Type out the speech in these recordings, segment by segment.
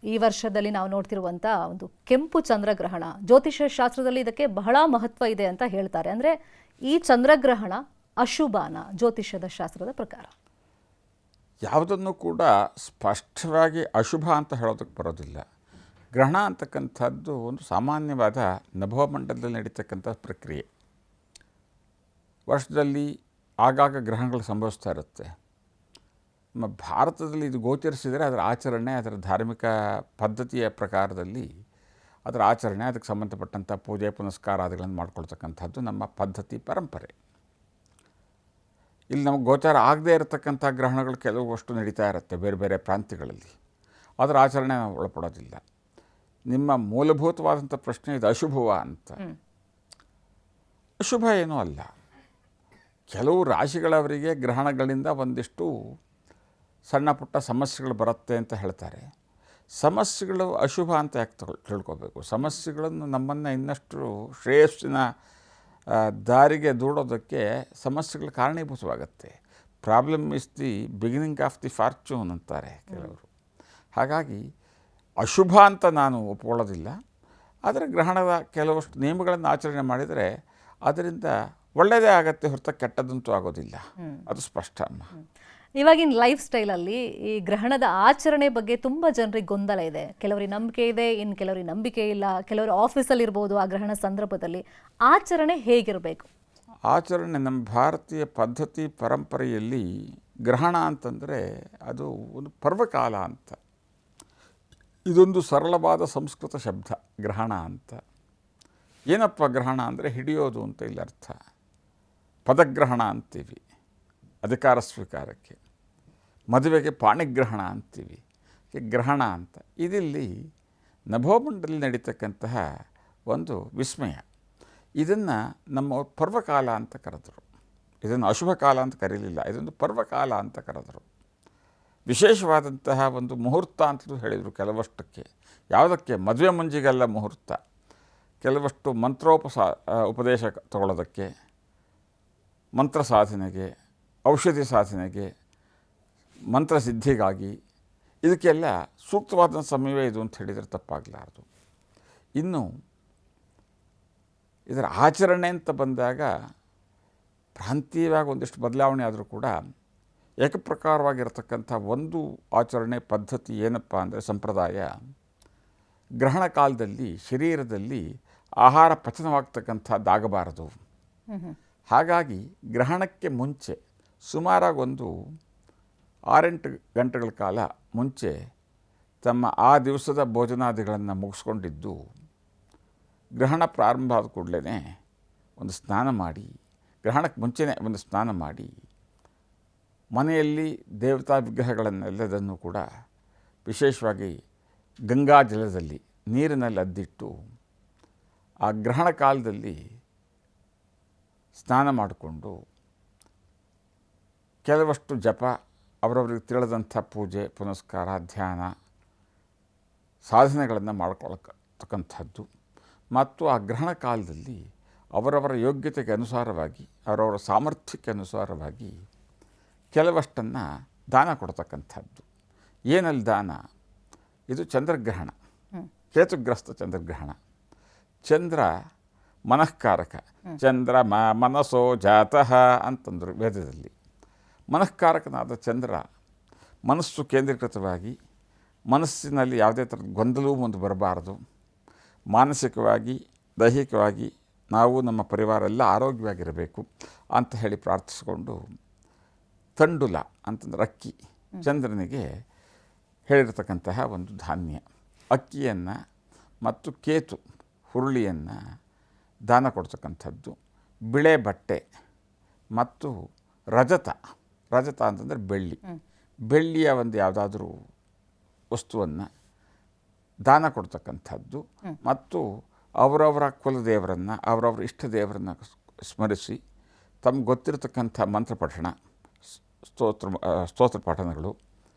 ಈ ವರ್ಷದಲ್ಲಿ ನಾವು ನೋಡ್ತಿರುವಂಥ ಒಂದು ಕೆಂಪು ಚಂದ್ರಗ್ರಹಣ, ಜ್ಯೋತಿಷ್ಯ ಶಾಸ್ತ್ರದಲ್ಲಿ ಇದಕ್ಕೆ ಬಹಳ ಮಹತ್ವ ಇದೆ ಅಂತ ಹೇಳ್ತಾರೆ. ಅಂದರೆ ಈ ಚಂದ್ರಗ್ರಹಣ ಅಶುಭಾನ ಜ್ಯೋತಿಷ್ಯದ ಶಾಸ್ತ್ರದ ಪ್ರಕಾರ? ಯಾವುದನ್ನು ಕೂಡ ಸ್ಪಷ್ಟವಾಗಿ ಅಶುಭ ಅಂತ ಹೇಳೋದಕ್ಕೆ ಬರೋದಿಲ್ಲ. ಗ್ರಹಣ ಅಂತಕ್ಕಂಥದ್ದು ಒಂದು ಸಾಮಾನ್ಯವಾದ ನಭೋಮಂಡಲದಲ್ಲಿ ನಡೀತಕ್ಕಂಥ ಪ್ರಕ್ರಿಯೆ. ವರ್ಷದಲ್ಲಿ ಆಗಾಗ ಗ್ರಹಣಗಳು ಸಂಭವಿಸ್ತಾ ಇರುತ್ತೆ. ನಮ್ಮ ಭಾರತದಲ್ಲಿ ಇದು ಗೋಚರಿಸಿದರೆ ಅದರ ಆಚರಣೆ, ಅದರ ಧಾರ್ಮಿಕ ಪದ್ಧತಿಯ ಪ್ರಕಾರದಲ್ಲಿ ಅದರ ಆಚರಣೆ, ಅದಕ್ಕೆ ಸಂಬಂಧಪಟ್ಟಂಥ ಪೂಜೆ ಪುನಸ್ಕಾರಾದಿಗಳನ್ನು ಮಾಡ್ಕೊಳ್ತಕ್ಕಂಥದ್ದು ನಮ್ಮ ಪದ್ಧತಿ ಪರಂಪರೆ. ಇಲ್ಲಿ ನಮಗೆ ಗೋಚಾರ ಆಗದೇ ಇರತಕ್ಕಂಥ ಗ್ರಹಣಗಳು ಕೆಲವಷ್ಟು ನಡೀತಾ ಇರುತ್ತೆ ಬೇರೆ ಬೇರೆ ಪ್ರಾಂತ್ಯಗಳಲ್ಲಿ. ಅದರ ಆಚರಣೆ ನಾವು ಒಳಪಡೋದಿಲ್ಲ. ನಿಮ್ಮ ಮೂಲಭೂತವಾದಂಥ ಪ್ರಶ್ನೆ ಇದು ಅಶುಭವ ಅಂತ. ಅಶುಭ ಏನೂ ಅಲ್ಲ. ಕೆಲವು ರಾಶಿಗಳವರಿಗೆ ಗ್ರಹಣಗಳಿಂದ ಒಂದಿಷ್ಟು ಸಣ್ಣ ಪುಟ್ಟ ಸಮಸ್ಯೆಗಳು ಬರುತ್ತೆ ಅಂತ ಹೇಳ್ತಾರೆ. ಸಮಸ್ಯೆಗಳು ಅಶುಭ ಅಂತ ಯಾಕೆ ತಿಳ್ಕೊಬೇಕು? ಸಮಸ್ಯೆಗಳನ್ನು ನಮ್ಮನ್ನು ಇನ್ನಷ್ಟು ಶ್ರೇಯಸ್ಸಿನ ದಾರಿಗೆ ದೂಡೋದಕ್ಕೆ ಸಮಸ್ಯೆಗಳು ಕಾರಣೀಭೂತವಾಗುತ್ತೆ. Problem is the beginning of the fortune ಅಂತಾರೆ ಕೆಲವರು. ಹಾಗಾಗಿ ಅಶುಭ ಅಂತ ನಾನು ಒಪ್ಕೊಳ್ಳೋದಿಲ್ಲ. ಆದರೆ ಗ್ರಹಣದ ಕೆಲವಷ್ಟು ನಿಯಮಗಳನ್ನು ಆಚರಣೆ ಮಾಡಿದರೆ ಅದರಿಂದ ಒಳ್ಳೆಯದೇ ಆಗುತ್ತೆ ಹೊರತು ಕೆಟ್ಟದಂತೂ ಆಗೋದಿಲ್ಲ. ಅದು ಸ್ಪಷ್ಟ ಅಮ್ಮ. ಇವಾಗಿನ ಲೈಫ್ ಸ್ಟೈಲಲ್ಲಿ ಈ ಗ್ರಹಣದ ಆಚರಣೆ ಬಗ್ಗೆ ತುಂಬ ಜನರಿಗೆ ಗೊಂದಲ ಇದೆ. ಕೆಲವರಿಗೆ ನಂಬಿಕೆ ಇದೆ, ಇನ್ನು ಕೆಲವರಿಗೆ ನಂಬಿಕೆ ಇಲ್ಲ. ಕೆಲವರು ಆಫೀಸಲ್ಲಿ ಇರ್ಬೋದು, ಆ ಗ್ರಹಣ ಸಂದರ್ಭದಲ್ಲಿ ಆಚರಣೆ ಹೇಗಿರಬೇಕು? ಆಚರಣೆ ನಮ್ಮ ಭಾರತೀಯ ಪದ್ಧತಿ ಪರಂಪರೆಯಲ್ಲಿ ಗ್ರಹಣ ಅಂತಂದರೆ ಅದು ಒಂದು ಪರ್ವಕಾಲ ಅಂತ. ಇದೊಂದು ಸರಳವಾದ ಸಂಸ್ಕೃತ ಶಬ್ದ ಗ್ರಹಣ ಅಂತ. ಏನಪ್ಪ ಗ್ರಹಣ ಅಂದರೆ ಹಿಡಿಯೋದು ಅಂತ ಇಲ್ಲಿ ಅರ್ಥ. ಪದಗ್ರಹಣ ಅಂತೀವಿ ಅಧಿಕಾರ ಸ್ವೀಕಾರಕ್ಕೆ, ಮದುವೆಗೆ ಪಾಣಿಗ್ರಹಣ ಅಂತೀವಿ, ಗ್ರಹಣ ಅಂತ. ಇದಿಲ್ಲಿ ನಭೋಮಂಡಲದಲ್ಲಿ ನಡೀತಕ್ಕಂತಹ ಒಂದು ವಿಸ್ಮಯ. ಇದನ್ನು ನಮ್ಮ ಪರ್ವಕಾಲ ಅಂತ ಕರೆದರು. ಇದನ್ನು ಅಶುಭ ಕಾಲ ಅಂತ ಕರೀಲಿಲ್ಲ, ಇದೊಂದು ಪರ್ವಕಾಲ ಅಂತ ಕರೆದರು. ವಿಶೇಷವಾದಂತಹ ಒಂದು ಮುಹೂರ್ತ ಅಂತಲೂ ಹೇಳಿದರು ಕೆಲವಷ್ಟಕ್ಕೆ. ಯಾವುದಕ್ಕೆ? ಮದುವೆ ಮುಂಜಿಗೆಲ್ಲ ಮುಹೂರ್ತ. ಕೆಲವಷ್ಟು ಉಪದೇಶ ತಗೊಳ್ಳೋದಕ್ಕೆ, ಮಂತ್ರ ಸಾಧನೆಗೆ, ಔಷಧಿ ಸಾಧನೆಗೆ, ಮಂತ್ರಸಿದ್ಧಿಗಾಗಿ, ಇದಕ್ಕೆಲ್ಲ ಸೂಕ್ತವಾದ ಸಮಯವೇ ಇದು ಅಂತ ಹೇಳಿದರೆ ತಪ್ಪಾಗಲಾರದು. ಇನ್ನು ಇದರ ಆಚರಣೆ ಅಂತ ಬಂದಾಗ ಪ್ರಾಂತೀಯವಾಗಿ ಒಂದಿಷ್ಟು ಬದಲಾವಣೆ ಆದರೂ ಕೂಡ ಏಕಪ್ರಕಾರವಾಗಿರತಕ್ಕಂಥ ಒಂದು ಆಚರಣೆ ಪದ್ಧತಿ ಏನಪ್ಪ ಅಂದರೆ ಸಂಪ್ರದಾಯ, ಗ್ರಹಣ ಕಾಲದಲ್ಲಿ ಶರೀರದಲ್ಲಿ ಆಹಾರ ಪಚನವಾಗ್ತಕ್ಕಂಥದ್ದಾಗಬಾರದು. ಹಾಗಾಗಿ ಗ್ರಹಣಕ್ಕೆ ಮುಂಚೆ ಸುಮಾರಾಗಿ ಒಂದು 6-8 ಗಂಟೆಗಳ ಕಾಲ ಮುಂಚೆ ತಮ್ಮ ಆ ದಿವಸದ ಭೋಜನಾದಿಗಳನ್ನು ಮುಗಿಸ್ಕೊಂಡಿದ್ದು, ಗ್ರಹಣ ಪ್ರಾರಂಭ ಆದ ಕೂಡಲೇ ಒಂದು ಸ್ನಾನ ಮಾಡಿ, ಗ್ರಹಣಕ್ಕೆ ಮುಂಚೆನೇ ಒಂದು ಸ್ನಾನ ಮಾಡಿ, ಮನೆಯಲ್ಲಿ ದೇವತಾ ವಿಗ್ರಹಗಳನ್ನೆಲ್ಲದನ್ನು ಕೂಡ ವಿಶೇಷವಾಗಿ ಗಂಗಾ ಜಲದಲ್ಲಿ ನೀರಿನಲ್ಲಿ ಅದ್ದಿಟ್ಟು ಆ ಗ್ರಹಣ ಕಾಲದಲ್ಲಿ ಸ್ನಾನ ಮಾಡಿಕೊಂಡು ಕೆಲವಷ್ಟು ಜಪ, ಅವರವ್ರಿಗೆ ತಿಳಿದಂಥ ಪೂಜೆ ಪುನಸ್ಕಾರ ಧ್ಯಾನ ಸಾಧನೆಗಳನ್ನು ಮಾಡ್ಕೊಳ್ತಕ್ಕಂಥದ್ದು. ಮತ್ತು ಆ ಗ್ರಹಣ ಕಾಲದಲ್ಲಿ ಅವರವರ ಯೋಗ್ಯತೆಗೆ ಅನುಸಾರವಾಗಿ, ಅವರವರ ಸಾಮರ್ಥ್ಯಕ್ಕೆ ಅನುಸಾರವಾಗಿ ಕೆಲವಷ್ಟನ್ನು ದಾನ ಕೊಡ್ತಕ್ಕಂಥದ್ದು. ಏನಲ್ಲಿ ದಾನ? ಇದು ಚಂದ್ರಗ್ರಹಣ, ಕೇತುಗ್ರಸ್ತ ಚಂದ್ರಗ್ರಹಣ. ಚಂದ್ರ ಮನಃಕಾರಕ. ಚಂದ್ರ ಮನಸೋ ಜಾತಃ ಅಂತಂದರು ವೇದದಲ್ಲಿ. ಮನಃಕಾರಕನಾದ ಚಂದ್ರ ಮನಸ್ಸು ಕೇಂದ್ರೀಕೃತವಾಗಿ, ಮನಸ್ಸಿನಲ್ಲಿ ಯಾವುದೇ ಥರದ ಗೊಂದಲವೂ ಮುಂದೆ ಬರಬಾರದು. ಮಾನಸಿಕವಾಗಿ ದೈಹಿಕವಾಗಿ ನಾವು ನಮ್ಮ ಪರಿವಾರ ಎಲ್ಲ ಆರೋಗ್ಯವಾಗಿರಬೇಕು ಅಂತ ಹೇಳಿ ಪ್ರಾರ್ಥಿಸಿಕೊಂಡು, ತಂಡುಲ ಅಂತಂದ್ರೆ ಅಕ್ಕಿ, ಚಂದ್ರನಿಗೆ ಹೇಳಿರ್ತಕ್ಕಂತಹ ಒಂದು ಧಾನ್ಯ, ಅಕ್ಕಿಯನ್ನು ಮತ್ತು ಕೇತು ಹುರುಳಿಯನ್ನು ದಾನ ಕೊಡ್ತಕ್ಕಂಥದ್ದು. ಬಿಳೆ ಬಟ್ಟೆ ಮತ್ತು ರಜತ ಅಂತಂದರೆ ಬೆಳ್ಳಿಯ ಒಂದು ಯಾವುದಾದ್ರೂ ವಸ್ತುವನ್ನು ದಾನ ಕೊಡ್ತಕ್ಕಂಥದ್ದು. ಮತ್ತು ಅವರವರ ಕುಲದೇವರನ್ನು, ಅವರವರ ಇಷ್ಟ ದೇವರನ್ನು ಸ್ಮರಿಸಿ ತಮ್ಗೆ ಗೊತ್ತಿರತಕ್ಕಂಥ ಮಂತ್ರ ಪಠಣ, ಸ್ತೋತ್ರ ಪಠಣಗಳು,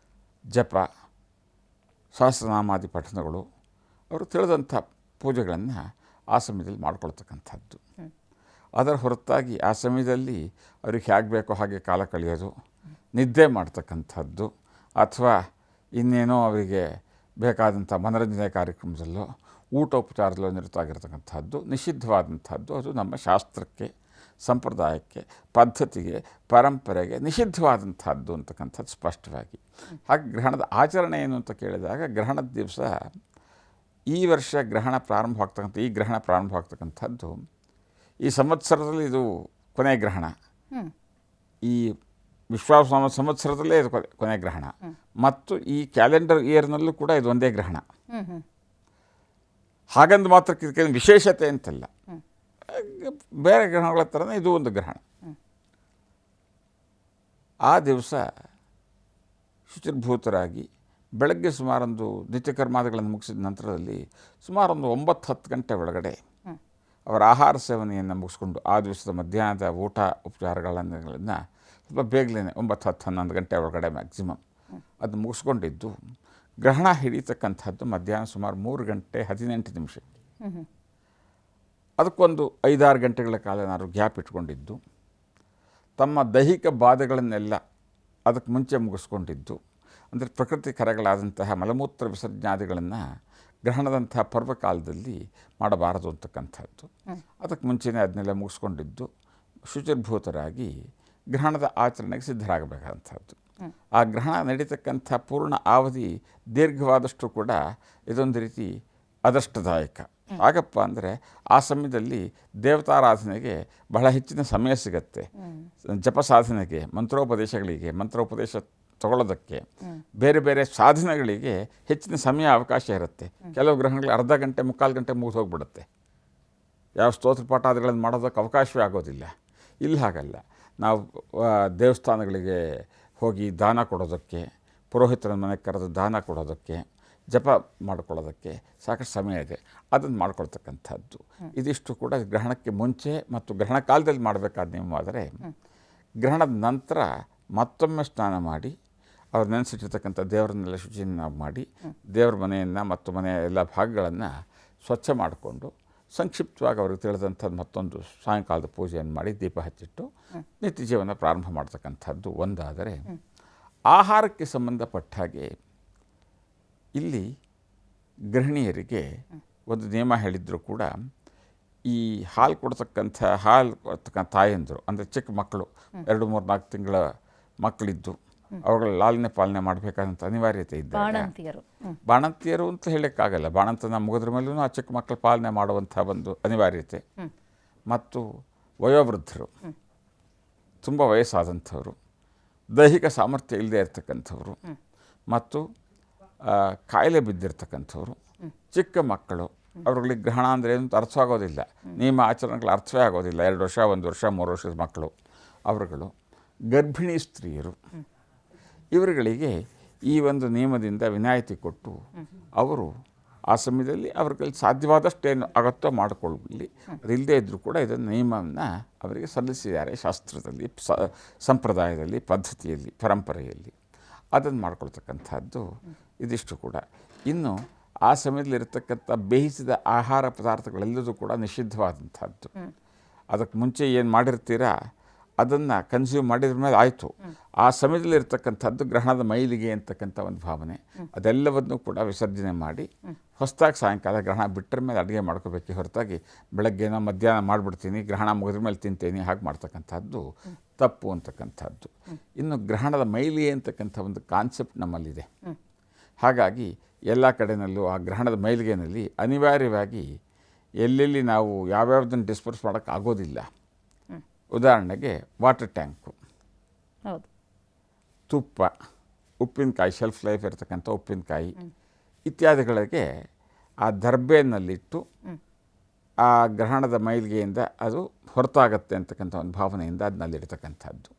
ಜಪ, ಸಹಸ್ರನಾಮಾದಿ ಪಠಣಗಳು, ಅವರು ತಿಳಿದಂಥ ಪೂಜೆಗಳನ್ನು ಆ ಸಮಯದಲ್ಲಿ ಮಾಡ್ಕೊಳ್ತಕ್ಕಂಥದ್ದು. ಅದರ ಹೊರತಾಗಿ ಆ ಸಮಯದಲ್ಲಿ ಅವ್ರಿಗೆ ಹೇಗೆ ಬೇಕೋ ಹಾಗೆ ಕಾಲ ಕಳೆಯೋದು, ನಿದ್ದೆ ಮಾಡ್ತಕ್ಕಂಥದ್ದು, ಅಥವಾ ಇನ್ನೇನೋ ಅವರಿಗೆ ಬೇಕಾದಂಥ ಮನರಂಜನೆ ಕಾರ್ಯಕ್ರಮದಲ್ಲೋ ಊಟೋಪಚಾರದಲ್ಲೋ ನಿರತವಾಗಿರ್ತಕ್ಕಂಥದ್ದು ನಿಷಿದ್ಧವಾದಂಥದ್ದು. ಅದು ನಮ್ಮ ಶಾಸ್ತ್ರಕ್ಕೆ, ಸಂಪ್ರದಾಯಕ್ಕೆ, ಪದ್ಧತಿಗೆ, ಪರಂಪರೆಗೆ ನಿಷಿದ್ಧವಾದಂಥದ್ದು ಅಂತಕ್ಕಂಥದ್ದು ಸ್ಪಷ್ಟವಾಗಿ. ಹಾಗೆ ಗ್ರಹಣದ ಆಚರಣೆ ಏನು ಅಂತ ಕೇಳಿದಾಗ, ಗ್ರಹಣದ ದಿವಸ ಈ ವರ್ಷ ಗ್ರಹಣ ಈ ಗ್ರಹಣ ಪ್ರಾರಂಭವಾಗ್ತಕ್ಕಂಥದ್ದು ಈ ಸಂವತ್ಸರದಲ್ಲಿ ಇದು ಕೊನೆಯ ಗ್ರಹಣ. ಈ ವಿಶ್ವಾಸ ಸಂವತ್ಸರದಲ್ಲೇ ಇದು ಕೊನೆಯ ಗ್ರಹಣ ಮತ್ತು ಈ ಕ್ಯಾಲೆಂಡರ್ ಇಯರ್ನಲ್ಲೂ ಕೂಡ ಇದು ಒಂದೇ ಗ್ರಹಣ. ಹಾಗಂದು ಮಾತ್ರ ಇದಕ್ಕೆ ವಿಶೇಷತೆ ಅಂತಲ್ಲ, ಬೇರೆ ಗ್ರಹಣಗಳ ಥರನೇ ಇದು ಒಂದು ಗ್ರಹಣ. ಆ ದಿವಸ ಶುಚಿರ್ಭೂತರಾಗಿ ಬೆಳಗ್ಗೆ ಸುಮಾರೊಂದು ನಿತ್ಯಕರ್ಮಾದಿಗಳನ್ನು ಮುಗಿಸಿದ ನಂತರದಲ್ಲಿ ಸುಮಾರೊಂದು 9-10 ಗಂಟೆ ಒಳಗಡೆ ಅವರ ಆಹಾರ ಸೇವನೆಯನ್ನು ಮುಗಿಸ್ಕೊಂಡು ಆ ದಿವಸದ ಮಧ್ಯಾಹ್ನದ ಊಟ ಉಪಚಾರಗಳನ್ನು ಸ್ವಲ್ಪ ಬೇಗಲೇ 9-10-11 ಗಂಟೆ ಒಳಗಡೆ ಮ್ಯಾಕ್ಸಿಮಮ್ ಅದು ಮುಗಿಸ್ಕೊಂಡಿದ್ದು ಗ್ರಹಣ ಹಿಡಿತಕ್ಕಂಥದ್ದು ಮಧ್ಯಾಹ್ನ ಸುಮಾರು 3 ಗಂಟೆ 18 ನಿಮಿಷ. ಅದಕ್ಕೊಂದು 5-6 ಗಂಟೆಗಳ ಕಾಲ ಏನಾದ್ರು ಗ್ಯಾಪ್ ಇಟ್ಕೊಂಡಿದ್ದು, ತಮ್ಮ ದೈಹಿಕ ಬಾಧೆಗಳನ್ನೆಲ್ಲ ಅದಕ್ಕೆ ಮುಂಚೆ ಮುಗಿಸ್ಕೊಂಡಿದ್ದು, ಅಂದರೆ ಪ್ರಕೃತಿ ಕರೆಗಳಾದಂತಹ ಮಲಮೂತ್ರ ವಿಸರ್ಜನಾದಿಗಳನ್ನು ಗ್ರಹಣದಂತಹ ಪರ್ವಕಾಲದಲ್ಲಿ ಮಾಡಬಾರದು ಅಂತಕ್ಕಂಥದ್ದು. ಅದಕ್ಕೆ ಮುಂಚೆನೇ ಅದನ್ನೆಲ್ಲ ಮುಗಿಸ್ಕೊಂಡಿದ್ದು ಶುಚಿರ್ಭೂತರಾಗಿ ಗ್ರಹಣದ ಆಚರಣೆಗೆ ಸಿದ್ಧರಾಗಬೇಕಾದಂಥದ್ದು. ಆ ಗ್ರಹಣ ನಡೀತಕ್ಕಂಥ ಪೂರ್ಣ ಅವಧಿ ದೀರ್ಘವಾದಷ್ಟು ಕೂಡ ಇದೊಂದು ರೀತಿ ಅದೃಷ್ಟದಾಯಕ. ಆಗಪ್ಪ ಅಂದರೆ ಆ ಸಮಯದಲ್ಲಿ ದೇವತಾರಾಧನೆಗೆ ಬಹಳ ಹೆಚ್ಚಿನ ಸಮಯ ಸಿಗತ್ತೆ. ಜಪ ಸಾಧನೆಗೆ, ಮಂತ್ರೋಪದೇಶಗಳಿಗೆ, ಮಂತ್ರೋಪದೇಶ ತಗೊಳ್ಳೋದಕ್ಕೆ, ಬೇರೆ ಬೇರೆ ಸಾಧನೆಗಳಿಗೆ ಹೆಚ್ಚಿನ ಸಮಯ ಅವಕಾಶ ಇರುತ್ತೆ. ಕೆಲವು ಗ್ರಹಣಗಳು ಅರ್ಧ ಗಂಟೆ 3/4 ಗಂಟೆ ಮುಗಿದು ಹೋಗ್ಬಿಡುತ್ತೆ. ಯಾವ ಸ್ತೋತ್ರ ಪಾಠಾದಿಗಳನ್ನು ಮಾಡೋದಕ್ಕೆ ಅವಕಾಶವೇ ಆಗೋದಿಲ್ಲ. ಇಲ್ಲಿ ಹಾಗಲ್ಲ. ನಾವು ದೇವಸ್ಥಾನಗಳಿಗೆ ಹೋಗಿ ದಾನ ಕೊಡೋದಕ್ಕೆ, ಪುರೋಹಿತರ ಮನೆಗೆ ಕರೆದು ದಾನ ಕೊಡೋದಕ್ಕೆ, ಜಪ ಮಾಡ್ಕೊಳ್ಳೋದಕ್ಕೆ ಸಾಕಷ್ಟು ಸಮಯ ಇದೆ. ಅದನ್ನು ಮಾಡ್ಕೊಳ್ತಕ್ಕಂಥದ್ದು. ಇದಿಷ್ಟು ಕೂಡ ಗ್ರಹಣಕ್ಕೆ ಮುಂಚೆ ಮತ್ತು ಗ್ರಹಣ ಕಾಲದಲ್ಲಿ ಮಾಡಬೇಕಾದ ನಿಯಮವಾದರೆ, ಗ್ರಹಣದ ನಂತರ ಮತ್ತೊಮ್ಮೆ ಸ್ನಾನ ಮಾಡಿ ಅವ್ರು ನೆನೆಸಿಟ್ಟಿರ್ತಕ್ಕಂಥ ದೇವರನ್ನೆಲ್ಲ ಶುಚಿಯನ್ನು ಮಾಡಿ ದೇವರ ಮನೆಯನ್ನು ಮತ್ತು ಮನೆಯ ಎಲ್ಲ ಭಾಗಗಳನ್ನು ಸ್ವಚ್ಛ ಮಾಡಿಕೊಂಡು ಸಂಕ್ಷಿಪ್ತವಾಗಿ ಅವ್ರಿಗೆ ತಿಳಿದಂಥದ್ದು ಮತ್ತೊಂದು ಸಾಯಂಕಾಲದ ಪೂಜೆಯನ್ನು ಮಾಡಿ ದೀಪ ಹಚ್ಚಿಟ್ಟು ನಿತ್ಯ ಜೀವನ ಪ್ರಾರಂಭ ಮಾಡ್ತಕ್ಕಂಥದ್ದು ಒಂದಾದರೆ, ಆಹಾರಕ್ಕೆ ಸಂಬಂಧಪಟ್ಟ ಹಾಗೆ ಇಲ್ಲಿ ಗೃಹಿಣಿಯರಿಗೆ ಒಂದು ನಿಯಮ ಹೇಳಿದ್ರು ಕೂಡ, ಈ ಹಾಲು ಕೊಡ್ತಕ್ಕಂಥ ತಾಯಂದರು, ಅಂದರೆ ಚಿಕ್ಕ ಮಕ್ಕಳು 2-3-4 ತಿಂಗಳ ಮಕ್ಕಳಿದ್ದು ಅವುಗಳ ಲಾಲನೆ ಪಾಲನೆ ಮಾಡಬೇಕಾದಂಥ ಅನಿವಾರ್ಯತೆ ಇದ್ದಾಗ, ಬಾಣಂತಿಯರು ಅಂತ ಹೇಳೋಕ್ಕಾಗಲ್ಲ, ಬಾಣಂತನ ಮುಗಿದ್ರ ಮೇಲೂ ಆ ಚಿಕ್ಕ ಮಕ್ಕಳ ಪಾಲನೆ ಮಾಡುವಂಥ ಒಂದು ಅನಿವಾರ್ಯತೆ, ಮತ್ತು ವಯೋವೃದ್ಧರು, ತುಂಬ ವಯಸ್ಸಾದಂಥವರು, ದೈಹಿಕ ಸಾಮರ್ಥ್ಯ ಇಲ್ಲದೆ ಇರತಕ್ಕಂಥವ್ರು, ಮತ್ತು ಕಾಯಿಲೆ ಬಿದ್ದಿರ್ತಕ್ಕಂಥವ್ರು, ಚಿಕ್ಕ ಮಕ್ಕಳು, ಅವ್ರುಗಳಿಗೆ ಗ್ರಹಣ ಅಂದರೆ ಏನು ಅರ್ಥ ಆಗೋದಿಲ್ಲ, ನಿಯಮ ಆಚರಣೆಗಳು ಅರ್ಥವೇ ಆಗೋದಿಲ್ಲ, 2 ವರ್ಷ 1 ವರ್ಷ 3 ವರ್ಷದ ಮಕ್ಕಳು, ಅವರುಗಳು, ಗರ್ಭಿಣಿ ಸ್ತ್ರೀಯರು, ಇವರುಗಳಿಗೆ ಈ ಒಂದು ನಿಯಮದಿಂದ ವಿನಾಯಿತಿ ಕೊಟ್ಟು ಅವರು ಆ ಸಮಯದಲ್ಲಿ ಅವ್ರಿಗೆ ಸಾಧ್ಯವಾದಷ್ಟು ಏನು ಆಗುತ್ತೋ ಮಾಡಿಕೊಳ್ಳಲಿ. ಅದಿಲ್ಲದೇ ಇದ್ದರೂ ಕೂಡ ಇದನ್ನು ನಿಯಮವನ್ನು ಅವರಿಗೆ ಸಲ್ಲಿಸಿದ್ದಾರೆ ಶಾಸ್ತ್ರದಲ್ಲಿ, ಸಂಪ್ರದಾಯದಲ್ಲಿ, ಪದ್ಧತಿಯಲ್ಲಿ, ಪರಂಪರೆಯಲ್ಲಿ. ಅದನ್ನು ಮಾಡ್ಕೊಳ್ತಕ್ಕಂಥದ್ದು ಇದಿಷ್ಟು ಕೂಡ. ಇನ್ನು ಆ ಸಮಯದಲ್ಲಿರ್ತಕ್ಕಂಥ ಬೇಯಿಸಿದ ಆಹಾರ ಪದಾರ್ಥಗಳೆಲ್ಲದೂ ಕೂಡ ನಿಷಿದ್ಧವಾದಂಥದ್ದು. ಅದಕ್ಕೆ ಮುಂಚೆ ಏನು ಮಾಡಿರ್ತೀರಾ ಅದನ್ನು ಕನ್ಸ್ಯೂಮ್ ಮಾಡಿದ್ರ ಮೇಲೆ ಆಯಿತು. ಆ ಸಮಯದಲ್ಲಿ ಇರ್ತಕ್ಕಂಥದ್ದು ಗ್ರಹಣದ ಮೈಲಿಗೆ ಅಂತಕ್ಕಂಥ ಒಂದು ಭಾವನೆ, ಅದೆಲ್ಲವನ್ನೂ ಕೂಡ ವಿಸರ್ಜನೆ ಮಾಡಿ ಹೊಸದಾಗಿ ಸಾಯಂಕಾಲ ಗ್ರಹಣ ಬಿಟ್ಟರ ಮೇಲೆ ಅಡುಗೆ ಮಾಡ್ಕೋಬೇಕೆ ಹೊರತಾಗಿ ಬೆಳಗ್ಗೆನೋ ಮಧ್ಯಾಹ್ನ ಮಾಡಿಬಿಡ್ತೀನಿ, ಗ್ರಹಣ ಮುಗಿದ್ರ ಮೇಲೆ ತಿಂತೀನಿ, ಹಾಗೆ ಮಾಡ್ತಕ್ಕಂಥದ್ದು ತಪ್ಪು ಅಂತಕ್ಕಂಥದ್ದು. ಇನ್ನು ಗ್ರಹಣದ ಮೈಲಿಗೆ ಅಂತಕ್ಕಂಥ ಒಂದು ಕಾನ್ಸೆಪ್ಟ್ ನಮ್ಮಲ್ಲಿದೆ. ಹಾಗಾಗಿ ಎಲ್ಲ ಕಡೆಯಲ್ಲೂ ಆ ಗ್ರಹಣದ ಮೈಲಿಗೆನಲ್ಲಿ ಅನಿವಾರ್ಯವಾಗಿ ಎಲ್ಲೆಲ್ಲಿ ನಾವು ಯಾವ್ಯಾವುದನ್ನು ಡಿಸ್ಪೋಸ್ ಮಾಡೋಕ್ಕೆ ಆಗೋದಿಲ್ಲ, ಉದಾಹರಣೆಗೆ ವಾಟರ್ ಟ್ಯಾಂಕು, ತುಪ್ಪ, ಉಪ್ಪಿನಕಾಯಿ, ಶೆಲ್ಫ್ ಲೈಫ್ ಇರತಕ್ಕಂಥ ಉಪ್ಪಿನಕಾಯಿ ಇತ್ಯಾದಿಗಳಿಗೆ ಆ ದರ್ಬೆಯಲ್ಲಿಟ್ಟು ಆ ಗ್ರಹಣದ ಮೈಲಿಗೆಯಿಂದ ಅದು ಹೊರತಾಗತ್ತೆ ಅಂತಕ್ಕಂಥ ಒಂದು ಭಾವನೆಯಿಂದ ಅದನ್ನಲ್ಲಿರ್ತಕ್ಕಂಥದ್ದು.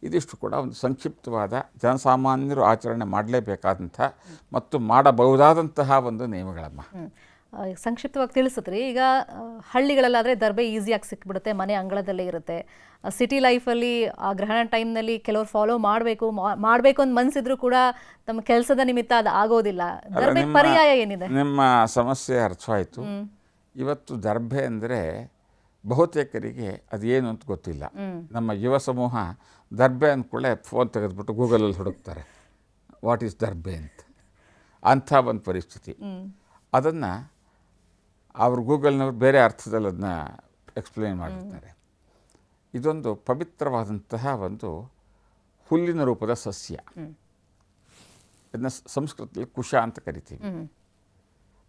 ಇದಿಷ್ಟು ಕೂಡ ಒಂದು ಸಂಕ್ಷಿಪ್ತವಾದ ಜನಸಾಮಾನ್ಯರು ಆಚರಣೆ ಮಾಡಲೇಬೇಕಾದಂಥ ಮತ್ತು ಮಾಡಬಹುದಾದಂತಹ ಒಂದು ನಿಯಮಗಳಮ್ಮ. ಸಂಕ್ಷಿಪ್ತವಾಗಿ ತಿಳಿಸಿದ್ರಿ. ಈಗ ಹಳ್ಳಿಗಳಲ್ಲಾದರೆ ದರ್ಬೆ ಈಸಿಯಾಗಿ ಸಿಕ್ಬಿಡುತ್ತೆ, ಮನೆ ಅಂಗಳದಲ್ಲೇ ಇರುತ್ತೆ. ಸಿಟಿ ಲೈಫಲ್ಲಿ ಆ ಗ್ರಹಣ ಟೈಮ್ನಲ್ಲಿ ಕೆಲವರು ಫಾಲೋ ಮಾಡಬೇಕು ಅಂತ ಮನಸ್ಸಿದ್ರು ಕೂಡ ತಮ್ಮ ಕೆಲಸದ ನಿಮಿತ್ತ ಅದು ಆಗೋದಿಲ್ಲ. ದರ್ಬೆ ಪರ್ಯಾಯ ಏನಿದೆ? ನಿಮ್ಮ ಸಮಸ್ಯೆ ಅರ್ಥವಾಯಿತು. ಇವತ್ತು ದರ್ಬೆ ಅಂದರೆ ಬಹುತೇಕರಿಗೆ ಅದೇನು ಅಂತ ಗೊತ್ತಿಲ್ಲ. ನಮ್ಮ ಯುವ ಸಮೂಹ ದರ್ಬೆ ಅಂದ್ಕೊಳ್ಳೆ ಫೋನ್ ತೆಗೆದುಬಿಟ್ಟು ಗೂಗಲಲ್ಲಿ ಹುಡುಕ್ತಾರೆ ವಾಟ್ ಈಸ್ ದರ್ಬೆ ಅಂತ. ಅಂಥ ಒಂದು ಪರಿಸ್ಥಿತಿ. ಅದನ್ನು ಅವರು ಗೂಗಲ್ನವ್ರು ಬೇರೆ ಅರ್ಥದಲ್ಲಿ ಅದನ್ನ ಎಕ್ಸ್ಪ್ಲೇನ್ ಮಾಡಿರ್ತಾರೆ. ಇದೊಂದು ಪವಿತ್ರವಾದಂತಹ ಒಂದು ಹುಲ್ಲಿನ ರೂಪದ ಸಸ್ಯ. ಇದನ್ನ ಸಂಸ್ಕೃತದಲ್ಲಿ ಕುಶ ಅಂತ ಕರಿತೀವಿ.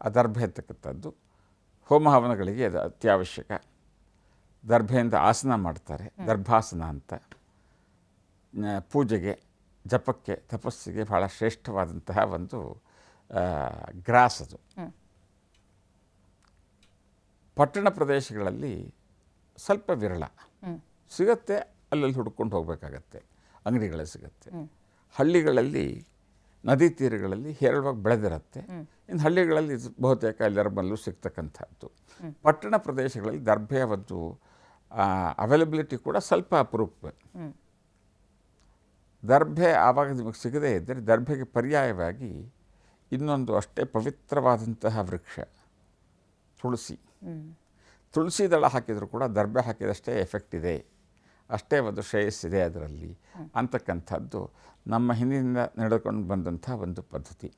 ಆ ದರ್ಭೆ ಅಂತಕ್ಕಂಥದ್ದು ಹೋಮ ಹವನಗಳಿಗೆ ಅದು ಅತ್ಯವಶ್ಯಕ. ದರ್ಭೆಯಿಂದ ಆಸನ ಮಾಡ್ತಾರೆ, ದರ್ಭಾಸನ ಅಂತ. ಪೂಜೆಗೆ, ಜಪಕ್ಕೆ, ತಪಸ್ಸಿಗೆ ಭಾಳ ಶ್ರೇಷ್ಠವಾದಂತಹ ಒಂದು ಗ್ರಾಸ್ ಅದು. ಪಟ್ಟಣ ಪ್ರದೇಶಗಳಲ್ಲಿ ಸ್ವಲ್ಪ ವಿರಳ ಸಿಗತ್ತೆ, ಅಲ್ಲಲ್ಲಿ ಹುಡ್ಕೊಂಡು ಹೋಗಬೇಕಾಗತ್ತೆ, ಅಂಗಡಿಗಳಲ್ಲಿ ಸಿಗತ್ತೆ. ಹಳ್ಳಿಗಳಲ್ಲಿ ನದಿ ತೀರಗಳಲ್ಲಿ ಹೇರಳವಾಗಿ ಬೆಳೆದಿರುತ್ತೆ. ಇನ್ನು ಹಳ್ಳಿಗಳಲ್ಲಿ ಬಹುತೇಕ ಎಲ್ಲರಲ್ಲೂ ಸಿಗ್ತಕ್ಕಂಥದ್ದು. ಪಟ್ಟಣ ಪ್ರದೇಶಗಳಲ್ಲಿ ದರ್ಭೆಯ ಒಂದು ಅವೈಲಬಿಲಿಟಿ ಕೂಡ ಸ್ವಲ್ಪ ಅಪರೂಪ. ದರ್ಭೆ ಆವಾಗ ನಿಮಗೆ ಸಿಗದೇ ಇದ್ದರೆ ದರ್ಭೆಗೆ ಪರ್ಯಾಯವಾಗಿ ಇನ್ನೊಂದು ಅಷ್ಟೇ ಪವಿತ್ರವಾದಂತಹ ವೃಕ್ಷ ತುಳಸಿ. ತುಳಸಿ ದಳ ಹಾಕಿದರೂ ಕೂಡ ದರ್ಭೆ ಹಾಕಿದಷ್ಟೇ ಎಫೆಕ್ಟ್ ಇದೆ, ಅಷ್ಟೇ ಒಂದು ಶ್ರೇಯಸ್ಸಿದೆ ಅದರಲ್ಲಿ ಅಂತಕ್ಕಂಥದ್ದು ನಮ್ಮ ಹಿಂದಿನಿಂದ ನಡೆದುಕೊಂಡು ಬಂದಂಥ ಒಂದು ಪದ್ಧತಿ.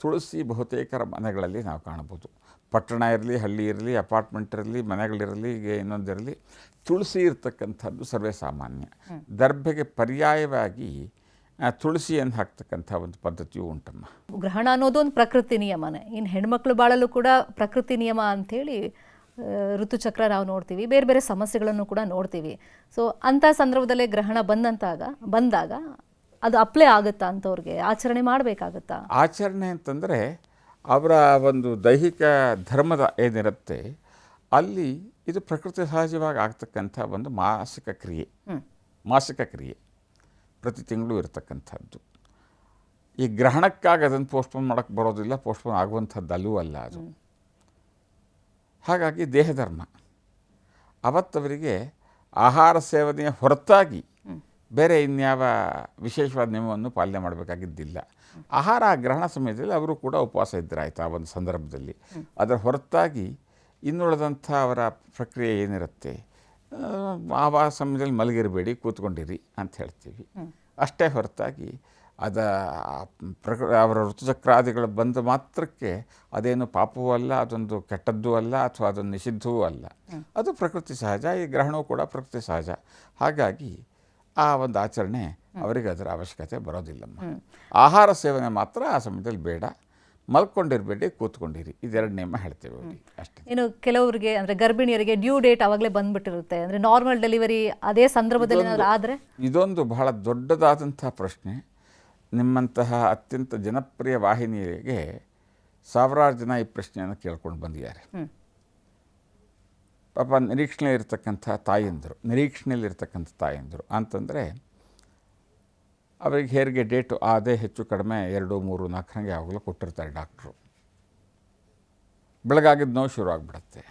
ತುಳಸಿ ಬಹುತೇಕರ ಮನೆಗಳಲ್ಲಿ ನಾವು ಕಾಣಬಹುದು. ಪಟ್ಟಣ ಇರಲಿ, ಹಳ್ಳಿ ಇರಲಿ, ಅಪಾರ್ಟ್ಮೆಂಟ್ ಇರಲಿ, ಮನೆಗಳಿರಲಿ, ಇನ್ನೊಂದಿರಲಿ, ತುಳಸಿ ಇರ್ತಕ್ಕಂಥದ್ದು ಸರ್ವೇ ಸಾಮಾನ್ಯ. ದರ್ಭೆಗೆ ಪರ್ಯಾಯವಾಗಿ ತುಳಸಿಯನ್ನು ಹಾಕ್ತಕ್ಕಂಥ ಒಂದು ಪದ್ಧತಿಯೂ ಉಂಟಮ್ಮ. ಗ್ರಹಣ ಅನ್ನೋದು ಒಂದು ಪ್ರಕೃತಿ ನಿಯಮನೇ. ಇನ್ನು ಹೆಣ್ಮಕ್ಳು ಬಾಳಲು ಕೂಡ ಪ್ರಕೃತಿ ನಿಯಮ ಅಂಥೇಳಿ ಋತುಚಕ್ರ ನಾವು ನೋಡ್ತೀವಿ, ಬೇರೆ ಬೇರೆ ಸಮಸ್ಯೆಗಳನ್ನು ಕೂಡ ನೋಡ್ತೀವಿ. ಸೊ ಅಂಥ ಸಂದರ್ಭದಲ್ಲೇ ಗ್ರಹಣ ಬಂದಾಗ ಅದು ಅಪ್ಲೈ ಆಗುತ್ತಾ ಅಂಥವ್ರಿಗೆ? ಆಚರಣೆ ಮಾಡಬೇಕಾಗುತ್ತಾ? ಆಚರಣೆ ಅಂತಂದರೆ ಅವರ ಒಂದು ದೈಹಿಕ ಧರ್ಮದ ಏನಿರುತ್ತೆ ಅಲ್ಲಿ ಇದು ಪ್ರಕೃತಿ ಸಹಜವಾಗಿ ಆಗ್ತಕ್ಕಂಥ ಒಂದು ಮಾಸಿಕ ಕ್ರಿಯೆ ಪ್ರತಿ ತಿಂಗಳು ಇರತಕ್ಕಂಥದ್ದು. ಈ ಗ್ರಹಣಕ್ಕಾಗಿ ಅದನ್ನು ಪೋಸ್ಟ್ಪೋನ್ ಮಾಡೋಕ್ಕೆ ಬರೋದಿಲ್ಲ, ಪೋಸ್ಟ್ಪೋನ್ ಆಗುವಂಥದ್ದಲ್ಲೂ ಅಲ್ಲ ಅದು. ಹಾಗಾಗಿ ದೇಹಧರ್ಮ ಅವತ್ತವರಿಗೆ ಆಹಾರ ಸೇವನೆಯ ಹೊರತಾಗಿ ಬೇರೆ ಇನ್ಯಾವ ವಿಶೇಷವಾದ ನಿಯಮವನ್ನು ಪಾಲನೆ ಮಾಡಬೇಕಾಗಿದ್ದಿಲ್ಲ. ಆಹಾರ ಗ್ರಹಣ ಸಮಯದಲ್ಲಿ ಅವರು ಕೂಡ ಉಪವಾಸ ಇದ್ದರಾಯ್ತು ಆ ಒಂದು ಸಂದರ್ಭದಲ್ಲಿ. ಅದರ ಹೊರತಾಗಿ ಇನ್ನುಳಿದಂಥ ಅವರ ಪ್ರಕ್ರಿಯೆ ಏನಿರುತ್ತೆ, ಆ ಸಮಯದಲ್ಲಿ ಮಲಗಿರಬೇಡಿ, ಕೂತ್ಕೊಂಡಿರಿ ಅಂತ ಹೇಳ್ತೀವಿ. ಅಷ್ಟೇ ಹೊರತಾಗಿ ಅವರ ಋತುಚಕ್ರಾದಿಗಳು ಬಂದ ಮಾತ್ರಕ್ಕೆ ಅದೇನು ಪಾಪವೂ ಅಲ್ಲ, ಅದೊಂದು ಕೆಟ್ಟದ್ದೂ ಅಲ್ಲ, ಅಥವಾ ಅದೊಂದು ನಿಷಿದ್ಧವೂ ಅಲ್ಲ. ಅದು ಪ್ರಕೃತಿ ಸಹಜ. ಈ ಗ್ರಹಣವೂ ಕೂಡ ಪ್ರಕೃತಿ ಸಹಜ. ಹಾಗಾಗಿ ಆ ಒಂದು ಆಚರಣೆ ಅವರಿಗೆ ಅದರ ಅವಶ್ಯಕತೆ ಬರೋದಿಲ್ಲಮ್ಮ. ಆಹಾರ ಸೇವನೆ ಮಾತ್ರ ಆ ಸಮಯದಲ್ಲಿ ಬೇಡ. ಮಲ್ಕೊಂಡಿರಬೇಡಿ, ಕೂತ್ಕೊಂಡಿರಿ, ಇದೆರಡು ನಿಯಮ ಹೇಳ್ತೇವೆ ಅವ್ರಿಗೆ ಅಷ್ಟೇ. ಇನ್ನು ಕೆಲವರಿಗೆ ಅಂದರೆ ಗರ್ಭಿಣಿಯರಿಗೆ ಡ್ಯೂ ಡೇಟ್ ಆವಾಗಲೇ ಬಂದ್ಬಿಟ್ಟಿರುತ್ತೆ, ಅಂದರೆ ನಾರ್ಮಲ್ ಡೆಲಿವರಿ ಅದೇ ಸಂದರ್ಭದಲ್ಲಿ ಆದರೆ? ಇದೊಂದು ಬಹಳ ದೊಡ್ಡದಾದಂಥ ಪ್ರಶ್ನೆ. ನಿಮ್ಮಂತಹ ಅತ್ಯಂತ ಜನಪ್ರಿಯ ವಾಹಿನಿಗೆ ಸಾವಿರಾರು ಜನ ಈ ಪ್ರಶ್ನೆಯನ್ನು ಕೇಳ್ಕೊಂಡು ಬಂದಿದ್ದಾರೆ. ಪಾಪ ನಿರೀಕ್ಷಣೆಯಲ್ಲಿರ್ತಕ್ಕಂಥ ತಾಯಂದಿರು ಅಂತಂದರೆ ಅವರಿಗೆ ಹೆರಿಗೆ ಡೇಟು ಅದೇ ಹೆಚ್ಚು ಕಡಿಮೆ 2, 3, 4 ಯಾವಾಗಲೂ ಕೊಟ್ಟಿರ್ತಾರೆ ಡಾಕ್ಟ್ರು. ಬೆಳಗಾಗಿದ್ದ ನೋವು ಶುರು ಆಗಿಬಿಡುತ್ತೆ,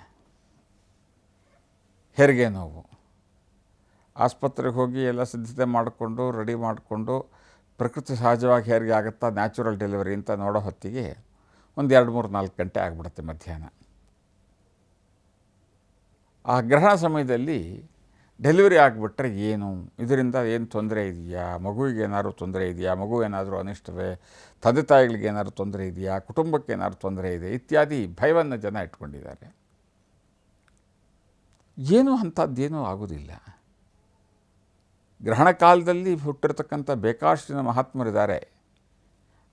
ಹೆರಿಗೆ ನೋವು. ಆಸ್ಪತ್ರೆಗೆ ಹೋಗಿ ಎಲ್ಲ ಸಿದ್ಧತೆ ಮಾಡಿಕೊಂಡು ರೆಡಿ ಮಾಡಿಕೊಂಡು ಪ್ರಕೃತಿ ಸಹಜವಾಗಿ ಹೆರಿಗೆ ಆಗುತ್ತಾ, ನ್ಯಾಚುರಲ್ ಡೆಲಿವರಿ ಅಂತ ನೋಡೋ ಹೊತ್ತಿಗೆ ಒಂದು 2, 3, 4 ಗಂಟೆ ಆಗಿಬಿಡುತ್ತೆ ಮಧ್ಯಾಹ್ನ. ಆ ಗ್ರಹಣ ಸಮಯದಲ್ಲಿ ಡೆಲಿವರಿ ಆಗಿಬಿಟ್ರೆ ಇದರಿಂದ ಏನು ತೊಂದರೆ ಇದೆಯಾ, ಮಗುವಿಗೆ ಏನಾದರೂ ತೊಂದರೆ ಇದೆಯಾ, ಮಗು ಏನಾದರೂ ಅನಿಷ್ಟವೇ, ತಂದೆ ತಾಯಿಗಳಿಗೆ ಏನಾದರೂ ತೊಂದರೆ ಇದೆಯಾ, ಕುಟುಂಬಕ್ಕೆ ಏನಾದರೂ ತೊಂದರೆ ಇದೆ ಇತ್ಯಾದಿ ಭಯವನ್ನು ಜನ ಇಟ್ಕೊಂಡಿದ್ದಾರೆ. ಅಂಥದ್ದೇನೂ ಆಗೋದಿಲ್ಲ. ಗ್ರಹಣ ಕಾಲದಲ್ಲಿ ಹುಟ್ಟಿರ್ತಕ್ಕಂಥ ಬೇಕಾಷ್ಟು ಜನ ಮಹಾತ್ಮರಿದ್ದಾರೆ.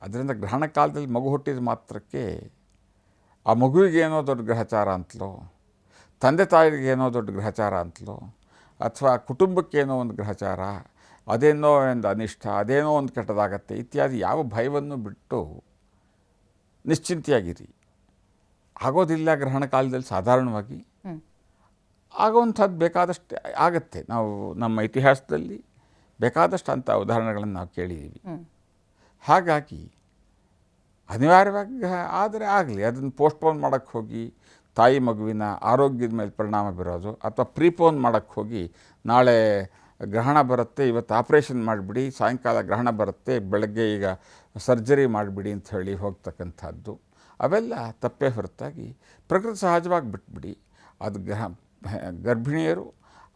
ಅದರಿಂದ ಗ್ರಹಣ ಕಾಲದಲ್ಲಿ ಮಗು ಹುಟ್ಟಿದ ಮಾತ್ರಕ್ಕೆ ಆ ಮಗುವಿಗೇನೋ ದೊಡ್ಡ ಗ್ರಹಚಾರ ಅಂತಲೋ, ತಂದೆ ತಾಯಿಗೇನೋ ದೊಡ್ಡ ಗ್ರಹಚಾರ ಅಂತಲೋ, ಅಥವಾ ಕುಟುಂಬಕ್ಕೇನೋ ಒಂದು ಗ್ರಹಚಾರ, ಅದೇನೋ ಒಂದು ಅನಿಷ್ಟ, ಅದೇನೋ ಒಂದು ಕೆಟ್ಟದಾಗತ್ತೆ ಇತ್ಯಾದಿ ಯಾವ ಭಯವನ್ನು ಬಿಟ್ಟು ನಿಶ್ಚಿಂತೆಯಾಗಿರಿ. ಆಗೋದಿಲ್ಲ ಗ್ರಹಣ ಕಾಲದಲ್ಲಿ ಸಾಧಾರಣವಾಗಿ ಆಗುವಂಥದ್ದು ಬೇಕಾದಷ್ಟು ಆಗತ್ತೆ. ನಾವು ನಮ್ಮ ಇತಿಹಾಸದಲ್ಲಿ ಬೇಕಾದಷ್ಟು ಅಂಥ ಉದಾಹರಣೆಗಳನ್ನು ನಾವು ಕೇಳಿದ್ದೀವಿ. ಹಾಗಾಗಿ ಅನಿವಾರ್ಯವಾಗಿ ಆದರೆ ಆಗಲಿ, ಅದನ್ನು ಪೋಸ್ಟ್ಪೋನ್ ಮಾಡೋಕ್ಕೆ ಹೋಗಿ ತಾಯಿ ಮಗುವಿನ ಆರೋಗ್ಯದ ಮೇಲೆ ಪರಿಣಾಮ ಬೀರೋದು, ಅಥವಾ ಪ್ರೀಪೋನ್ ಮಾಡೋಕ್ಕೆ ಹೋಗಿ ನಾಳೆ ಗ್ರಹಣ ಬರುತ್ತೆ, ಇವತ್ತು ಆಪ್ರೇಷನ್ ಮಾಡಿಬಿಡಿ, ಸಾಯಂಕಾಲ ಗ್ರಹಣ ಬರುತ್ತೆ, ಬೆಳಗ್ಗೆ ಈಗ ಸರ್ಜರಿ ಮಾಡಿಬಿಡಿ ಅಂತ ಹೇಳಿ ಹೋಗ್ತಕ್ಕಂಥದ್ದು ಅವೆಲ್ಲ ತಪ್ಪೇ ಹೊರತಾಗಿ ಪ್ರಕೃತಿ ಸಹಜವಾಗಿ ಬಿಟ್ಬಿಡಿ. ಅದು ಗರ್ಭಿಣಿಯರು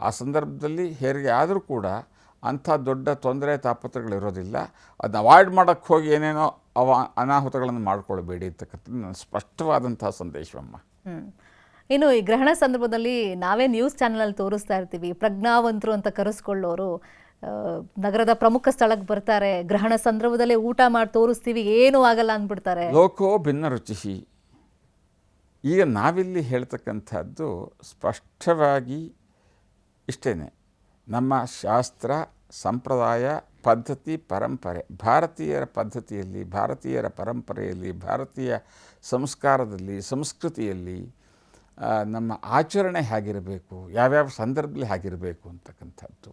ಆ ಸಂದರ್ಭದಲ್ಲಿ ಹೆರಿಗೆ ಆದರೂ ಕೂಡ ಅಂಥ ದೊಡ್ಡ ತೊಂದರೆ ತಾಪತ್ರಗಳಿರೋದಿಲ್ಲ. ಅದನ್ನ ಅವಾಯ್ಡ್ ಮಾಡೋಕ್ಕೆ ಹೋಗಿ ಏನೇನೋ ಅನಾಹುತಗಳನ್ನು ಮಾಡ್ಕೊಳ್ಬೇಡಿ ಅಂತಕ್ಕಂಥದ್ದು ನನ್ನ ಸ್ಪಷ್ಟವಾದಂತಹ ಸಂದೇಶವಮ್ಮ. ಇನ್ನು ಈ ಗ್ರಹಣ ಸಂದರ್ಭದಲ್ಲಿ ನಾವೇ ನ್ಯೂಸ್ ಚಾನಲಲ್ಲಿ ತೋರಿಸ್ತಾ ಇರ್ತೀವಿ, ಪ್ರಜ್ಞಾವಂತರು ಅಂತ ಕರೆಸ್ಕೊಳ್ಳೋರು ನಗರದ ಪ್ರಮುಖ ಸ್ಥಳಕ್ಕೆ ಬರ್ತಾರೆ, ಗ್ರಹಣ ಸಂದರ್ಭದಲ್ಲೇ ಊಟ ಮಾಡಿ ತೋರಿಸ್ತೀವಿ, ಏನೂ ಆಗಲ್ಲ ಅಂದ್ಬಿಡ್ತಾರೆ. ಲೋಕೋ ಭಿನ್ನ ರುಚಿ. ಈಗ ನಾವಿಲ್ಲಿ ಹೇಳ್ತಕ್ಕಂಥದ್ದು ಸ್ಪಷ್ಟವಾಗಿ ಇಷ್ಟೇ, ನಮ್ಮ ಶಾಸ್ತ್ರ, ಸಂಪ್ರದಾಯ, ಪದ್ಧತಿ, ಪರಂಪರೆ, ಭಾರತೀಯರ ಪದ್ಧತಿಯಲ್ಲಿ, ಭಾರತೀಯರ ಪರಂಪರೆಯಲ್ಲಿ, ಭಾರತೀಯ ಸಂಸ್ಕಾರದಲ್ಲಿ, ಸಂಸ್ಕೃತಿಯಲ್ಲಿ ನಮ್ಮ ಆಚರಣೆ ಹೇಗಿರಬೇಕು, ಯಾವ್ಯಾವ ಸಂದರ್ಭದಲ್ಲಿ ಹೇಗಿರಬೇಕು ಅಂತಕ್ಕಂಥದ್ದು.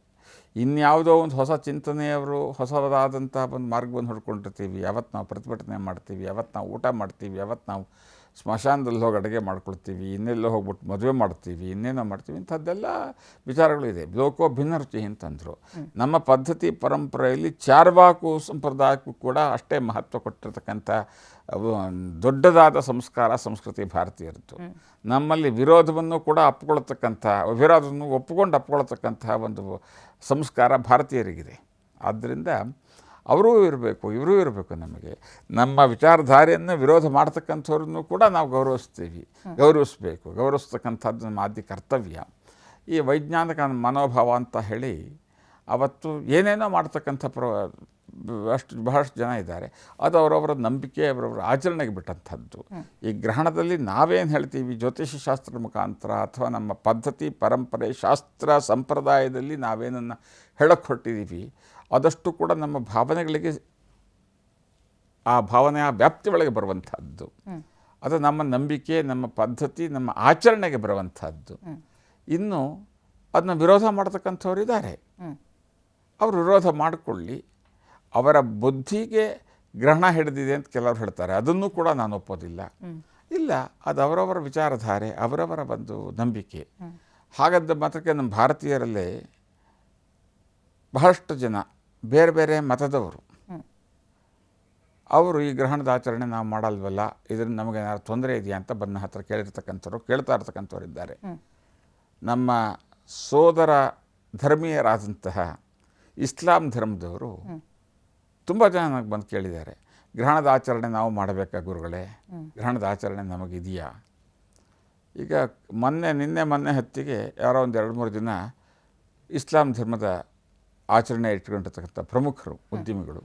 ಇನ್ಯಾವುದೋ ಒಂದು ಹೊಸ ಚಿಂತನೆಯವರು ಹೊಸದಾದಂಥ ಒಂದು ಮಾರ್ಗವನ್ನು ಹೊಡ್ಕೊಂಡಿರ್ತೀವಿ. ಯಾವತ್ತು ನಾವು ಪ್ರತಿಭಟನೆ ಮಾಡ್ತೀವಿ, ಯಾವತ್ತು ನಾವು ಊಟ ಮಾಡ್ತೀವಿ, ಯಾವತ್ತು ನಾವು ಸ್ಮಶಾನದಲ್ಲಿ ಹೋಗಿ ಅಡುಗೆ ಮಾಡ್ಕೊಳ್ತೀವಿ, ಇನ್ನೆಲ್ಲೋ ಹೋಗ್ಬಿಟ್ಟು ಮದುವೆ ಮಾಡ್ತೀವಿ, ಇನ್ನೇನೋ ಮಾಡ್ತೀವಿ, ಇಂಥದ್ದೆಲ್ಲ ವಿಚಾರಗಳು ಇದೆ. ಲೋಕೋ ಭಿನ್ನ ರುಚಿ ಅಂತಂದರು. ನಮ್ಮ ಪದ್ಧತಿ ಪರಂಪರೆಯಲ್ಲಿ ಚಾರ್ವಾಕು ಸಂಪ್ರದಾಯಕ್ಕೂ ಕೂಡ ಅಷ್ಟೇ ಮಹತ್ವ ಕೊಟ್ಟಿರ್ತಕ್ಕಂಥ ದೊಡ್ಡದಾದ ಸಂಸ್ಕಾರ, ಸಂಸ್ಕೃತಿ ಭಾರತೀಯರದ್ದು. ನಮ್ಮಲ್ಲಿ ವಿರೋಧವನ್ನು ಕೂಡ ವಿರೋಧವನ್ನು ಒಪ್ಪಿಕೊಳ್ಳತಕ್ಕಂತಹ ಒಂದು ಸಂಸ್ಕಾರ ಭಾರತೀಯರಿಗಿದೆ. ಆದ್ದರಿಂದ ಅವರೂ ಇರಬೇಕು, ಇವರೂ ಇರಬೇಕು. ನಮಗೆ ನಮ್ಮ ವಿಚಾರಧಾರೆಯನ್ನು ವಿರೋಧ ಮಾಡ್ತಕ್ಕಂಥವ್ರನ್ನು ಕೂಡ ನಾವು ಗೌರವಿಸಬೇಕು. ಗೌರವಿಸ್ತಕ್ಕಂಥದ್ದು ನಮ್ಮ ಆದ್ಯ ಕರ್ತವ್ಯ. ಈ ವೈಜ್ಞಾನಿಕ ಮನೋಭಾವ ಅಂತ ಹೇಳಿ ಅವತ್ತು ಏನೇನೋ ಮಾಡ್ತಕ್ಕಂಥ ಬಹಳಷ್ಟು ಜನ ಇದ್ದಾರೆ. ಅದು ಅವರವರ ನಂಬಿಕೆ, ಅವರವರ ಆಚರಣೆಗೆ ಬಿಟ್ಟಂಥದ್ದು. ಈ ಗ್ರಹಣದಲ್ಲಿ ನಾವೇನು ಹೇಳ್ತೀವಿ, ಜ್ಯೋತಿಷ ಶಾಸ್ತ್ರದ ಮುಖಾಂತರ ಅಥವಾ ನಮ್ಮ ಪದ್ಧತಿ, ಪರಂಪರೆ, ಶಾಸ್ತ್ರ, ಸಂಪ್ರದಾಯದಲ್ಲಿ ನಾವೇನನ್ನು ಹೇಳಕ್ಕೆ ಹೊರಟಿದ್ದೀವಿ, ಆದಷ್ಟು ಕೂಡ ನಮ್ಮ ಭಾವನೆಗಳಿಗೆ, ಆ ಭಾವನೆಯ ವ್ಯಾಪ್ತಿ ಒಳಗೆ ಬರುವಂಥದ್ದು. ಅದು ನಮ್ಮ ನಂಬಿಕೆ, ನಮ್ಮ ಪದ್ಧತಿ, ನಮ್ಮ ಆಚರಣೆಗೆ ಬರುವಂಥದ್ದು. ಇನ್ನು ಅದನ್ನ ವಿರೋಧ ಮಾಡ್ತಕ್ಕಂಥವ್ರು ಇದ್ದಾರೆ. ಅವರು ವಿರೋಧ ಮಾಡಿಕೊಳ್ಳಿ. ಅವರ ಬುದ್ಧಿಗೆ ಗ್ರಹಣ ಹಿಡಿದಿದೆ ಅಂತ ಕೆಲವರು ಹೇಳ್ತಾರೆ. ಅದನ್ನು ಕೂಡ ನಾನು ಒಪ್ಪೋದಿಲ್ಲ. ಇಲ್ಲ, ಅದು ಅವರವರ ವಿಚಾರಧಾರೆ, ಅವರವರ ಒಂದು ನಂಬಿಕೆ. ಹಾಗಾದ ಮಾತ್ರಕ್ಕೆ ನಮ್ಮ ಭಾರತೀಯರಲ್ಲೇ ಬಹಳಷ್ಟು ಜನ ಬೇರೆ ಬೇರೆ ಮತದವರು, ಅವರು ಈ ಗ್ರಹಣದ ಆಚರಣೆ ನಾವು ಮಾಡಲ್ವಲ್ಲ, ಇದರಿಂದ ನಮಗೆ ಏನಾದ್ರು ತೊಂದರೆ ಇದೆಯಾ ಅಂತ ಬಂದ ಹತ್ರ ಕೇಳ್ತಾ ಇರ್ತಕ್ಕಂಥವ್ರು ಇದ್ದಾರೆ. ನಮ್ಮ ಸೋದರ ಧರ್ಮೀಯರಾದಂತಹ ಇಸ್ಲಾಂ ಧರ್ಮದವರು ತುಂಬ ಜನ ನನಗೆ ಬಂದು ಕೇಳಿದ್ದಾರೆ, ಗ್ರಹಣದ ಆಚರಣೆ ನಾವು ಮಾಡಬೇಕಾ ಗುರುಗಳೇ, ಗ್ರಹಣದ ಆಚರಣೆ ನಮಗಿದೆಯಾ? ಈಗ ನಿನ್ನೆ ಹೊತ್ತಿಗೆ ಯಾರೋ ಒಂದು 2-3 ದಿನ ಇಸ್ಲಾಂ ಧರ್ಮದ ಆಚರಣೆ ಇಟ್ಕೊಂಡಿರ್ತಕ್ಕಂಥ ಪ್ರಮುಖರು, ಉದ್ಯಮಿಗಳು,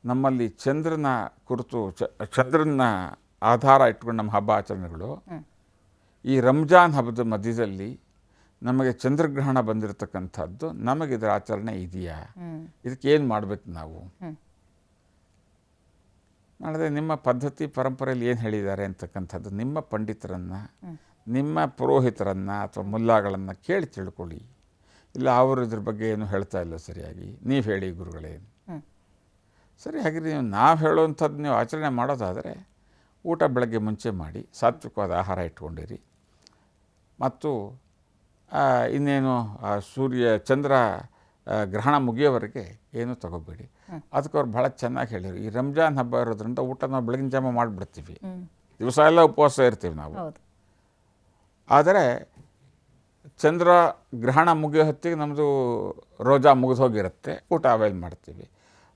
ನಮ್ಮಲ್ಲಿ ಚಂದ್ರನ ಕುರಿತು ಚಂದ್ರನ ಆಧಾರ ಇಟ್ಕೊಂಡು ನಮ್ಮ ಹಬ್ಬ ಆಚರಣೆಗಳು, ಈ ರಂಜಾನ್ ಹಬ್ಬದ ಮಧ್ಯದಲ್ಲಿ ನಮಗೆ ಚಂದ್ರಗ್ರಹಣ ಬಂದಿರತಕ್ಕಂಥದ್ದು, ನಮಗೆ ಇದರ ಆಚರಣೆ ಇದೆಯಾ, ಇದಕ್ಕೆ ಏನು ಮಾಡಬೇಕು ನಾವು? ಮಾಡಿದ್ರೆ ನಿಮ್ಮ ಪದ್ಧತಿ ಪರಂಪರೆಯಲ್ಲಿ ಏನು ಹೇಳಿದ್ದಾರೆ ಅಂತಕ್ಕಂಥದ್ದು ನಿಮ್ಮ ಪಂಡಿತರನ್ನು, ನಿಮ್ಮ ಪುರೋಹಿತರನ್ನು ಅಥವಾ ಮುಲ್ಲಾಗಳನ್ನು ಕೇಳಿ ತಿಳ್ಕೊಳ್ಳಿ. ಇಲ್ಲ ಅವರು ಇದ್ರ ಬಗ್ಗೆ ಏನು ಹೇಳ್ತಾ ಇಲ್ಲ ಸರಿಯಾಗಿ, ನೀವು ಹೇಳಿ ಗುರುಗಳೇ. ಸರಿ, ಹಾಗೆ ನಾವು ಹೇಳುವಂಥದ್ದು ನೀವು ಆಚರಣೆ ಮಾಡೋದಾದರೆ ಊಟ ಬೆಳಗ್ಗೆ ಮುಂಚೆ ಮಾಡಿ, ಸಾತ್ವಿಕವಾದ ಆಹಾರ ಇಟ್ಕೊಂಡಿರಿ. ಮತ್ತು ಇನ್ನೇನು ಚಂದ್ರ ಗ್ರಹಣ ಮುಗಿಯೋವರೆಗೆ ಏನೂ ತಗೋಬೇಡಿ. ಅದಕ್ಕೆ ಅವ್ರು ಭಾಳ ಚೆನ್ನಾಗಿ ಹೇಳಿದ್ರು, ಈ ರಂಜಾನ್ ಹಬ್ಬ ಇರೋದ್ರಿಂದ ಊಟ ನಾವು ಬೆಳಗಿನ ಜಾಮ ಮಾಡಿಬಿಡ್ತೀವಿ, ದಿವಸ ಎಲ್ಲ ಉಪವಾಸ ಇರ್ತೀವಿ ನಾವು. ಆದರೆ ಚಂದ್ರ ಗ್ರಹಣ ಮುಗಿಯೋ ಹೊತ್ತಿಗೆ ನಮ್ಮದು ರೋಜಾ ಮುಗಿದು ಹೋಗಿರುತ್ತೆ, ಊಟ ಅವೈಲ್ ಮಾಡ್ತೀವಿ,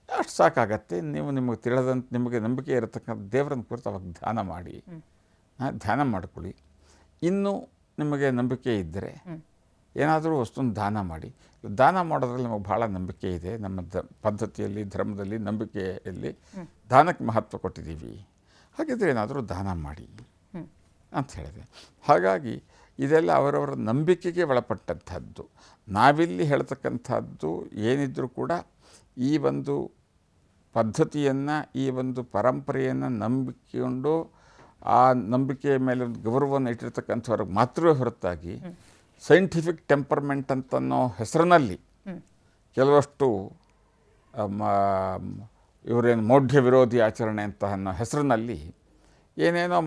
ಅಷ್ಟು ಸಾಕಾಗತ್ತೆ. ನೀವು ನಿಮಗೆ ತಿಳಿದಂಥ, ನಿಮಗೆ ನಂಬಿಕೆ ಇರತಕ್ಕಂಥ ದೇವರನ್ನ ಕುರಿತು ಅವಾಗ ಧ್ಯಾನ ಮಾಡ್ಕೊಳ್ಳಿ. ಇನ್ನೂ ನಿಮಗೆ ನಂಬಿಕೆ ಇದ್ದರೆ ಏನಾದರೂ ವಸ್ತುನ ದಾನ ಮಾಡಿ. ದಾನ ಮಾಡೋದ್ರಲ್ಲಿ ನಮಗೆ ಭಾಳ ನಂಬಿಕೆ ಇದೆ. ನಮ್ಮ ಪದ್ಧತಿಯಲ್ಲಿ, ಧರ್ಮದಲ್ಲಿ, ನಂಬಿಕೆಯಲ್ಲಿ ದಾನಕ್ಕೆ ಮಹತ್ವ ಕೊಟ್ಟಿದ್ದೀವಿ. ಹಾಗಿದ್ರೆ ಏನಾದರೂ ದಾನ ಮಾಡಿ ಅಂತ ಹೇಳಿದೆ. ಹಾಗಾಗಿ ಇದೆಲ್ಲ ಅವರವರ ನಂಬಿಕೆಗೆ ಒಳಪಟ್ಟಂಥದ್ದು. ನಾವಿಲ್ಲಿ ಹೇಳ್ತಕ್ಕಂಥದ್ದು ಏನಿದ್ರೂ ಕೂಡ ಈ ಒಂದು ಪದ್ಧತಿಯನ್ನು, ಈ ಒಂದು ಪರಂಪರೆಯನ್ನು ನಂಬಿಕೊಂಡು ಆ ನಂಬಿಕೆಯ ಮೇಲೆ ಒಂದು ಗೌರವವನ್ನು ಇಟ್ಟಿರ್ತಕ್ಕಂಥವ್ರಿಗೆ ಮಾತ್ರವೇ ಹೊರತಾಗಿ ಸೈಂಟಿಫಿಕ್ ಟೆಂಪರ್ಮೆಂಟ್ ಅಂತನ್ನೋ ಹೆಸರಿನಲ್ಲಿ ಕೆಲವಷ್ಟು ಇವರೇನು ಮೌಢ್ಯ ವಿರೋಧಿ ಆಚರಣೆ ಅಂತ ಅನ್ನೋ ಹೆಸರಿನಲ್ಲಿ ಏನೇನೋ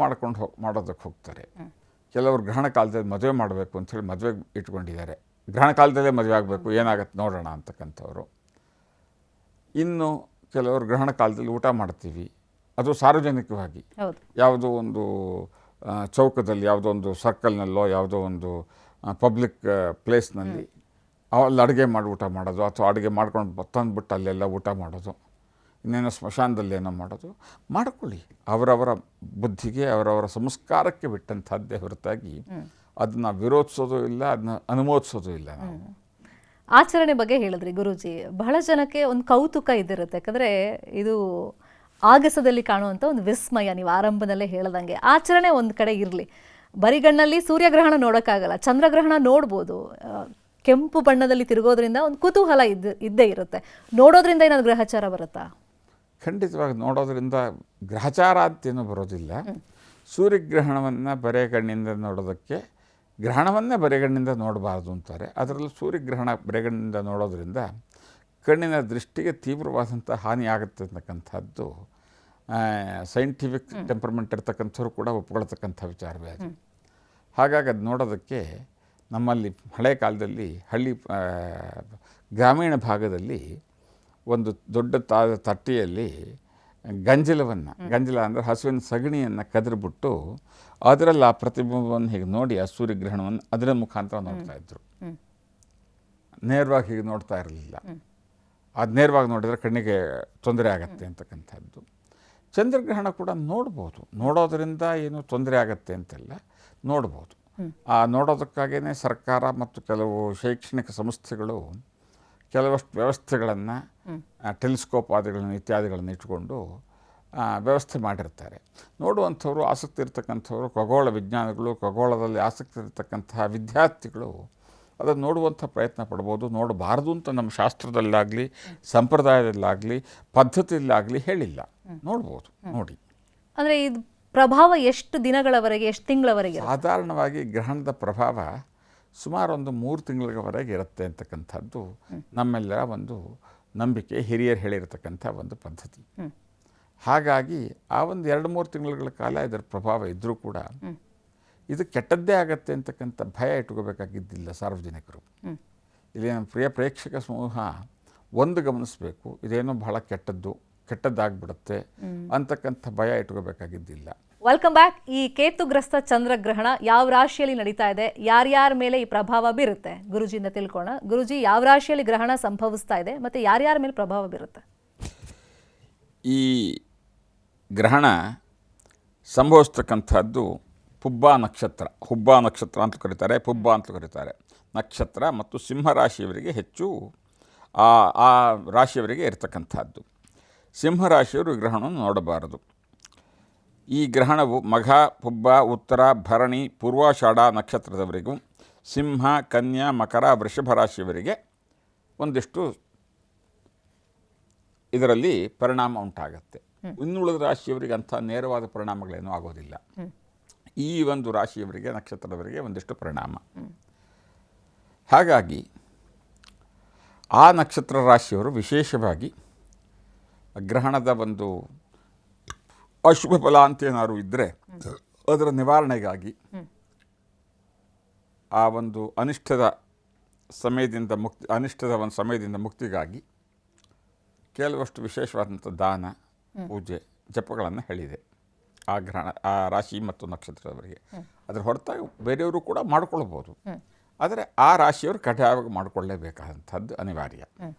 ಮಾಡೋದಕ್ಕೆ ಹೋಗ್ತಾರೆ. ಕೆಲವರು ಗ್ರಹಣ ಕಾಲದಲ್ಲಿ ಮದುವೆ ಮಾಡಬೇಕು ಅಂಥೇಳಿ ಮದುವೆಗೆ ಇಟ್ಕೊಂಡಿದ್ದಾರೆ. ಗ್ರಹಣ ಕಾಲದಲ್ಲೇ ಮದುವೆ ಆಗಬೇಕು, ಏನಾಗತ್ತೆ ನೋಡೋಣ ಅಂತಕ್ಕಂಥವ್ರು. ಇನ್ನು ಕೆಲವರು ಗ್ರಹಣ ಕಾಲದಲ್ಲಿ ಊಟ ಮಾಡ್ತೀವಿ, ಅದು ಸಾರ್ವಜನಿಕವಾಗಿ ಯಾವುದೋ ಒಂದು ಚೌಕದಲ್ಲಿ, ಯಾವುದೋ ಒಂದು ಸರ್ಕಲ್ನಲ್ಲೋ, ಯಾವುದೋ ಒಂದು ಪಬ್ಲಿಕ್ ಪ್ಲೇಸ್ನಲ್ಲಿ ಅಲ್ಲಿ ಅಡುಗೆ ಮಾಡಿ ಊಟ ಮಾಡೋದು, ಅಥವಾ ಅಡುಗೆ ಮಾಡ್ಕೊಂಡು ತಂದುಬಿಟ್ಟು ಅಲ್ಲೆಲ್ಲ ಊಟ ಮಾಡೋದು, ಇನ್ನೇನೋ ಸ್ಮಶಾನದಲ್ಲಿ ಏನೋ ಮಾಡೋದು ಮಾಡ್ಕೊಳ್ಳಿ. ಅವರವರ ಬುದ್ಧಿಗೆ, ಅವರವರ ಸಂಸ್ಕಾರಕ್ಕೆ ಬಿಟ್ಟಂಥದ್ದೇ ಹೊರತಾಗಿ ಅದನ್ನ ವಿರೋಧಿಸೋದು ಇಲ್ಲ, ಅದನ್ನ ಅನುಮೋದಿಸೋದು ಇಲ್ಲ ನಾವು. ಆಚರಣೆ ಬಗ್ಗೆ ಹೇಳಿದ್ರಿ ಗುರೂಜಿ. ಬಹಳ ಜನಕ್ಕೆ ಒಂದು ಕೌತುಕ ಇದಿರುತ್ತೆ, ಯಾಕಂದರೆ ಇದು ಆಗಸದಲ್ಲಿ ಕಾಣುವಂಥ ಒಂದು ವಿಸ್ಮಯ. ನೀವು ಆರಂಭದಲ್ಲೇ ಹೇಳ್ದಂಗೆ ಆಚರಣೆ ಒಂದು ಕಡೆ ಇರಲಿ, ಬರಿಗಣ್ಣಲ್ಲಿ ಸೂರ್ಯಗ್ರಹಣ ನೋಡೋಕ್ಕಾಗಲ್ಲ, ಚಂದ್ರಗ್ರಹಣ ನೋಡ್ಬೋದು. ಕೆಂಪು ಬಣ್ಣದಲ್ಲಿ ತಿರುಗೋದ್ರಿಂದ ಒಂದು ಕುತೂಹಲ ಇದ್ದೇ ಇರುತ್ತೆ. ನೋಡೋದ್ರಿಂದ ಏನಾದ್ರು ಗ್ರಹಚಾರ ಬರುತ್ತಾ? ಖಂಡಿತವಾಗಿ ನೋಡೋದ್ರಿಂದ ಗ್ರಹಚಾರ ಅಂತೇನೂ ಬರೋದಿಲ್ಲ. ಸೂರ್ಯಗ್ರಹಣವನ್ನು ಬರೆಗಣ್ಣಿಂದ ನೋಡೋದಕ್ಕೆ, ಗ್ರಹಣವನ್ನೇ ಬರೆಗಣ್ಣಿಂದ ನೋಡಬಾರ್ದು ಅಂತಾರೆ. ಅದರಲ್ಲೂ ಸೂರ್ಯಗ್ರಹಣ ಬರೆಗಣ್ಣಿಂದ ನೋಡೋದ್ರಿಂದ ಕಣ್ಣಿನ ದೃಷ್ಟಿಗೆ ತೀವ್ರವಾದಂಥ ಹಾನಿ ಆಗುತ್ತೆ ಅಂತಕ್ಕಂಥದ್ದು ಸೈಂಟಿಫಿಕ್ ಟೆಂಪರ್ಮೆಂಟ್ ಇರ್ತಕ್ಕಂಥವ್ರು ಕೂಡ ಒಪ್ಕೊಳ್ತಕ್ಕಂಥ ವಿಚಾರವೇ ಅದು. ಹಾಗಾಗಿ ಅದು ನೋಡೋದಕ್ಕೆ ನಮ್ಮಲ್ಲಿ ಹಳೆ ಕಾಲದಲ್ಲಿ ಗ್ರಾಮೀಣ ಭಾಗದಲ್ಲಿ ಒಂದು ದೊಡ್ಡ ತಟ್ಟೆಯಲ್ಲಿ ಗಂಜಲ ಅಂದರೆ ಹಸುವಿನ ಸಗಣಿಯನ್ನು ಕದರ್ಬಿಟ್ಟು ಅದರಲ್ಲಿ ಆ ಪ್ರತಿಬಿಂಬವನ್ನು ಹೀಗೆ ನೋಡಿ ಆ ಸೂರ್ಯಗ್ರಹಣವನ್ನು ಅದರ ಮುಖಾಂತರ ನೋಡ್ತಾಯಿದ್ರು. ನೇರವಾಗಿ ಹೀಗೆ ನೋಡ್ತಾ ಇರಲಿಲ್ಲ. ಅದು ನೇರವಾಗಿ ನೋಡಿದರೆ ಕಣ್ಣಿಗೆ ತೊಂದರೆ ಆಗತ್ತೆ ಅಂತಕ್ಕಂಥದ್ದು. ಚಂದ್ರಗ್ರಹಣ ಕೂಡ ನೋಡ್ಬೋದು, ನೋಡೋದರಿಂದ ಏನು ತೊಂದರೆ ಆಗತ್ತೆ ಅಂತೆಲ್ಲ ನೋಡ್ಬೋದು. ಆ ನೋಡೋದಕ್ಕಾಗಿಯೇ ಸರ್ಕಾರ ಮತ್ತು ಕೆಲವು ಶೈಕ್ಷಣಿಕ ಸಂಸ್ಥೆಗಳು ಕೆಲವಷ್ಟು ವ್ಯವಸ್ಥೆಗಳನ್ನು, ಟೆಲಿಸ್ಕೋಪ್ ಇತ್ಯಾದಿಗಳನ್ನು ಇಟ್ಕೊಂಡು ವ್ಯವಸ್ಥೆ ಮಾಡಿರ್ತಾರೆ. ನೋಡುವಂಥವ್ರು, ಆಸಕ್ತಿ ಇರ್ತಕ್ಕಂಥವ್ರು, ಖಗೋಳ ವಿಜ್ಞಾನಿಗಳು, ಖಗೋಳದಲ್ಲಿ ಆಸಕ್ತಿ ಇರತಕ್ಕಂತಹ ವಿದ್ಯಾರ್ಥಿಗಳು ಅದನ್ನು ನೋಡುವಂಥ ಪ್ರಯತ್ನ ಪಡ್ಬೋದು. ನೋಡಬಾರ್ದು ಅಂತ ನಮ್ಮ ಶಾಸ್ತ್ರದಲ್ಲಾಗಲಿ, ಸಂಪ್ರದಾಯದಲ್ಲಾಗಲಿ, ಪದ್ಧತಿಯಲ್ಲಾಗಲಿ ಹೇಳಿಲ್ಲ. ನೋಡ್ಬೋದು, ನೋಡಿ. ಅಂದರೆ ಇದು ಪ್ರಭಾವ ಎಷ್ಟು ದಿನಗಳವರೆಗೆ, ಎಷ್ಟು ತಿಂಗಳವರೆಗೆ? ಸಾಧಾರಣವಾಗಿ ಗ್ರಹಣದ ಪ್ರಭಾವ ಸುಮಾರು ಒಂದು 3 ತಿಂಗಳವರೆಗೆ ಇರುತ್ತೆ ಅಂತಕ್ಕಂಥದ್ದು ನಮ್ಮೆಲ್ಲರ ಒಂದು ನಂಬಿಕೆ, ಹಿರಿಯರು ಹೇಳಿರತಕ್ಕಂಥ ಒಂದು ಪದ್ಧತಿ. ಹಾಗಾಗಿ ಆ ಒಂದು 2-3 ತಿಂಗಳ ಕಾಲ ಇದರ ಪ್ರಭಾವ ಇದ್ದರೂ ಕೂಡ ಇದು ಕೆಟ್ಟದ್ದೇ ಆಗತ್ತೆ ಅಂತಕ್ಕಂಥ ಭಯ ಇಟ್ಕೋಬೇಕಾಗಿದ್ದಿಲ್ಲ ಸಾರ್ವಜನಿಕರು. ಇಲ್ಲಿ ನಮ್ಮ ಪ್ರಿಯ ಪ್ರೇಕ್ಷಕ ಸಮೂಹ ಒಂದು ಗಮನಿಸಬೇಕು, ಇದೇನೋ ಬಹಳ ಕೆಟ್ಟದ್ದಾಗ್ಬಿಡುತ್ತೆ ಅಂತಕ್ಕಂಥ ಭಯ ಇಟ್ಕೋಬೇಕಾಗಿದ್ದಿಲ್ಲ. Welcome back. ಈ ಕೇತುಗ್ರಸ್ತ ಚಂದ್ರಗ್ರಹಣ ಯಾವ ರಾಶಿಯಲ್ಲಿ ನಡೀತಾ ಇದೆ, ಯಾರ್ಯಾರ ಮೇಲೆ ಈ ಪ್ರಭಾವ ಬೀರುತ್ತೆ ಗುರುಜಿಯಿಂದ ತಿಳ್ಕೊಳ್ಳೋಣ. ಗುರುಜಿ, ಯಾವ ರಾಶಿಯಲ್ಲಿ ಗ್ರಹಣ ಸಂಭವಿಸ್ತಾ ಇದೆ ಮತ್ತು ಯಾರ್ಯಾರ ಮೇಲೆ ಪ್ರಭಾವ ಬೀರುತ್ತೆ? ಈ ಗ್ರಹಣ ಸಂಭವಿಸ್ತಕ್ಕಂಥದ್ದು ಹುಬ್ಬಾ ನಕ್ಷತ್ರ ಅಂತ ಕರೀತಾರೆ, ಪುಬ್ಬ ಅಂತ ಕರೀತಾರೆ ನಕ್ಷತ್ರ, ಮತ್ತು ಸಿಂಹರಾಶಿಯವರಿಗೆ ಹೆಚ್ಚು ಆ ರಾಶಿಯವರಿಗೆ ಇರತಕ್ಕಂಥದ್ದು. ಸಿಂಹರಾಶಿಯವರು ಗ್ರಹಣವನ್ನು ನೋಡಬಾರದು. ಈ ಗ್ರಹಣವು ಮಘ, ಪುಬ್ಬ, ಉತ್ತರ, ಭರಣಿ, ಪೂರ್ವಾಷಾಢ ನಕ್ಷತ್ರದವರಿಗೂ, ಸಿಂಹ, ಕನ್ಯಾ, ಮಕರ, ವೃಷಭ ರಾಶಿಯವರಿಗೆ ಒಂದಿಷ್ಟು ಇದರಲ್ಲಿ ಪರಿಣಾಮ ಉಂಟಾಗತ್ತೆ. ಇನ್ನುಳಿದ ರಾಶಿಯವರಿಗೆ ಅಂಥ ನೇರವಾದ ಪರಿಣಾಮಗಳೇನೂ ಆಗೋದಿಲ್ಲ. ಈ ಒಂದು ರಾಶಿಯವರಿಗೆ, ನಕ್ಷತ್ರದವರಿಗೆ ಒಂದಿಷ್ಟು ಪರಿಣಾಮ. ಹಾಗಾಗಿ ಆ ನಕ್ಷತ್ರ ರಾಶಿಯವರು ವಿಶೇಷವಾಗಿ ಗ್ರಹಣದ ಒಂದು ಅಶುಭ ಫಲ ಅಂತ ಏನಾದ್ರು ಇದ್ದರೆ ಅದರ ನಿವಾರಣೆಗಾಗಿ, ಆ ಒಂದು ಅನಿಷ್ಟದ ಒಂದು ಸಮಯದಿಂದ ಮುಕ್ತಿಗಾಗಿ ಕೆಲವಷ್ಟು ವಿಶೇಷವಾದಂಥ ದಾನ, ಪೂಜೆ, ಜಪಗಳನ್ನು ಹೇಳಿದೆ ಆ ರಾಶಿ ಮತ್ತು ನಕ್ಷತ್ರದವರಿಗೆ. ಅದರ ಹೊರತಾಗಿ ಬೇರೆಯವರು ಕೂಡ ಮಾಡ್ಕೊಳ್ಬೋದು, ಆದರೆ ಆ ರಾಶಿಯವರು ಕಡ್ಡಾಯವಾಗಿ ಮಾಡಿಕೊಳ್ಳಲೇಬೇಕಾದಂಥದ್ದು ಅನಿವಾರ್ಯ.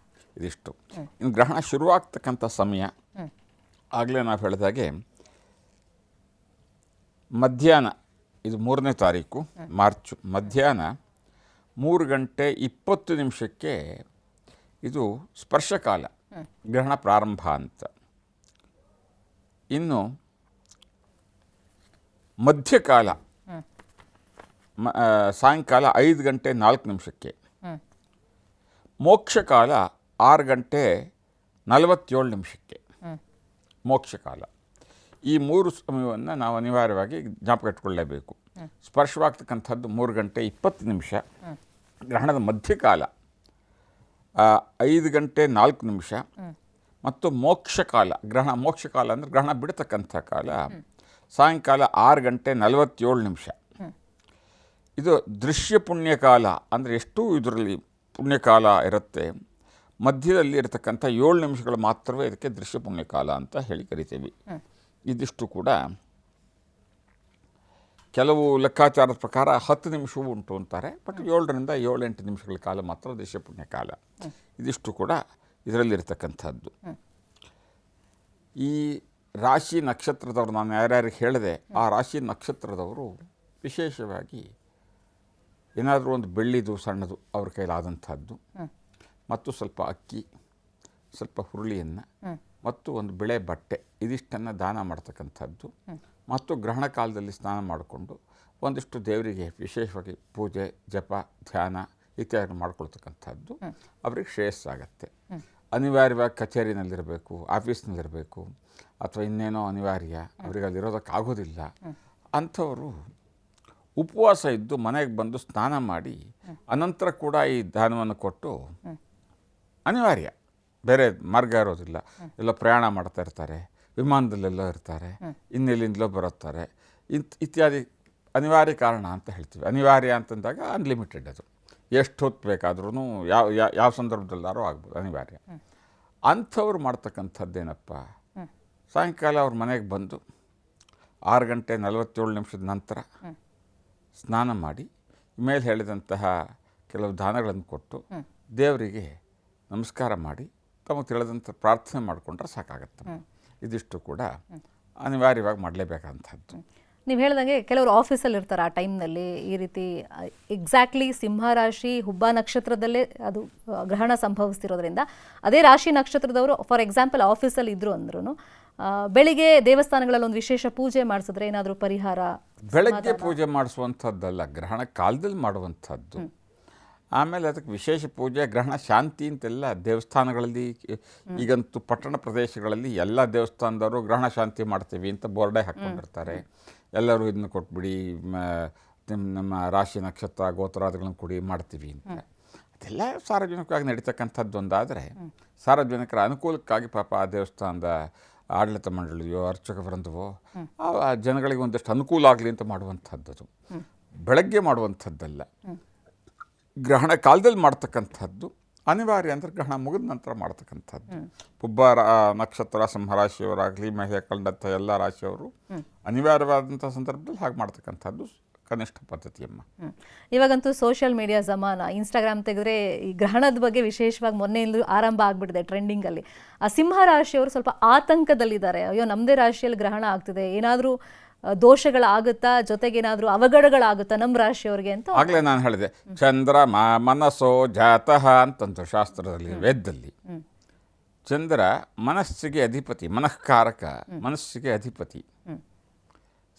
ಇದಿಷ್ಟು. ಇನ್ನು ಗ್ರಹಣ ಶುರುವಾಗ್ತಕ್ಕಂಥ ಸಮಯ ಆಗಲೇ ನಾವು ಹೇಳಿದಾಗೆ ಮಧ್ಯಾಹ್ನ, ಇದು 3ನೇ ತಾರೀಕು ಮಾರ್ಚ್, ಮಧ್ಯಾಹ್ನ 3:20 ಇದು ಸ್ಪರ್ಶಕಾಲ, ಗ್ರಹಣ ಪ್ರಾರಂಭ ಅಂತ. ಇನ್ನು ಮಧ್ಯಕಾಲ ಸಾಯಂಕಾಲ 5:04 ಮೋಕ್ಷಕಾಲ 6:47 ಮೋಕ್ಷಕಾಲ. ಈ 3 ಸಮಯವನ್ನು ನಾವು ಅನಿವಾರ್ಯವಾಗಿ ಜ್ಞಾಪಕ ಇಟ್ಕೊಳ್ಳೇಬೇಕು. ಸ್ಪರ್ಶವಾಗ್ತಕ್ಕಂಥದ್ದು 3:20 ಗ್ರಹಣದ ಮಧ್ಯಕಾಲ 5:04 ಮತ್ತು ಮೋಕ್ಷಕಾಲ, ಮೋಕ್ಷಕಾಲ ಅಂದರೆ ಗ್ರಹಣ ಬಿಡ್ತಕ್ಕಂಥ ಕಾಲ ಸಾಯಂಕಾಲ 6:47. ಇದು ದೃಶ್ಯ ಪುಣ್ಯಕಾಲ, ಅಂದರೆ ಎಷ್ಟು ಇದರಲ್ಲಿ ಪುಣ್ಯಕಾಲ ಇರುತ್ತೆ. ಮಧ್ಯದಲ್ಲಿ ಇರತಕ್ಕಂಥ 7 ನಿಮಿಷಗಳು ಮಾತ್ರವೇ ಇದಕ್ಕೆ ದೃಶ್ಯ ಪುಣ್ಯಕಾಲ ಅಂತ ಹೇಳಿ ಕರಿತೀವಿ. ಇದಿಷ್ಟು ಕೂಡ ಕೆಲವು ಲೆಕ್ಕಾಚಾರದ ಪ್ರಕಾರ 10 ನಿಮಿಷವೂ ಉಂಟು ಅಂತಾರೆ. ಬಟ್ 7ರಿಂದ 7-8 ನಿಮಿಷಗಳ ಕಾಲ ಮಾತ್ರ ದೇಶ ಪುಣ್ಯ ಕಾಲ. ಇದಿಷ್ಟು ಕೂಡ ಇದರಲ್ಲಿರ್ತಕ್ಕಂಥದ್ದು. ಈ ರಾಶಿ ನಕ್ಷತ್ರದವರು ನಾನು ಯಾರ್ಯಾರಿಗೆ ಹೇಳಿದೆ, ಆ ರಾಶಿ ನಕ್ಷತ್ರದವರು ವಿಶೇಷವಾಗಿ ಏನಾದರೂ ಒಂದು ಬೆಳ್ಳಿದು ಸಣ್ಣದು ಅವ್ರ ಕೈಲಾದಂಥದ್ದು, ಮತ್ತು ಸ್ವಲ್ಪ ಅಕ್ಕಿ, ಸ್ವಲ್ಪ ಹುರುಳಿಯನ್ನು, ಮತ್ತು ಒಂದು ಬಿಳೆ ಬಟ್ಟೆ, ಇದಿಷ್ಟನ್ನು ದಾನ ಮಾಡ್ತಕ್ಕಂಥದ್ದು. ಮತ್ತು ಗ್ರಹಣ ಕಾಲದಲ್ಲಿ ಸ್ನಾನ ಮಾಡಿಕೊಂಡು ಒಂದಿಷ್ಟು ದೇವರಿಗೆ ವಿಶೇಷವಾಗಿ ಪೂಜೆ, ಜಪ, ಧ್ಯಾನ ಇತ್ಯಾದಿ ಮಾಡ್ಕೊಳ್ತಕ್ಕಂಥದ್ದು ಅವ್ರಿಗೆ ಶ್ರೇಯಸ್ಸಾಗತ್ತೆ. ಅನಿವಾರ್ಯವಾಗಿ ಕಚೇರಿನಲ್ಲಿರಬೇಕು, ಆಫೀಸ್ನಲ್ಲಿರಬೇಕು, ಅಥವಾ ಇನ್ನೇನೋ ಅನಿವಾರ್ಯ, ಅವರಿಗೆ ಅಲ್ಲಿರೋದಕ್ಕಾಗೋದಿಲ್ಲ ಅಂಥವರು ಉಪವಾಸ ಇದ್ದು ಮನೆಗೆ ಬಂದು ಸ್ನಾನ ಮಾಡಿ ಅನಂತರ ಕೂಡ ಈ ದಾನವನ್ನು ಕೊಟ್ಟು, ಅನಿವಾರ್ಯ ಬೇರೆ ಮಾರ್ಗ ಇರೋದಿಲ್ಲ, ಎಲ್ಲ ಪ್ರಯಾಣ ಮಾಡ್ತಾ ಇರ್ತಾರೆ, ವಿಮಾನದಲ್ಲೆಲ್ಲೋ ಇರ್ತಾರೆ, ಇನ್ನೆಲ್ಲಿಂದಲೋ ಬರುತ್ತಾರೆ, ಇತ್ಯಾದಿ ಅನಿವಾರ್ಯ ಕಾರಣ ಅಂತ ಹೇಳ್ತೀವಿ. ಅನಿವಾರ್ಯ ಅಂತಂದಾಗ ಅನ್ಲಿಮಿಟೆಡ್, ಅದು ಎಷ್ಟು ಹೊತ್ತು ಬೇಕಾದ್ರೂ ಯಾವ ಸಂದರ್ಭದಲ್ಲಾರೋ ಆಗ್ಬೋದು, ಅನಿವಾರ್ಯ. ಅಂಥವ್ರು ಮಾಡ್ತಕ್ಕಂಥದ್ದೇನಪ್ಪ, ಸಾಯಂಕಾಲ ಅವ್ರ ಮನೆಗೆ ಬಂದು 6:47 ನಂತರ ಸ್ನಾನ ಮಾಡಿ ಮೇಲೆ ಹೇಳಿದಂತಹ ಕೆಲವು ದಾನಗಳನ್ನು ಕೊಟ್ಟು ದೇವರಿಗೆ ನಮಸ್ಕಾರ ಮಾಡಿ ತಮಗೆ ತಿಳಿದಂಥ ಪ್ರಾರ್ಥನೆ ಮಾಡಿಕೊಂಡ್ರೆ ಸಾಕಾಗತ್ತೆ. ಇದಿಷ್ಟು ಕೂಡ ಅನಿವಾರ್ಯವಾಗಿ ಮಾಡಲೇಬೇಕಂಥದ್ದು. ನೀವು ಹೇಳ್ದಂಗೆ ಕೆಲವರು ಆಫೀಸಲ್ಲಿ ಇರ್ತಾರೆ ಆ ಟೈಮ್ನಲ್ಲಿ. ಈ ರೀತಿ ಎಕ್ಸಾಕ್ಟ್ಲಿ ಸಿಂಹರಾಶಿ ಹುಬ್ಬ ನಕ್ಷತ್ರದಲ್ಲೇ ಅದು ಗ್ರಹಣ ಸಂಭವಿಸ್ತಿರೋದ್ರಿಂದ ಅದೇ ರಾಶಿ ನಕ್ಷತ್ರದವರು ಫಾರ್ ಎಕ್ಸಾಂಪಲ್ ಆಫೀಸಲ್ಲಿ ಇದ್ರು ಅಂದ್ರೂ ಬೆಳಿಗ್ಗೆ ದೇವಸ್ಥಾನಗಳಲ್ಲಿ ಒಂದು ವಿಶೇಷ ಪೂಜೆ ಮಾಡಿಸಿದ್ರೆ ಏನಾದರೂ ಪರಿಹಾರ? ಬೆಳಗ್ಗೆ ಪೂಜೆ ಮಾಡಿಸುವಂಥದ್ದಲ್ಲ, ಗ್ರಹಣ ಕಾಲದಲ್ಲಿ ಮಾಡುವಂಥದ್ದು. ಆಮೇಲೆ ಅದಕ್ಕೆ ವಿಶೇಷ ಪೂಜೆ, ಗ್ರಹಣ ಶಾಂತಿ ಅಂತೆಲ್ಲ ದೇವಸ್ಥಾನಗಳಲ್ಲಿ, ಈಗಂತೂ ಪಟ್ಟಣ ಪ್ರದೇಶಗಳಲ್ಲಿ ಎಲ್ಲ ದೇವಸ್ಥಾನದವರು ಗ್ರಹಣ ಶಾಂತಿ ಮಾಡ್ತೀವಿ ಅಂತ ಬೋರ್ಡೇ ಹಾಕ್ಕೊಂಡಿರ್ತಾರೆ. ಎಲ್ಲರೂ ಇದನ್ನು ಕೊಟ್ಬಿಡಿ, ನಮ್ಮ ರಾಶಿ ನಕ್ಷತ್ರ ಗೋತ್ರಾದಿಗಳನ್ನು ಕೊಡಿ ಮಾಡ್ತೀವಿ ಅಂತ. ಅದೆಲ್ಲ ಸಾರ್ವಜನಿಕವಾಗಿ ನಡೀತಕ್ಕಂಥದ್ದು ಒಂದಾದರೆ, ಸಾರ್ವಜನಿಕರ ಅನುಕೂಲಕ್ಕಾಗಿ ಪಾಪ ಆ ದೇವಸ್ಥಾನದ ಆಡಳಿತ ಮಂಡಳಿಯೋ ಅರ್ಚಕ ವೃಂದವೋ ಆ ಜನಗಳಿಗೆ ಒಂದಷ್ಟು ಅನುಕೂಲ ಆಗಲಿ ಅಂತ ಮಾಡುವಂಥದ್ದು. ಬೆಳಗ್ಗೆ ಮಾಡುವಂಥದ್ದಲ್ಲ, ಗ್ರಹಣ ಕಾಲದಲ್ಲಿ ಮಾಡ್ತಕ್ಕಂಥದ್ದು. ಅನಿವಾರ್ಯ ಅಂದರೆ ಗ್ರಹಣ ಮುಗಿದ ನಂತರ ಮಾಡ್ತಕ್ಕಂಥದ್ದು. ಹುಬ್ಬ ನಕ್ಷತ್ರ ಸಿಂಹರಾಶಿಯವರಾಗಲಿ, ಮಹಿಳೆ ಕಂಡಂಥ ಎಲ್ಲ ರಾಶಿಯವರು ಅನಿವಾರ್ಯವಾದಂಥ ಸಂದರ್ಭದಲ್ಲಿ ಹಾಗೆ ಮಾಡ್ತಕ್ಕಂಥದ್ದು ಕನಿಷ್ಠ ಪದ್ಧತಿಯಮ್ಮ. ಇವಾಗಂತೂ ಸೋಷಿಯಲ್ ಮೀಡಿಯಾ ಜಮಾನ, ಇನ್ಸ್ಟಾಗ್ರಾಮ್ ತೆಗೆದ್ರೆ ಈ ಗ್ರಹಣದ ಬಗ್ಗೆ ವಿಶೇಷವಾಗಿ ಮೊನ್ನೆಯಿಂದ ಆರಂಭ ಆಗಿಬಿಟ್ಟಿದೆ ಟ್ರೆಂಡಿಂಗಲ್ಲಿ. ಆ ಸಿಂಹ ರಾಶಿಯವರು ಸ್ವಲ್ಪ ಆತಂಕದಲ್ಲಿದ್ದಾರೆ. ಅಯ್ಯೋ ನಮ್ಮದೇ ರಾಶಿಯಲ್ಲಿ ಗ್ರಹಣ ಆಗ್ತಿದೆ, ಏನಾದರೂ ದೋಷಗಳಾಗುತ್ತಾ, ಜೊತೆಗೇನಾದರೂ ಅವಘಡಗಳಾಗುತ್ತಾ ನಮ್ಮ ರಾಶಿಯವರಿಗೆ ಅಂತ. ಆಗಲೇ ನಾನು ಹೇಳಿದೆ, ಚಂದ್ರ ಮನಸ್ಸೋ ಜಾತಃ ಅಂತಂತ ಶಾಸ್ತ್ರದಲ್ಲಿ, ವೇದದಲ್ಲಿ ಚಂದ್ರ ಮನಸ್ಸಿಗೆ ಅಧಿಪತಿ, ಮನಃಕಾರಕ, ಮನಸ್ಸಿಗೆ ಅಧಿಪತಿ.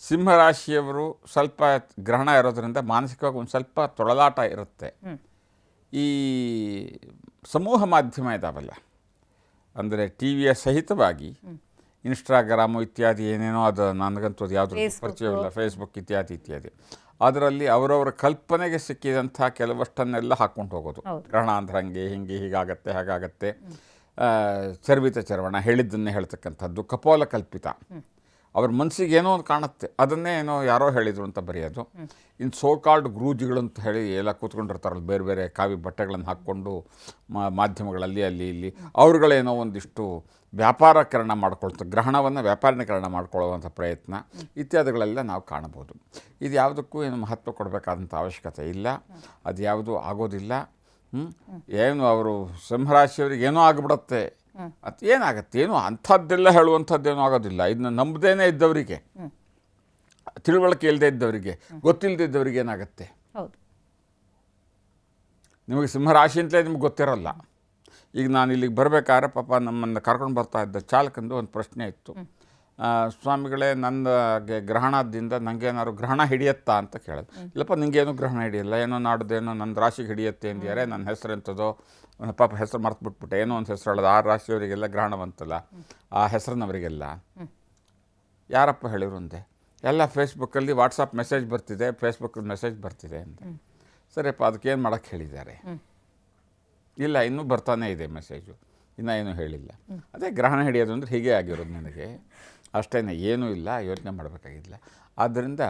ಸಿಂಹರಾಶಿಯವರು ಸ್ವಲ್ಪ ಗ್ರಹಣ ಇರೋದರಿಂದ ಮಾನಸಿಕವಾಗಿ ಒಂದು ಸ್ವಲ್ಪ ತೊಳಲಾಟ ಇರುತ್ತೆ. ಈ ಸಮೂಹ ಮಾಧ್ಯಮ ಇದಾವಲ್ಲ, ಅಂದರೆ ಟಿ ವಿಯ ಸಹಿತವಾಗಿ ಇನ್ಸ್ಟಾಗ್ರಾಮು ಇತ್ಯಾದಿ ಏನೇನೋ, ಅದು ನನಗಂತೂ ಅದು ಯಾವುದ್ರ ಪರಿಚಯವಿಲ್ಲ, ಫೇಸ್ಬುಕ್ ಇತ್ಯಾದಿ ಇತ್ಯಾದಿ, ಅದರಲ್ಲಿ ಅವರವರ ಕಲ್ಪನೆಗೆ ಸಿಕ್ಕಿದಂಥ ಕೆಲವಷ್ಟನ್ನೆಲ್ಲ ಹಾಕ್ಕೊಂಡು ಹೋಗೋದು. ಗ್ರಹಣ ಅಂದ್ರೆ ಹಂಗೆ ಹಿಂಗೆ ಹೀಗಾಗತ್ತೆ ಹಾಗಾಗತ್ತೆ, ಚರ್ವಿತ ಚರ್ವಣ, ಹೇಳಿದ್ದನ್ನೇ ಹೇಳ್ತಕ್ಕಂಥದ್ದು, ಕಪೋಲ ಕಲ್ಪಿತ. ಅವ್ರ ಮನಸ್ಸಿಗೆ ಏನೋ ಒಂದು ಕಾಣುತ್ತೆ, ಅದನ್ನೇ ಏನೋ ಯಾರೋ ಹೇಳಿದರು ಅಂತ ಬರೆಯೋದು. ಇನ್ನು ಸೋಕಾಲ್ಡ್ ಗುರೂಜಿಗಳು ಅಂತ ಹೇಳಿ ಎಲ್ಲ ಕೂತ್ಕೊಂಡಿರ್ತಾರಲ್ಲ, ಬೇರೆ ಬೇರೆ ಕಾವಿ ಬಟ್ಟೆಗಳನ್ನು ಹಾಕ್ಕೊಂಡು ಮಾಧ್ಯಮಗಳಲ್ಲಿ ಅಲ್ಲಿ ಇಲ್ಲಿ, ಅವ್ರುಗಳೇನೋ ಒಂದಿಷ್ಟು ವ್ಯಾಪಾರೀಕರಣ ಮಾಡ್ಕೊಳ್ತಾರೆ, ಗ್ರಹಣವನ್ನು ವ್ಯಾಪಾರೀಕರಣ ಮಾಡ್ಕೊಳ್ಳುವಂಥ ಪ್ರಯತ್ನ ಇತ್ಯಾದಿಗಳೆಲ್ಲ ನಾವು ಕಾಣಬಹುದು. ಇದು ಯಾವುದಕ್ಕೂ ಏನು ಮಹತ್ವ ಕೊಡಬೇಕಾದಂಥ ಅವಶ್ಯಕತೆ ಇಲ್ಲ, ಅದು ಯಾವುದೂ ಆಗೋದಿಲ್ಲ. ಏನು ಅವರು ಸಿಂಹರಾಶಿಯವ್ರಿಗೆ ಏನೋ ಆಗಿಬಿಡುತ್ತೆ, ಅದು ಏನಾಗತ್ತೆ, ಏನು ಅಂಥದ್ದೆಲ್ಲ ಹೇಳುವಂಥದ್ದೇನೂ ಆಗೋದಿಲ್ಲ. ಇದನ್ನ ನಂಬದೇನೆ ಇದ್ದವರಿಗೆ, ತಿಳುವಳಿಕೆ ಇಲ್ಲದೆ ಇದ್ದವರಿಗೆ, ಗೊತ್ತಿಲ್ಲದಿದ್ದವರಿಗೆ ಏನಾಗುತ್ತೆ. ನಿಮಗೆ ಸಿಂಹರಾಶಿ ಅಂತಲೇ ನಿಮ್ಗೆ ಗೊತ್ತಿರೋಲ್ಲ. ಈಗ ನಾನು ಇಲ್ಲಿಗೆ ಬರಬೇಕಾದ್ರೆ ಪಾಪ ನಮ್ಮನ್ನು ಕರ್ಕೊಂಡು ಬರ್ತಾ ಇದ್ದ ಚಾಲಕಂದು ಒಂದು ಪ್ರಶ್ನೆ ಇತ್ತು, ಸ್ವಾಮಿಗಳೇ ನನಗೆ ಗ್ರಹಣದಿಂದ ನನಗೇನಾದ್ರು ಗ್ರಹಣ ಹಿಡಿಯತ್ತಾ ಅಂತ ಕೇಳೋದು. ಇಲ್ಲಪ್ಪ ನಿಂಗೇನು ಗ್ರಹಣ ಹಿಡಿಯಲ್ಲ, ಏನೋ ನಾಡ್ದೇನೋ ನನ್ನ ರಾಶಿಗೆ ಹಿಡಿಯುತ್ತೆ ಅಂದಿದ್ದಾರೆ. ನನ್ನ ಹೆಸರು ಎಂಥದೋ ಪಾಪ ಹೆಸರು ಮರ್ತು ಬಿಟ್ಬಿಟ್ಟೆ, ಏನೋ ಒಂದು ಹೆಸರು ಹೇಳೋದು, ಆ ರಾಶಿಯವರಿಗೆಲ್ಲ ಗ್ರಹಣ ಬಂತಲ್ಲ, ಆ ಹೆಸರಿನವರಿಗೆಲ್ಲ ಯಾರಪ್ಪ ಹೇಳಿರು ಅಂದೆ. ಎಲ್ಲ ಫೇಸ್ಬುಕ್ಕಲ್ಲಿ ವಾಟ್ಸಪ್ ಮೆಸೇಜ್ ಬರ್ತಿದೆ, ಫೇಸ್ಬುಕ್ಕಲ್ಲಿ ಮೆಸೇಜ್ ಬರ್ತಿದೆ ಅಂತ. ಸರಿಯಪ್ಪ ಅದಕ್ಕೇನು ಮಾಡೋಕ್ಕೆ ಹೇಳಿದ್ದಾರೆ? ಇಲ್ಲ, ಇನ್ನೂ ಬರ್ತಾನೇ ಇದೆ ಮೆಸೇಜು, ಇನ್ನೂ ಏನೂ ಹೇಳಿಲ್ಲ. ಅದೇ ಗ್ರಹಣ ಹಿಡಿಯೋದು ಅಂದರೆ ಹೀಗೆ ಆಗಿರೋದು ನನಗೆ, ಅಷ್ಟೇ, ಏನೂ ಇಲ್ಲ, ಯೋಚನೆ ಮಾಡಬೇಕಾಗಿಲ್ಲ. ಆದ್ದರಿಂದ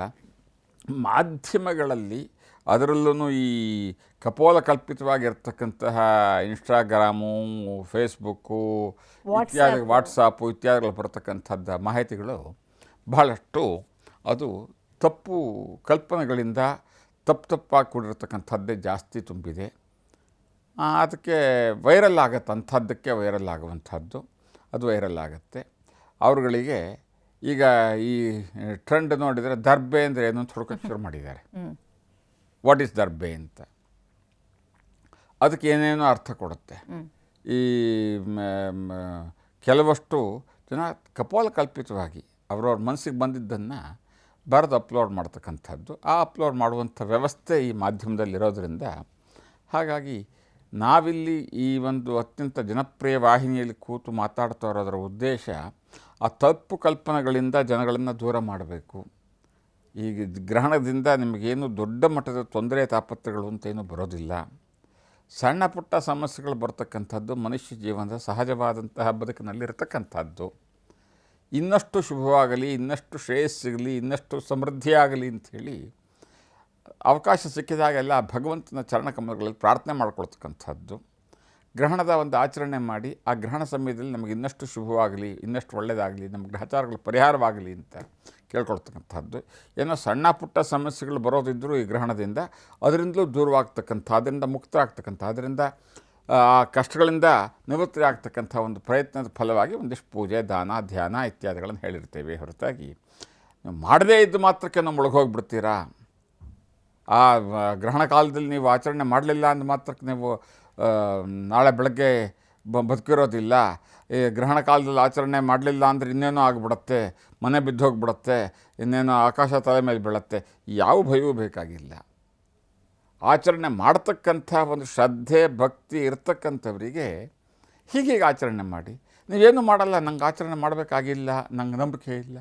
ಮಾಧ್ಯಮಗಳಲ್ಲಿ, ಅದರಲ್ಲೂ ಈ ಕಪೋಲ ಕಲ್ಪಿತವಾಗಿರ್ತಕ್ಕಂತಹ ಇನ್ಸ್ಟಾಗ್ರಾಮು, ಫೇಸ್ಬುಕ್ಕು ಇತ್ಯಾದಿ, ವಾಟ್ಸಾಪು ಇತ್ಯಾದಿಗಳು ಬರ್ತಕ್ಕಂಥದ್ದು ಮಾಹಿತಿಗಳು ಬಹಳಷ್ಟು ಅದು ತಪ್ಪು ಕಲ್ಪನೆಗಳಿಂದ ತಪ್ಪಾಗಿ ಕೂಡಿರ್ತಕ್ಕಂಥದ್ದೇ ಜಾಸ್ತಿ ತುಂಬಿದೆ. ಅದಕ್ಕೆ ವೈರಲ್ ಆಗತ್ತೆ, ಅಂಥದ್ದಕ್ಕೆ ವೈರಲ್ ಆಗುವಂಥದ್ದು, ಅದು ವೈರಲ್ ಆಗುತ್ತೆ. ಅವ್ರುಗಳಿಗೆ ಈಗ ಈ ಟ್ರೆಂಡ್ ನೋಡಿದರೆ ದರ್ಬೆ ಅಂದರೆ ಏನು ಅಂತ ಹುಡುಕಕ್ಕೆ ಶುರು ಮಾಡಿದ್ದಾರೆ. ವಾಟ್ ಈಸ್ ದರ್ಬೆ ಅಂತ, ಅದಕ್ಕೆ ಏನೇನೋ ಅರ್ಥ ಕೊಡುತ್ತೆ. ಈ ಕೆಲವಷ್ಟು ಜನ ಕಪೋಲಕಲ್ಪಿತವಾಗಿ ಅವ್ರವ್ರ ಮನಸ್ಸಿಗೆ ಬಂದಿದ್ದನ್ನು ಬರೆದು ಅಪ್ಲೋಡ್ ಮಾಡ್ತಕ್ಕಂಥದ್ದು, ಆ ಅಪ್ಲೋಡ್ ಮಾಡುವಂಥ ವ್ಯವಸ್ಥೆ ಈ ಮಾಧ್ಯಮದಲ್ಲಿರೋದ್ರಿಂದ ಹಾಗಾಗಿ ನಾವಿಲ್ಲಿ ಈ ಒಂದು ಅತ್ಯಂತ ಜನಪ್ರಿಯ ವಾಹಿನಿಯಲ್ಲಿ ಕೂತು ಮಾತಾಡ್ತಾ ಇರೋದರ ಉದ್ದೇಶ ಆ ತಪ್ಪು ಕಲ್ಪನೆಗಳಿಂದ ಜನಗಳನ್ನು ದೂರ ಮಾಡಬೇಕು. ಈಗ ಗ್ರಹಣದಿಂದ ನಿಮಗೇನು ದೊಡ್ಡ ಮಟ್ಟದ ತೊಂದರೆ ತಾಪತ್ರಗಳು ಅಂತೇನು ಬರೋದಿಲ್ಲ. ಸಣ್ಣ ಪುಟ್ಟ ಸಮಸ್ಯೆಗಳು ಬರ್ತಕ್ಕಂಥದ್ದು ಮನುಷ್ಯ ಜೀವನದ ಸಹಜವಾದಂತಹ ಬದುಕಿನಲ್ಲಿರ್ತಕ್ಕಂಥದ್ದು. ಇನ್ನಷ್ಟು ಶುಭವಾಗಲಿ, ಇನ್ನಷ್ಟು ಶ್ರೇಯಸ್ಸಿಗಲಿ, ಇನ್ನಷ್ಟು ಸಮೃದ್ಧಿಯಾಗಲಿ ಅಂಥೇಳಿ ಅವಕಾಶ ಸಿಕ್ಕಿದಾಗೆಲ್ಲ ಭಗವಂತನ ಚರಣಕಮಲಗಳಲ್ಲಿ ಪ್ರಾರ್ಥನೆ ಮಾಡ್ಕೊಳ್ತಕ್ಕಂಥದ್ದು. ಗ್ರಹಣದ ಒಂದು ಆಚರಣೆ ಮಾಡಿ ಆ ಗ್ರಹಣ ಸಮಯದಲ್ಲಿ ನಮಗೆ ಇನ್ನಷ್ಟು ಶುಭವಾಗಲಿ, ಇನ್ನಷ್ಟು ಒಳ್ಳೆಯದಾಗಲಿ, ನಮ್ಮ ಗ್ರಹಚಾರಗಳು ಪರಿಹಾರವಾಗಲಿ ಅಂತ ಕೇಳ್ಕೊಳ್ತಕ್ಕಂಥದ್ದು. ಏನೋ ಸಣ್ಣ ಪುಟ್ಟ ಸಮಸ್ಯೆಗಳು ಬರೋದಿದ್ದರೂ ಈ ಗ್ರಹಣದಿಂದ ಅದರಿಂದಲೂ ದೂರವಾಗ್ತಕ್ಕಂಥ, ಅದರಿಂದ ಮುಕ್ತರಾಗ್ತಕ್ಕಂಥ, ಅದರಿಂದ ಆ ಕಷ್ಟಗಳಿಂದ ನಿವೃತ್ತಿ ಆಗ್ತಕ್ಕಂಥ ಒಂದು ಪ್ರಯತ್ನದ ಫಲವಾಗಿ ಒಂದಿಷ್ಟು ಪೂಜೆ, ದಾನ, ಧ್ಯಾನ ಇತ್ಯಾದಿಗಳನ್ನು ಹೇಳಿರ್ತೇವೆ. ಹೊರತಾಗಿ ನೀವು ಮಾಡದೇ ಇದ್ದು ಮಾತ್ರಕ್ಕೆ ನಾವು ಮುಳುಗೋಗ್ಬಿಡ್ತೀರಾ. ಆ ಗ್ರಹಣ ಕಾಲದಲ್ಲಿ ನೀವು ಆಚರಣೆ ಮಾಡಲಿಲ್ಲ ಅಂದ ಮಾತ್ರಕ್ಕೆ ನೀವು ನಾಳೆ ಬೆಳಗ್ಗೆ ಬದುಕಿರೋದಿಲ್ಲ. ಈ ಗ್ರಹಣ ಕಾಲದಲ್ಲಿ ಆಚರಣೆ ಮಾಡಲಿಲ್ಲ ಅಂದರೆ ಇನ್ನೇನೋ ಆಗಿಬಿಡತ್ತೆ, ಮನೆ ಬಿದ್ದು ಹೋಗಿಬಿಡತ್ತೆ, ಇನ್ನೇನೋ ಆಕಾಶ ತಲೆ ಮೇಲೆ ಬೀಳತ್ತೆ. ಯಾವ ಭಯವೂ ಬೇಕಾಗಿಲ್ಲ. ಆಚರಣೆ ಮಾಡ್ತಕ್ಕಂಥ ಒಂದು ಶ್ರದ್ಧೆ ಭಕ್ತಿ ಇರ್ತಕ್ಕಂಥವರಿಗೆ ಹೀಗೀಗೆ ಆಚರಣೆ ಮಾಡಿ. ನೀವೇನು ಮಾಡಲ್ಲ, ನಂಗೆ ಆಚರಣೆ ಮಾಡಬೇಕಾಗಿಲ್ಲ, ನಂಗೆ ನಂಬಿಕೆ ಇಲ್ಲ,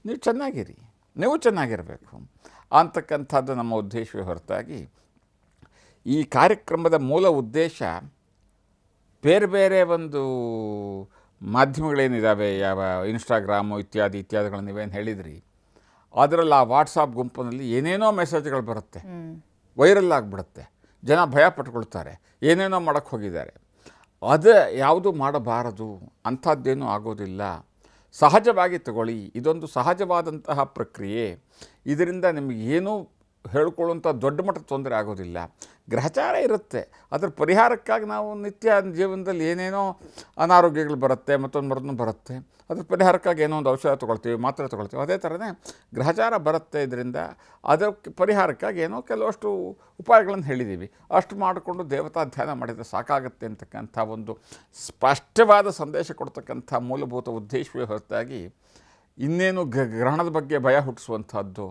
ನೀವು ಚೆನ್ನಾಗಿರಿ, ನೀವು ಚೆನ್ನಾಗಿರಬೇಕು ಅಂತಕ್ಕಂಥದ್ದು ನಮ್ಮ ಉದ್ದೇಶವೇ ಹೊರತಾಗಿ ಈ ಕಾರ್ಯಕ್ರಮದ ಮೂಲ ಉದ್ದೇಶ ಬೇರೆ ಬೇರೆ ಒಂದು ಮಾಧ್ಯಮಗಳೇನಿದ್ದಾವೆ, ಯಾವ ಇನ್ಸ್ಟಾಗ್ರಾಮು ಇತ್ಯಾದಿಗಳನ್ನು ನೀವೇನು ಹೇಳಿದ್ರಿ, ಅದರಲ್ಲಿ ಆ ವಾಟ್ಸಾಪ್ ಗುಂಪಿನಲ್ಲಿ ಏನೇನೋ ಮೆಸೇಜ್ಗಳು ಬರುತ್ತೆ, ವೈರಲ್ ಆಗಿಬಿಡುತ್ತೆ, ಜನ ಭಯ ಪಟ್ಕೊಳ್ತಾರೆ, ಏನೇನೋ ಮಾಡೋಕ್ಕೆ ಹೋಗಿದ್ದಾರೆ. ಅದು ಯಾವುದು ಮಾಡಬಾರದು, ಅಂಥದ್ದೇನೂ ಆಗೋದಿಲ್ಲ. ಸಹಜವಾಗಿ ತಗೊಳ್ಳಿ, ಇದೊಂದು ಸಹಜವಾದಂತಹ ಪ್ರಕ್ರಿಯೆ. ಇದರಿಂದ ನಿಮಗೇನೂ ಹೇಳ್ಕೊಳ್ಳುವಂಥ ದೊಡ್ಡ ಮಟ್ಟದ ತೊಂದರೆ ಆಗೋದಿಲ್ಲ. ಗ್ರಹಚಾರ ಇರುತ್ತೆ, ಅದರ ಪರಿಹಾರಕ್ಕಾಗಿ ನಾವು ನಿತ್ಯ ಜೀವನದಲ್ಲಿ ಏನೇನೋ ಅನಾರೋಗ್ಯಗಳು ಬರುತ್ತೆ, ಮತ್ತೊಂದು ಬರುತ್ತೆ, ಅದ್ರ ಪರಿಹಾರಕ್ಕಾಗಿ ಏನೋ ಒಂದು ಔಷಧ ತೊಗೊಳ್ತೀವಿ, ಮಾತ್ರೆ ತೊಗೊಳ್ತೀವಿ. ಅದೇ ಥರನೇ ಗ್ರಹಚಾರ ಬರುತ್ತೆ. ಇದರಿಂದ ಅದಕ್ಕೆ ಪರಿಹಾರಕ್ಕಾಗಿ ಏನೋ ಕೆಲವಷ್ಟು ಉಪಾಯಗಳನ್ನು ಹೇಳಿದ್ದೀವಿ, ಅಷ್ಟು ಮಾಡಿಕೊಂಡು ದೇವತಾ ಧ್ಯಾನ ಮಾಡಿದರೆ ಸಾಕಾಗುತ್ತೆ ಅಂತಕ್ಕಂಥ ಒಂದು ಸ್ಪಷ್ಟವಾದ ಸಂದೇಶ ಕೊಡ್ತಕ್ಕಂಥ ಮೂಲಭೂತ ಉದ್ದೇಶವೇ ಹೊರತಾಗಿ ಇನ್ನೇನು ಗ್ರಹಣದ ಬಗ್ಗೆ ಭಯ ಹುಟ್ಟಿಸುವಂಥದ್ದು,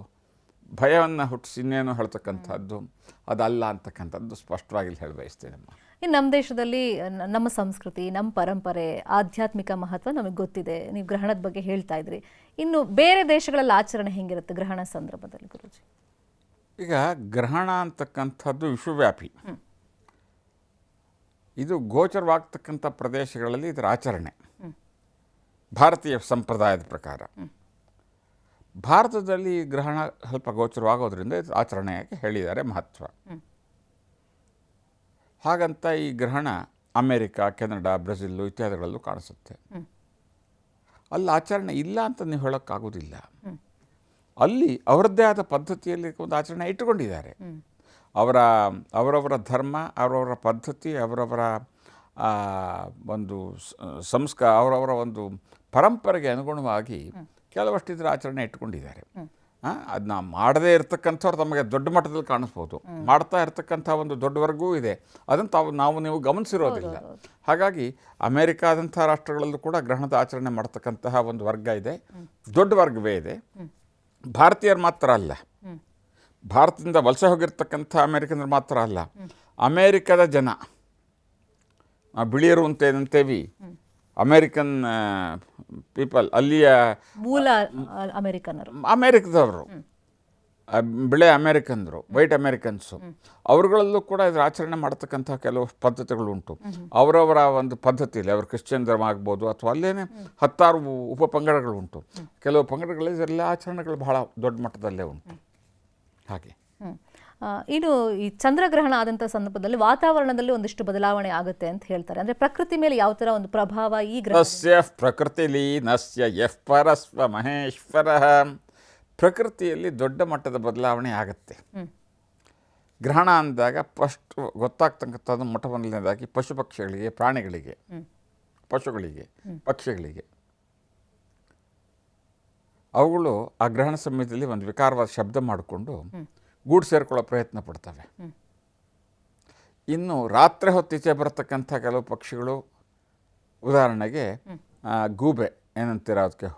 ಭಯವನ್ನು ಹುಟ್ಟಿಸಿ ಇನ್ನೇನು ಹೇಳ್ತಕ್ಕಂಥದ್ದು ಅದಲ್ಲ ಅಂತಕ್ಕಂಥದ್ದು ಸ್ಪಷ್ಟವಾಗಿ ಹೇಳಿ ಬಯಸ್ತೇನೆ. ಇನ್ನು ನಮ್ಮ ದೇಶದಲ್ಲಿ ನಮ್ಮ ಸಂಸ್ಕೃತಿ, ನಮ್ಮ ಪರಂಪರೆ, ಆಧ್ಯಾತ್ಮಿಕ ಮಹತ್ವ ನಮಗೆ ಗೊತ್ತಿದೆ. ನೀವು ಗ್ರಹಣದ ಬಗ್ಗೆ ಹೇಳ್ತಾ ಇದ್ರಿ. ಇನ್ನು ಬೇರೆ ದೇಶಗಳಲ್ಲಿ ಆಚರಣೆ ಹೆಂಗಿರುತ್ತೆ ಗ್ರಹಣ ಸಂದರ್ಭದಲ್ಲಿ ಗುರೂಜಿ? ಈಗ ಗ್ರಹಣ ಅಂತಕ್ಕಂಥದ್ದು ವಿಶ್ವವ್ಯಾಪಿ. ಇದು ಗೋಚರವಾಗ್ತಕ್ಕಂಥ ಪ್ರದೇಶಗಳಲ್ಲಿ ಇದರ ಆಚರಣೆ ಭಾರತೀಯ ಸಂಪ್ರದಾಯದ ಪ್ರಕಾರ. ಭಾರತದಲ್ಲಿ ಗ್ರಹಣ ಸ್ವಲ್ಪ ಗೋಚರವಾಗೋದ್ರಿಂದ ಇದು ಆಚರಣೆಯಾಗಿ ಹೇಳಿದ್ದಾರೆ ಮಹತ್ವ. ಹಾಗಂತ ಈ ಗ್ರಹಣ ಅಮೇರಿಕಾ, ಕೆನಡಾ, ಬ್ರೆಜಿಲ್ಲು ಇತ್ಯಾದಿಗಳಲ್ಲೂ ಕಾಣಿಸುತ್ತೆ. ಅಲ್ಲಿ ಆಚರಣೆ ಇಲ್ಲ ಅಂತ ನೀವು ಹೇಳೋಕ್ಕಾಗೋದಿಲ್ಲ. ಅಲ್ಲಿ ಅವರದ್ದೇ ಆದ ಪದ್ಧತಿಯಲ್ಲಿ ಒಂದು ಆಚರಣೆ ಇಟ್ಟುಕೊಂಡಿದ್ದಾರೆ. ಅವರವರ ಧರ್ಮ, ಅವರವರ ಪದ್ಧತಿ, ಅವರವರ ಒಂದು ಅವರವರ ಒಂದು ಪರಂಪರೆಗೆ ಅನುಗುಣವಾಗಿ ಕೆಲವಷ್ಟು ಇದರ ಆಚರಣೆ ಇಟ್ಕೊಂಡಿದ್ದಾರೆ. ಅದನ್ನ ಮಾಡದೇ ಇರತಕ್ಕಂಥವ್ರು ತಮಗೆ ದೊಡ್ಡ ಮಟ್ಟದಲ್ಲಿ ಕಾಣಿಸ್ಬೋದು, ಮಾಡ್ತಾ ಇರ್ತಕ್ಕಂಥ ಒಂದು ದೊಡ್ಡವರೆಗೂ ಇದೆ, ಅದನ್ನು ನೀವು ಗಮನಿಸಿರೋದಿಲ್ಲ. ಹಾಗಾಗಿ ಅಮೇರಿಕಾದಂಥ ರಾಷ್ಟ್ರಗಳಲ್ಲೂ ಕೂಡ ಗ್ರಹಣದ ಆಚರಣೆ ಮಾಡ್ತಕ್ಕಂತಹ ಒಂದು ವರ್ಗ ಇದೆ, ದೊಡ್ಡ ವರ್ಗವೇ ಇದೆ. ಭಾರತೀಯರು ಮಾತ್ರ ಅಲ್ಲ, ಭಾರತದಿಂದ ವಲಸೆ ಹೋಗಿರ್ತಕ್ಕಂಥ ಅಮೇರಿಕನರು ಮಾತ್ರ ಅಲ್ಲ, ಅಮೇರಿಕದ ಜನ, ಬಿಳಿಯರು ಅಂತೇನಂತೇವಿ, ಅಮೇರಿಕನ್ ಪೀಪಲ್, ಅಲ್ಲಿಯ ಮೂಲ ಅಮೇರಿಕದವರು, ಬಿಳೆ ಅಮೇರಿಕನ್ರು, ವೈಟ್ ಅಮೇರಿಕನ್ಸು, ಅವರುಗಳಲ್ಲೂ ಕೂಡ ಇದರ ಆಚರಣೆ ಮಾಡತಕ್ಕಂಥ ಕೆಲವು ಪದ್ಧತಿಗಳುಂಟು. ಅವರವರ ಒಂದು ಪದ್ಧತಿಯಲ್ಲಿ ಅವರು ಕ್ರಿಶ್ಚಿಯನ್ ಧರ್ಮ ಆಗ್ಬೋದು, ಅಥವಾ ಅಲ್ಲೇನೆ 10 ಉಪಪಂಗಡಗಳುಂಟು. ಕೆಲವು ಪಂಗಡಗಳಲ್ಲಿ ಇದೆಲ್ಲ ಆಚರಣೆಗಳು ಬಹಳ ದೊಡ್ಡ ಮಟ್ಟದಲ್ಲೇ ಉಂಟು. ಹಾಗೆ ಇನ್ನು ಈ ಚಂದ್ರಗ್ರಹಣ ಆದಂಥ ಸಂದರ್ಭದಲ್ಲಿ ವಾತಾವರಣದಲ್ಲಿ ಒಂದಿಷ್ಟು ಬದಲಾವಣೆ ಆಗುತ್ತೆ ಅಂತ ಹೇಳ್ತಾರೆ. ಅಂದರೆ ಪ್ರಕೃತಿ ಮೇಲೆ ಯಾವ ಥರ ಒಂದು ಪ್ರಭಾವ ಈ ಗ್ರಹ? ಪ್ರಕೃತಿ ಲೀನಸ್ಯ ಯಃ ಪರಸ್ವ ಮಹೇಶ್ವರಃ ಪ್ರಕೃತಿಯಲ್ಲಿ ದೊಡ್ಡ ಮಟ್ಟದ ಬದಲಾವಣೆ ಆಗುತ್ತೆ. ಗ್ರಹಣ ಅಂದಾಗ ಫಸ್ಟ್ ಗೊತ್ತಾಗ್ತಕ್ಕಂಥದ್ದು ಮೊಟ್ಟ ಮೊದಲನೇದಾಗಿ ಪಶು ಪಕ್ಷಿಗಳಿಗೆ, ಪ್ರಾಣಿಗಳಿಗೆ, ಪಶುಗಳಿಗೆ, ಪಕ್ಷಿಗಳಿಗೆ ಅವುಗಳು ಆ ಗ್ರಹಣ ಸಮಯದಲ್ಲಿ ಒಂದು ವಿಕಾರವಾದ ಶಬ್ದ ಮಾಡಿಕೊಂಡು ಗೂಡು ಸೇರ್ಕೊಳ್ಳೋ ಪ್ರಯತ್ನ ಪಡ್ತವೆ. ಇನ್ನು ರಾತ್ರಿ ಹೊತ್ತೀಚೆ ಬರತಕ್ಕಂಥ ಕೆಲವು ಪಕ್ಷಿಗಳು, ಉದಾಹರಣೆಗೆ ಗೂಬೆ ಏನಂತೀರ ಅದಕ್ಕೆ,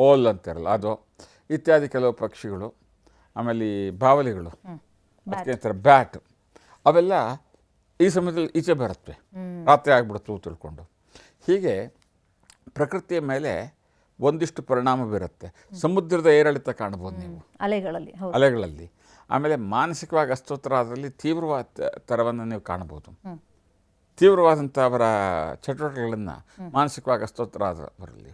ಓಲ್ ಅಂತಿರಲ್ಲ ಅದು, ಇತ್ಯಾದಿ ಕೆಲವು ಪಕ್ಷಿಗಳು, ಆಮೇಲೆ ಬಾವಲಿಗಳು, ಅದಕ್ಕೆ ಅಂತಾರೆ ಬ್ಯಾಟ್, ಅವೆಲ್ಲ ಈ ಸಮಯದಲ್ಲಿ ಈಚೆ ಬರುತ್ತೆ, ರಾತ್ರಿ ಆಗಿಬಿಡುತ್ತೆ ತಿಳ್ಕೊಂಡು. ಹೀಗೆ ಪ್ರಕೃತಿಯ ಮೇಲೆ ಒಂದಿಷ್ಟು ಪರಿಣಾಮ ಬೀರುತ್ತೆ. ಸಮುದ್ರದ ಏರಿಳಿತ ಕಾಣ್ಬೋದು ನೀವು ಅಲೆಗಳಲ್ಲಿ. ಆಮೇಲೆ ಮಾನಸಿಕವಾಗಿ ಅಸ್ತೋತ್ರ ತೀವ್ರವಾದ ಥರವನ್ನು ನೀವು ಕಾಣ್ಬೋದು. ತೀವ್ರವಾದಂಥ ಅವರ ಚಟುವಟಿಕೆಗಳನ್ನು ಮಾನಸಿಕವಾಗಿ ಅಸ್ತೋತ್ರ ಬರಲಿ,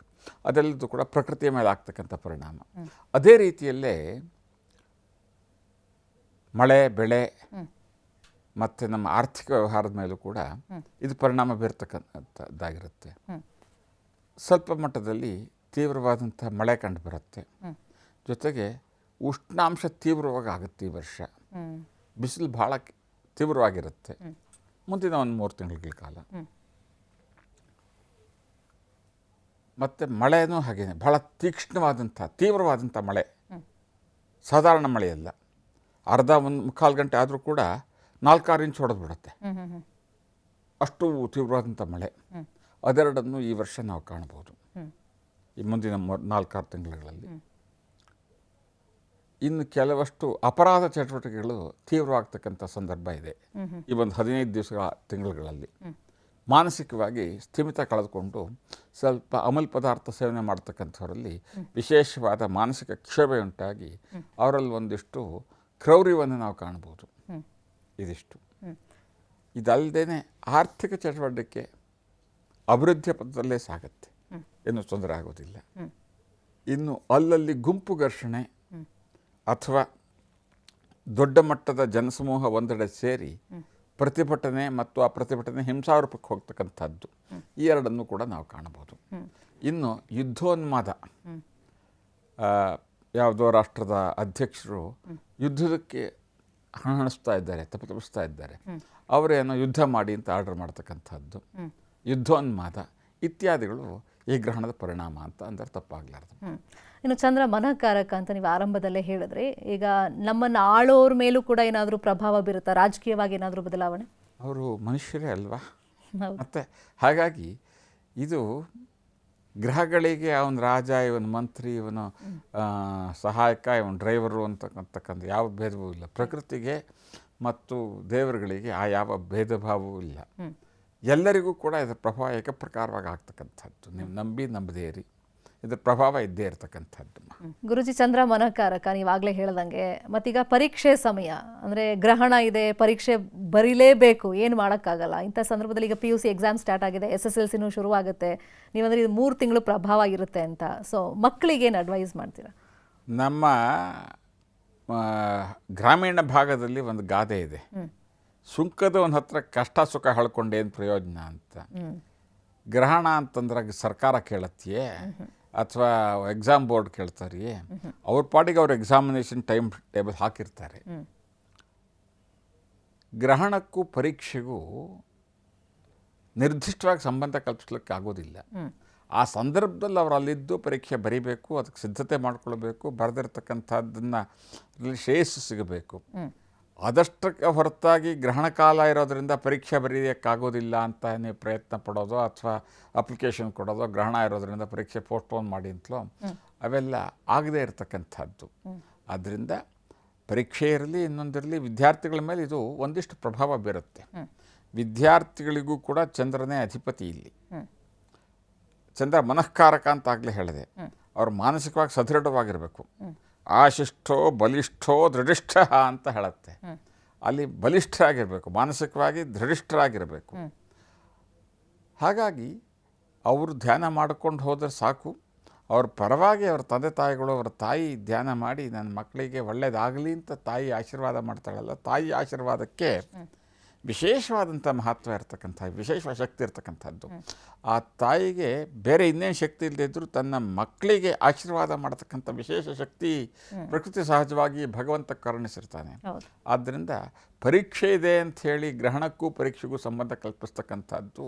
ಅದೆಲ್ಲದೂ ಕೂಡ ಪ್ರಕೃತಿಯ ಮೇಲೆ ಆಗ್ತಕ್ಕಂಥ ಪರಿಣಾಮ. ಅದೇ ರೀತಿಯಲ್ಲೇ ಮಳೆ, ಬೆಳೆ ಮತ್ತು ನಮ್ಮ ಆರ್ಥಿಕ ವ್ಯವಹಾರದ ಮೇಲೂ ಕೂಡ ಇದು ಪರಿಣಾಮ ಬೀರ್ತಕ್ಕಂಥದ್ದಾಗಿರುತ್ತೆ. ಸ್ವಲ್ಪ ಮಟ್ಟದಲ್ಲಿ ತೀವ್ರವಾದಂಥ ಮಳೆ ಕಂಡು ಬರುತ್ತೆ. ಜೊತೆಗೆ ಉಷ್ಣಾಂಶ ತೀವ್ರವಾಗಿ ಆಗುತ್ತೆ. ಈ ವರ್ಷ ಬಿಸಿಲು ಭಾಳ ತೀವ್ರವಾಗಿರುತ್ತೆ ಮುಂದಿನ ಒಂದು 3 ತಿಂಗಳ ಕಾಲ. ಮತ್ತು ಮಳೆನೂ ಹಾಗೇನೆ ಭಾಳ ತೀಕ್ಷ್ಣವಾದಂಥ ತೀವ್ರವಾದಂಥ ಮಳೆ, ಸಾಧಾರಣ ಮಳೆಯಲ್ಲ. ಅರ್ಧ 1-1/4 ಗಂಟೆ ಆದರೂ ಕೂಡ 4-6 ಇಂಚ್ ಹೊಡೆದು ಬಿಡುತ್ತೆ. ಅಷ್ಟು ತೀವ್ರವಾದಂಥ ಮಳೆ. ಅದೆರಡನ್ನು ಈ ವರ್ಷ ನಾವು ಕಾಣ್ಬೋದು ಈ ಮುಂದಿನ 4-6 ತಿಂಗಳಲ್ಲಿ. ಇನ್ನು ಕೆಲವಷ್ಟು ಅಪರಾಧ ಚಟುವಟಿಕೆಗಳು ತೀವ್ರವಾಗ್ತಕ್ಕಂಥ ಸಂದರ್ಭ ಇದೆ ಈ ಒಂದು 15 ತಿಂಗಳುಗಳಲ್ಲಿ. ಮಾನಸಿಕವಾಗಿ ಸ್ಥಿಮಿತ ಕಳೆದುಕೊಂಡು ಸ್ವಲ್ಪ ಅಮಲ್ ಪದಾರ್ಥ ಸೇವನೆ ಮಾಡ್ತಕ್ಕಂಥವರಲ್ಲಿ ವಿಶೇಷವಾದ ಮಾನಸಿಕ ಕ್ಷೋಭೆ ಉಂಟಾಗಿ ಅವರಲ್ಲಿ ಒಂದಿಷ್ಟು ಕ್ರೌರ್ಯವನ್ನು ನಾವು ಕಾಣ್ಬೋದು. ಇದಿಷ್ಟು. ಇದಲ್ಲದೇ ಆರ್ಥಿಕ ಚಟುವಟಿಕೆ ಅಭಿವೃದ್ಧಿಯ ಪಥದಲ್ಲೇ ಸಾಗುತ್ತೆ, ಏನು ತೊಂದರೆ ಆಗೋದಿಲ್ಲ. ಇನ್ನು ಅಲ್ಲಲ್ಲಿ ಗುಂಪು ಘರ್ಷಣೆ ಅಥವಾ ದೊಡ್ಡ ಮಟ್ಟದ ಜನಸಮೂಹ ಒಂದೆಡೆ ಸೇರಿ ಪ್ರತಿಭಟನೆ ಮತ್ತು ಆ ಪ್ರತಿಭಟನೆ ಹಿಂಸಾರೂಪಕ್ಕೆ ಹೋಗ್ತಕ್ಕಂಥದ್ದು, ಈ ಎರಡನ್ನು ಕೂಡ ನಾವು ಕಾಣಬಹುದು. ಇನ್ನು ಯುದ್ಧೋನ್ಮಾದ, ಯಾವುದೋ ರಾಷ್ಟ್ರದ ಅಧ್ಯಕ್ಷರು ಯುದ್ಧಕ್ಕೆ ಹಣಿಸ್ತಾ ಇದ್ದಾರೆ, ತಪ್ಪಿಸ್ತಾ ಇದ್ದಾರೆ, ಅವರೇನೋ ಯುದ್ಧ ಮಾಡಿ ಅಂತ ಆರ್ಡರ್ ಮಾಡ್ತಕ್ಕಂಥದ್ದು, ಯುದ್ಧೋನ್ಮಾದ ಇತ್ಯಾದಿಗಳು ಈ ಗ್ರಹಣದ ಪರಿಣಾಮ ಅಂತ ಅಂದರೆ ತಪ್ಪಾಗಲಾರ್ದು. ಇನ್ನು ಚಂದ್ರ ಮನಃಕಾರಕ ಅಂತ ನೀವು ಆರಂಭದಲ್ಲೇ ಹೇಳಿದ್ರಿ. ಈಗ ನಮ್ಮನ್ನು ಆಳೋರ ಮೇಲೂ ಕೂಡ ಏನಾದರೂ ಪ್ರಭಾವ ಬೀರುತ್ತಾ, ರಾಜಕೀಯವಾಗಿ ಏನಾದರೂ ಬದಲಾವಣೆ? ಅವರು ಮನುಷ್ಯರೇ ಅಲ್ವಾ, ಮತ್ತು ಹಾಗಾಗಿ ಇದು ಗ್ರಹಗಳಿಗೆ ಅವನ ರಾಜ, ಇವನು ಮಂತ್ರಿ, ಇವನು ಸಹಾಯಕ, ಇವನು ಡ್ರೈವರು ಅಂತಕ್ಕಂಥ ಯಾವ ಭೇದವೂ ಇಲ್ಲ. ಪ್ರಕೃತಿಗೆ ಮತ್ತು ದೇವರುಗಳಿಗೆ ಆ ಯಾವ ಭೇದ ಭಾವವೂ ಇಲ್ಲ. ಎಲ್ಲರಿಗೂ ಕೂಡ ಇದರ ಪ್ರಭಾವ ಏಕಪ್ರಕಾರವಾಗಿ ಆಗ್ತಕ್ಕಂಥದ್ದು. ನೀವು ನಂಬದೇ ಇರಿ, ಇದರ ಪ್ರಭಾವ ಇದ್ದೇ ಇರತಕ್ಕಂಥದ್ದು. ಗುರುಜಿ, ಚಂದ್ರ ಮನಃಕಾರಕ ನೀವಾಗಲೇ ಹೇಳ್ದಂಗೆ. ಮತ್ತೀಗ ಪರೀಕ್ಷೆ ಸಮಯ ಅಂದರೆ ಗ್ರಹಣ ಇದೆ, ಪರೀಕ್ಷೆ ಬರೀಲೇಬೇಕು, ಏನು ಮಾಡೋಕ್ಕಾಗಲ್ಲ. ಇಂಥ ಸಂದರ್ಭದಲ್ಲಿ ಈಗ PUC ಎಕ್ಸಾಮ್ ಸ್ಟಾರ್ಟ್ ಆಗಿದೆ, SSLCನೂ ಶುರುವಾಗುತ್ತೆ. ನೀವಂದರೆ ಇದು 3 ತಿಂಗಳು ಪ್ರಭಾವ ಇರುತ್ತೆ ಅಂತ. ಸೊ ಮಕ್ಕಳಿಗೇನು ಅಡ್ವೈಸ್ ಮಾಡ್ತೀರಾ? ನಮ್ಮ ಗ್ರಾಮೀಣ ಭಾಗದಲ್ಲಿ ಒಂದು ಗಾದೆ ಇದೆ, ಸುಂಕದವನ ಹತ್ರ ಕಷ್ಟ ಸುಖ ಹೇಳ್ಕೊಂಡೇನು ಪ್ರಯೋಜನ ಅಂತ. ಗ್ರಹಣ ಅಂತಂದ್ರೆ ಸರ್ಕಾರ ಕೇಳತ್ತೆಯೇ ಅಥವಾ ಎಕ್ಸಾಮ್ ಬೋರ್ಡ್ ಕೇಳ್ತಾರೆಯೇ? ಅವ್ರ ಪಾಡಿಗೆ ಅವ್ರ ಎಕ್ಸಾಮಿನೇಷನ್ ಟೈಮ್ ಟೇಬಲ್ ಹಾಕಿರ್ತಾರೆ. ಗ್ರಹಣಕ್ಕೂ ಪರೀಕ್ಷೆಗೂ ನಿರ್ದಿಷ್ಟವಾಗಿ ಸಂಬಂಧ ಕಲ್ಪಿಸ್ಲಿಕ್ಕೆ ಆಗೋದಿಲ್ಲ. ಆ ಸಂದರ್ಭದಲ್ಲಿ ಅವರು ಅಲ್ಲಿದ್ದು ಪರೀಕ್ಷೆ ಬರೀಬೇಕು, ಅದಕ್ಕೆ ಸಿದ್ಧತೆ ಮಾಡ್ಕೊಳ್ಬೇಕು, ಬರೆದಿರ್ತಕ್ಕಂಥದ್ದನ್ನು ಶ್ರೇಯಸ್ಸು ಸಿಗಬೇಕು. ಅದಷ್ಟಕ್ಕೆ ಹೊರತಾಗಿ ಗ್ರಹಣ ಕಾಲ ಇರೋದರಿಂದ ಪರೀಕ್ಷೆ ಬರೆಯೋಕ್ಕಾಗೋದಿಲ್ಲ ಅಂತ ನೀವು ಪ್ರಯತ್ನ ಪಡೋದು ಅಥವಾ ಅಪ್ಲಿಕೇಶನ್ ಕೊಡೋದು, ಗ್ರಹಣ ಇರೋದರಿಂದ ಪರೀಕ್ಷೆ ಪೋಸ್ಟ್ಪೋನ್ ಮಾಡಿ ಅಂತಲೋ, ಅವೆಲ್ಲ ಆಗದೇ ಇರತಕ್ಕಂಥದ್ದು. ಆದ್ದರಿಂದ ಪರೀಕ್ಷೆ ಇರಲಿ ಇನ್ನೊಂದಿರಲಿ, ವಿದ್ಯಾರ್ಥಿಗಳ ಮೇಲೆ ಇದು ಒಂದಿಷ್ಟು ಪ್ರಭಾವ ಬೀರುತ್ತೆ. ವಿದ್ಯಾರ್ಥಿಗಳಿಗೂ ಕೂಡ ಚಂದ್ರನೇ ಅಧಿಪತಿ ಇಲ್ಲಿ. ಚಂದ್ರ ಮನಃಕಾರಕ ಅಂತ ಆಗಲೇ ಹೇಳಿದೆ. ಅವರು ಮಾನಸಿಕವಾಗಿ ಸದೃಢವಾಗಿರಬೇಕು. ಆಶಿಷ್ಠೋ ಬಲಿಷ್ಠೋ ದೃಢಿಷ್ಠ ಅಂತ ಹೇಳುತ್ತೆ. ಅಲ್ಲಿ ಬಲಿಷ್ಠರಾಗಿರಬೇಕು, ಮಾನಸಿಕವಾಗಿ ದೃಢಿಷ್ಠರಾಗಿರಬೇಕು. ಹಾಗಾಗಿ ಅವರು ಧ್ಯಾನ ಮಾಡಿಕೊಂಡು ಹೋದರೆ ಸಾಕು. ಅವ್ರ ಪರವಾಗಿ ಅವ್ರ ತಂದೆ ತಾಯಿಗಳು, ಅವರ ತಾಯಿ ಧ್ಯಾನ ಮಾಡಿ ನನ್ನ ಮಕ್ಕಳಿಗೆ ಒಳ್ಳೆಯದಾಗಲಿ ಅಂತ ತಾಯಿ ಆಶೀರ್ವಾದ ಮಾಡ್ತಾಳಲ್ಲ, ತಾಯಿ ಆಶೀರ್ವಾದಕ್ಕೆ ವಿಶೇಷವಾದಂಥ ಮಹತ್ವ ಇರ್ತಕ್ಕಂಥ ವಿಶೇಷ ಶಕ್ತಿ ಇರ್ತಕ್ಕಂಥದ್ದು. ಆ ತಾಯಿಗೆ ಬೇರೆ ಇನ್ನೇನು ಶಕ್ತಿ ಇಲ್ಲದೇ ಇದ್ದರೂ ತನ್ನ ಮಕ್ಕಳಿಗೆ ಆಶೀರ್ವಾದ ಮಾಡತಕ್ಕಂಥ ವಿಶೇಷ ಶಕ್ತಿ ಪ್ರಕೃತಿ ಸಹಜವಾಗಿ ಭಗವಂತ ಕರುಣಿಸಿರ್ತಾನೆ. ಆದ್ದರಿಂದ ಪರೀಕ್ಷೆ ಇದೆ ಅಂಥೇಳಿ ಗ್ರಹಣಕ್ಕೂ ಪರೀಕ್ಷೆಗೂ ಸಂಬಂಧ ಕಲ್ಪಿಸ್ತಕ್ಕಂಥದ್ದು.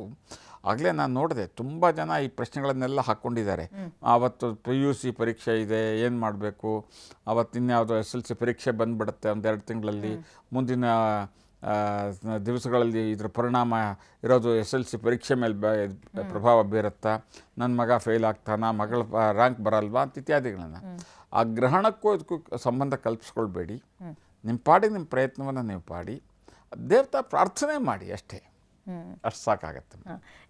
ಆಗಲೇ ನಾನು ನೋಡಿದೆ ತುಂಬ ಜನ ಈ ಪ್ರಶ್ನೆಗಳನ್ನೆಲ್ಲ ಹಾಕ್ಕೊಂಡಿದ್ದಾರೆ. ಆವತ್ತು PUC ಪರೀಕ್ಷೆ ಇದೆ, ಏನು ಮಾಡಬೇಕು, ಆವತ್ತು ಇನ್ಯಾವುದೋ SLC ಪರೀಕ್ಷೆ ಬಂದುಬಿಡುತ್ತೆ ಒಂದೆರಡು ತಿಂಗಳಲ್ಲಿ, ಮುಂದಿನ ದಿವಸಗಳಲ್ಲಿ ಇದರ ಪರಿಣಾಮ ಇರೋದು SLC ಪರೀಕ್ಷೆ ಮೇಲೆ ಪ್ರಭಾವ ಬೀರುತ್ತಾ, ನನ್ನ ಮಗ ಫೇಲ್ ಆಗ್ತಾನ, ಮಗಳ ರ್ಯಾಂಕ್ ಬರಲ್ವಾ ಅಂತ ಇತ್ಯಾದಿಗಳನ್ನು. ಆ ಗ್ರಹಣಕ್ಕೂ ಇದಕ್ಕೂ ಸಂಬಂಧ ಕಲ್ಪಿಸ್ಕೊಳ್ಬೇಡಿ. ನಿಮ್ಮ ಪಾಡಿಗೆ ನಿಮ್ಮ ಪ್ರಯತ್ನವನ್ನು ನೀವು ಪಾಡಿ, ದೇವತಾ ಪ್ರಾರ್ಥನೆ ಮಾಡಿ ಅಷ್ಟೇ, ಅಷ್ಟು ಸಾಕಾಗತ್ತೆ.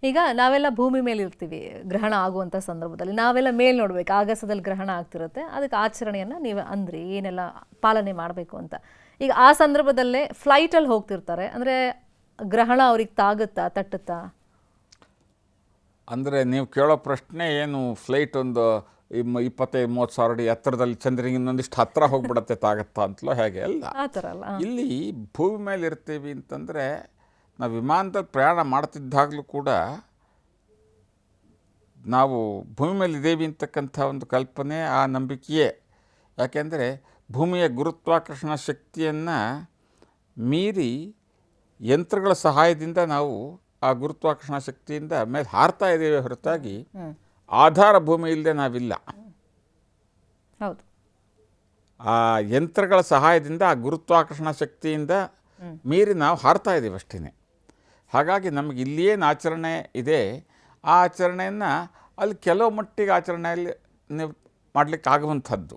ಈಗ ನಾವೆಲ್ಲ ಭೂಮಿ ಮೇಲೆ ಇರ್ತೀವಿ ಗ್ರಹಣ ಆಗುವಂಥ ಸಂದರ್ಭದಲ್ಲಿ, ನಾವೆಲ್ಲ ಮೇಲೆ ನೋಡ್ಬೇಕು, ಆಗಸದಲ್ಲಿ ಗ್ರಹಣ ಆಗ್ತಿರುತ್ತೆ, ಅದಕ್ಕೆ ಆಚರಣೆಯನ್ನು ನೀವು ಅಂದ್ರಿ ಏನೆಲ್ಲ ಪಾಲನೆ ಮಾಡಬೇಕು ಅಂತ. ಈಗ ಆ ಸಂದರ್ಭದಲ್ಲೇ ಫ್ಲೈಟಲ್ಲಿ ಹೋಗ್ತಿರ್ತಾರೆ, ಅಂದರೆ ಗ್ರಹಣ ಅವ್ರಿಗೆ ತಾಗುತ್ತಾ, ತಟ್ಟುತ್ತಾ? ಅಂದರೆ ನೀವು ಕೇಳೋ ಪ್ರಶ್ನೆ ಏನು, ಫ್ಲೈಟ್ ಒಂದು 25-30 ಸಾವಿರ ಅಡಿ ಎತ್ತರದಲ್ಲಿ ಚಂದ್ರನಿಗೆ ಇನ್ನೊಂದಿಷ್ಟು ಹತ್ತಿರ ಹೋಗ್ಬಿಡತ್ತೆ ತಾಗತ್ತಾ ಅಂತಲೋ ಹೇಗೆ? ಅಲ್ಲ, ಆ ಥರ ಅಲ್ಲ. ಇಲ್ಲಿ ಭೂಮಿ ಮೇಲೆ ಇರ್ತೀವಿ ಅಂತಂದರೆ ನಾವು ವಿಮಾನದಲ್ಲಿ ಪ್ರಯಾಣ ಮಾಡ್ತಿದ್ದಾಗಲೂ ಕೂಡ ನಾವು ಭೂಮಿ ಮೇಲೆ ಇದ್ದೇವೆ ಅಂತಕ್ಕಂಥ ಒಂದು ಕಲ್ಪನೆ, ಆ ನಂಬಿಕೆಯೇ. ಯಾಕೆಂದರೆ ಭೂಮಿಯ ಗುರುತ್ವಾಕರ್ಷಣ ಶಕ್ತಿಯನ್ನು ಮೀರಿ ಯಂತ್ರಗಳ ಸಹಾಯದಿಂದ ನಾವು ಆ ಗುರುತ್ವಾಕರ್ಷಣ ಶಕ್ತಿಯಿಂದ ಮೇಲೆ ಹಾರ್ತಾ ಇದ್ದೇವೆ ಹೊರತಾಗಿ ಆಧಾರ ಭೂಮಿ ಇಲ್ಲದೆ ನಾವಿಲ್ಲ. ಹೌದು, ಆ ಯಂತ್ರಗಳ ಸಹಾಯದಿಂದ ಆ ಗುರುತ್ವಾಕರ್ಷಣ ಶಕ್ತಿಯಿಂದ ಮೀರಿ ನಾವು ಹಾರ್ತಾ ಇದ್ದೀವಿ ಅಷ್ಟೇ. ಹಾಗಾಗಿ ನಮಗೆ ಇಲ್ಲೇನು ಆಚರಣೆ ಇದೆ, ಆ ಆಚರಣೆಯನ್ನು ಅಲ್ಲಿ ಕೆಲವು ಮಟ್ಟಿಗೆ ಆಚರಣೆಯಲ್ಲಿ ನೀವು ಮಾಡಲಿಕ್ಕೆ ಆಗುವಂಥದ್ದು.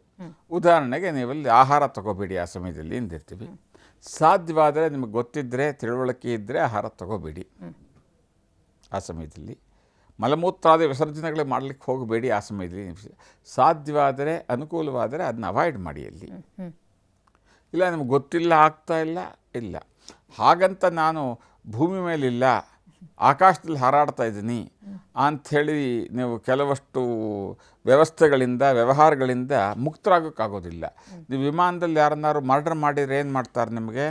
ಉದಾಹರಣೆಗೆ ನೀವಲ್ಲಿ ಆಹಾರ ತಗೋಬೇಡಿ ಆ ಸಮಯದಲ್ಲಿ ಎಂದಿರ್ತೀವಿ. ಸಾಧ್ಯವಾದರೆ ನಿಮಗೆ ಗೊತ್ತಿದ್ದರೆ, ತಿಳುವಳಿಕೆ ಇದ್ದರೆ ಆಹಾರ ತಗೋಬೇಡಿ ಆ ಸಮಯದಲ್ಲಿ. ಮಲಮೂತ್ರಾದಿ ವಿಸರ್ಜನೆಗಳೇ ಮಾಡಲಿಕ್ಕೆ ಹೋಗಬೇಡಿ ಆ ಸಮಯದಲ್ಲಿ. ಸಾಧ್ಯವಾದರೆ, ಅನುಕೂಲವಾದರೆ ಅದನ್ನ ಅವಾಯ್ಡ್ ಮಾಡಿ. ಅಲ್ಲಿ ಇಲ್ಲ ನಿಮ್ಗೆ ಗೊತ್ತಿಲ್ಲ, ಆಗ್ತಾ ಇಲ್ಲ, ಹಾಗಂತ ನಾನು ಭೂಮಿ ಮೇಲಿಲ್ಲ, ಆಕಾಶದಲ್ಲಿ ಹಾರಾಡ್ತಾ ಇದ್ದೀನಿ ಅಂಥೇಳಿ ನೀವು ಕೆಲವಷ್ಟು ವ್ಯವಸ್ಥೆಗಳಿಂದ, ವ್ಯವಹಾರಗಳಿಂದ ಮುಕ್ತರಾಗೋಕ್ಕಾಗೋದಿಲ್ಲ. ನೀವು ವಿಮಾನದಲ್ಲಿ ಯಾರನ್ನಾರು ಮರ್ಡರ್ ಮಾಡಿದರೆ ಏನು ಮಾಡ್ತಾರೆ ನಿಮಗೆ?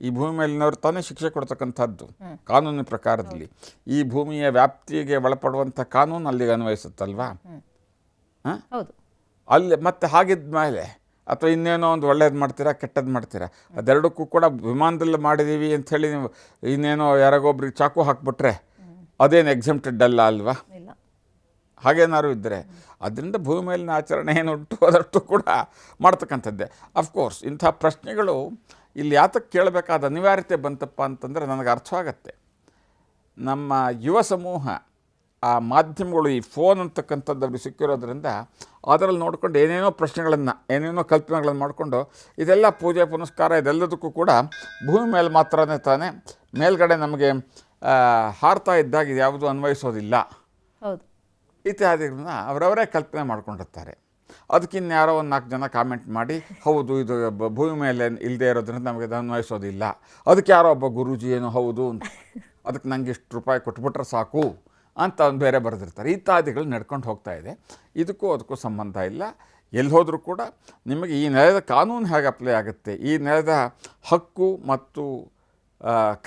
ಈ ಭೂಮಿ ಮೇಲಿನವ್ರು ತಾನೇ ಶಿಕ್ಷೆ ಕೊಡ್ತಕ್ಕಂಥದ್ದು ಕಾನೂನಿನ ಪ್ರಕಾರದಲ್ಲಿ. ಈ ಭೂಮಿಯ ವ್ಯಾಪ್ತಿಗೆ ಒಳಪಡುವಂಥ ಕಾನೂನು ಅಲ್ಲಿಗೆ ಅನ್ವಯಿಸುತ್ತಲ್ವಾ? ಅಲ್ಲಿ ಮತ್ತೆ ಹಾಗಿದ್ದ ಮೇಲೆ ಅಥವಾ ಇನ್ನೇನೋ ಒಂದು ಒಳ್ಳೇದು ಮಾಡ್ತೀರಾ, ಕೆಟ್ಟದ್ದು ಮಾಡ್ತೀರಾ, ಅದೆರಡಕ್ಕೂ ಕೂಡ ವಿಮಾನದಲ್ಲಿ ಮಾಡಿದ್ದೀವಿ ಅಂಥೇಳಿ ನೀವು ಇನ್ನೇನೋ ಯಾರಿಗೊಬ್ರಿಗೆ ಚಾಕು ಹಾಕ್ಬಿಟ್ರೆ ಅದೇನು ಎಕ್ಸೆಂಪ್ಟೆಡ್ ಅಲ್ಲ ಅಲ್ವಾ? ಹಾಗೇನಾದ್ರು ಇದ್ದರೆ. ಅದರಿಂದ ಭೂಮಿ ಮೇಲಿನ ಆಚರಣೆ ಏನುಂಟು ಅದಷ್ಟು ಕೂಡ ಮಾಡ್ತಕ್ಕಂಥದ್ದೇ. ಅಫ್ಕೋರ್ಸ್ ಇಂಥ ಪ್ರಶ್ನೆಗಳು ಇಲ್ಲಿ ಯಾತಕ್ಕೆ ಕೇಳಬೇಕಾದ ಅನಿವಾರ್ಯತೆ ಬಂತಪ್ಪ ಅಂತಂದರೆ ನನಗೆ ಅರ್ಥವಾಗತ್ತೆ. ನಮ್ಮ ಯುವ ಸಮೂಹ ಆ ಮಾಧ್ಯಮಗಳು, ಈ ಫೋನ್ ಅಂತಕ್ಕಂಥದ್ದು ಅವ್ರಿಗೆ ಸಿಕ್ಕಿರೋದ್ರಿಂದ ಅದರಲ್ಲಿ ನೋಡ್ಕೊಂಡು ಏನೇನೋ ಪ್ರಶ್ನೆಗಳನ್ನು, ಏನೇನೋ ಕಲ್ಪನೆಗಳನ್ನು ಮಾಡಿಕೊಂಡು ಇದೆಲ್ಲ ಪೂಜೆ ಪುನಸ್ಕಾರ ಇದೆಲ್ಲದಕ್ಕೂ ಕೂಡ ಭೂಮಿ ಮೇಲೆ ಮಾತ್ರನೇ ತಾನೇ, ಮೇಲ್ಗಡೆ ನಮಗೆ ಹಾರ್ತಾ ಇದ್ದಾಗ ಇದು ಯಾವುದೂ ಅನ್ವಯಿಸೋದಿಲ್ಲ ಇತ್ಯಾದಿಗಳನ್ನ ಅವರವರೇ ಕಲ್ಪನೆ ಮಾಡ್ಕೊಂಡಿರ್ತಾರೆ. ಅದಕ್ಕಿನ್ಯಾರೋ ಒಂದು 4 ಜನ ಕಾಮೆಂಟ್ ಮಾಡಿ, ಹೌದು ಇದು ಭೂಮಿ ಮೇಲೆ ಇಲ್ಲದೆ ಇರೋದ್ರಿಂದ ನಮಗೆ ಅದು ಅನ್ವಯಿಸೋದಿಲ್ಲ, ಅದಕ್ಕೆ ಯಾರೋ ಒಬ್ಬ ಗುರೂಜಿ ಏನೋ ಹೌದು ಅಂತ, ಅದಕ್ಕೆ ನನಗೆ ಇಷ್ಟು ರೂಪಾಯಿ ಕೊಟ್ಬಿಟ್ರೆ ಸಾಕು ಅಂತ ಅವ್ನು ಬೇರೆ ಬರೆದಿರ್ತಾರೆ. ಇತ್ಯಾದಿಗಳು ನಡ್ಕೊಂಡು ಹೋಗ್ತಾ ಇದೆ. ಇದಕ್ಕೂ ಅದಕ್ಕೂ ಸಂಬಂಧ ಇಲ್ಲ. ಎಲ್ಲಿ ಹೋದರೂ ಕೂಡ ನಿಮಗೆ ಈ ನೆಲದ ಕಾನೂನು ಹೇಗೆ ಅಪ್ಲೈ ಆಗುತ್ತೆ, ಈ ನೆಲದ ಹಕ್ಕು ಮತ್ತು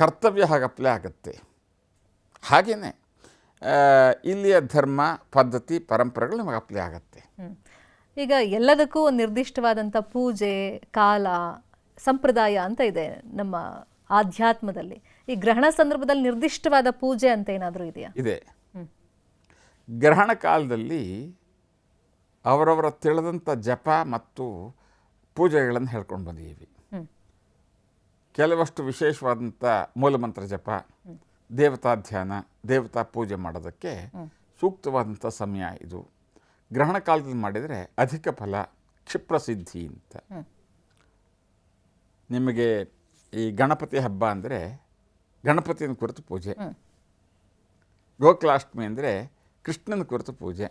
ಕರ್ತವ್ಯ ಹೇಗೆ ಅಪ್ಲೈ ಆಗುತ್ತೆ, ಹಾಗೆಯೇ ಇಲ್ಲಿಯ ಧರ್ಮ ಪದ್ಧತಿ ಪರಂಪರೆಗಳು ನಮಗೆ ಅಪ್ಲೈ ಆಗುತ್ತೆ. ಈಗ ಎಲ್ಲದಕ್ಕೂ ಒಂದು ನಿರ್ದಿಷ್ಟವಾದಂಥ ಪೂಜೆ ಕಾಲ ಸಂಪ್ರದಾಯ ಅಂತ ಇದೆ ನಮ್ಮ ಆಧ್ಯಾತ್ಮದಲ್ಲಿ. ಈ ಗ್ರಹಣ ಸಂದರ್ಭದಲ್ಲಿ ನಿರ್ದಿಷ್ಟವಾದ ಪೂಜೆ ಅಂತ ಏನಾದರೂ ಇದೆಯಾ? ಇದೆ. ಗ್ರಹಣ ಕಾಲದಲ್ಲಿ ಅವರವರ ತಿಳಿದಂಥ ಜಪ ಮತ್ತು ಪೂಜೆಗಳನ್ನು ಹೇಳ್ಕೊಂಡು ಬಂದಿದ್ದೀವಿ. ಕೆಲವಷ್ಟು ವಿಶೇಷವಾದಂಥ ಮೂಲಮಂತ್ರ ಜಪ, ದೇವತಾ ಧ್ಯಾನ, ದೇವತಾ ಪೂಜೆ ಮಾಡೋದಕ್ಕೆ ಸೂಕ್ತವಾದಂಥ ಸಮಯ ಇದು. ಗ್ರಹಣ ಕಾಲದಲ್ಲಿ ಮಾಡಿದರೆ ಅಧಿಕ ಫಲ, ಕ್ಷಿಪ್ರಸಿದ್ಧಿ ಅಂತ. ನಿಮಗೆ ಈ ಗಣಪತಿ ಹಬ್ಬ ಅಂದರೆ ಗಣಪತಿನ ಕುರಿತು ಪೂಜೆ, ಗೋಕುಲಾಷ್ಟಮಿ ಅಂದರೆ ಕೃಷ್ಣನ ಕುರಿತು ಪೂಜೆ,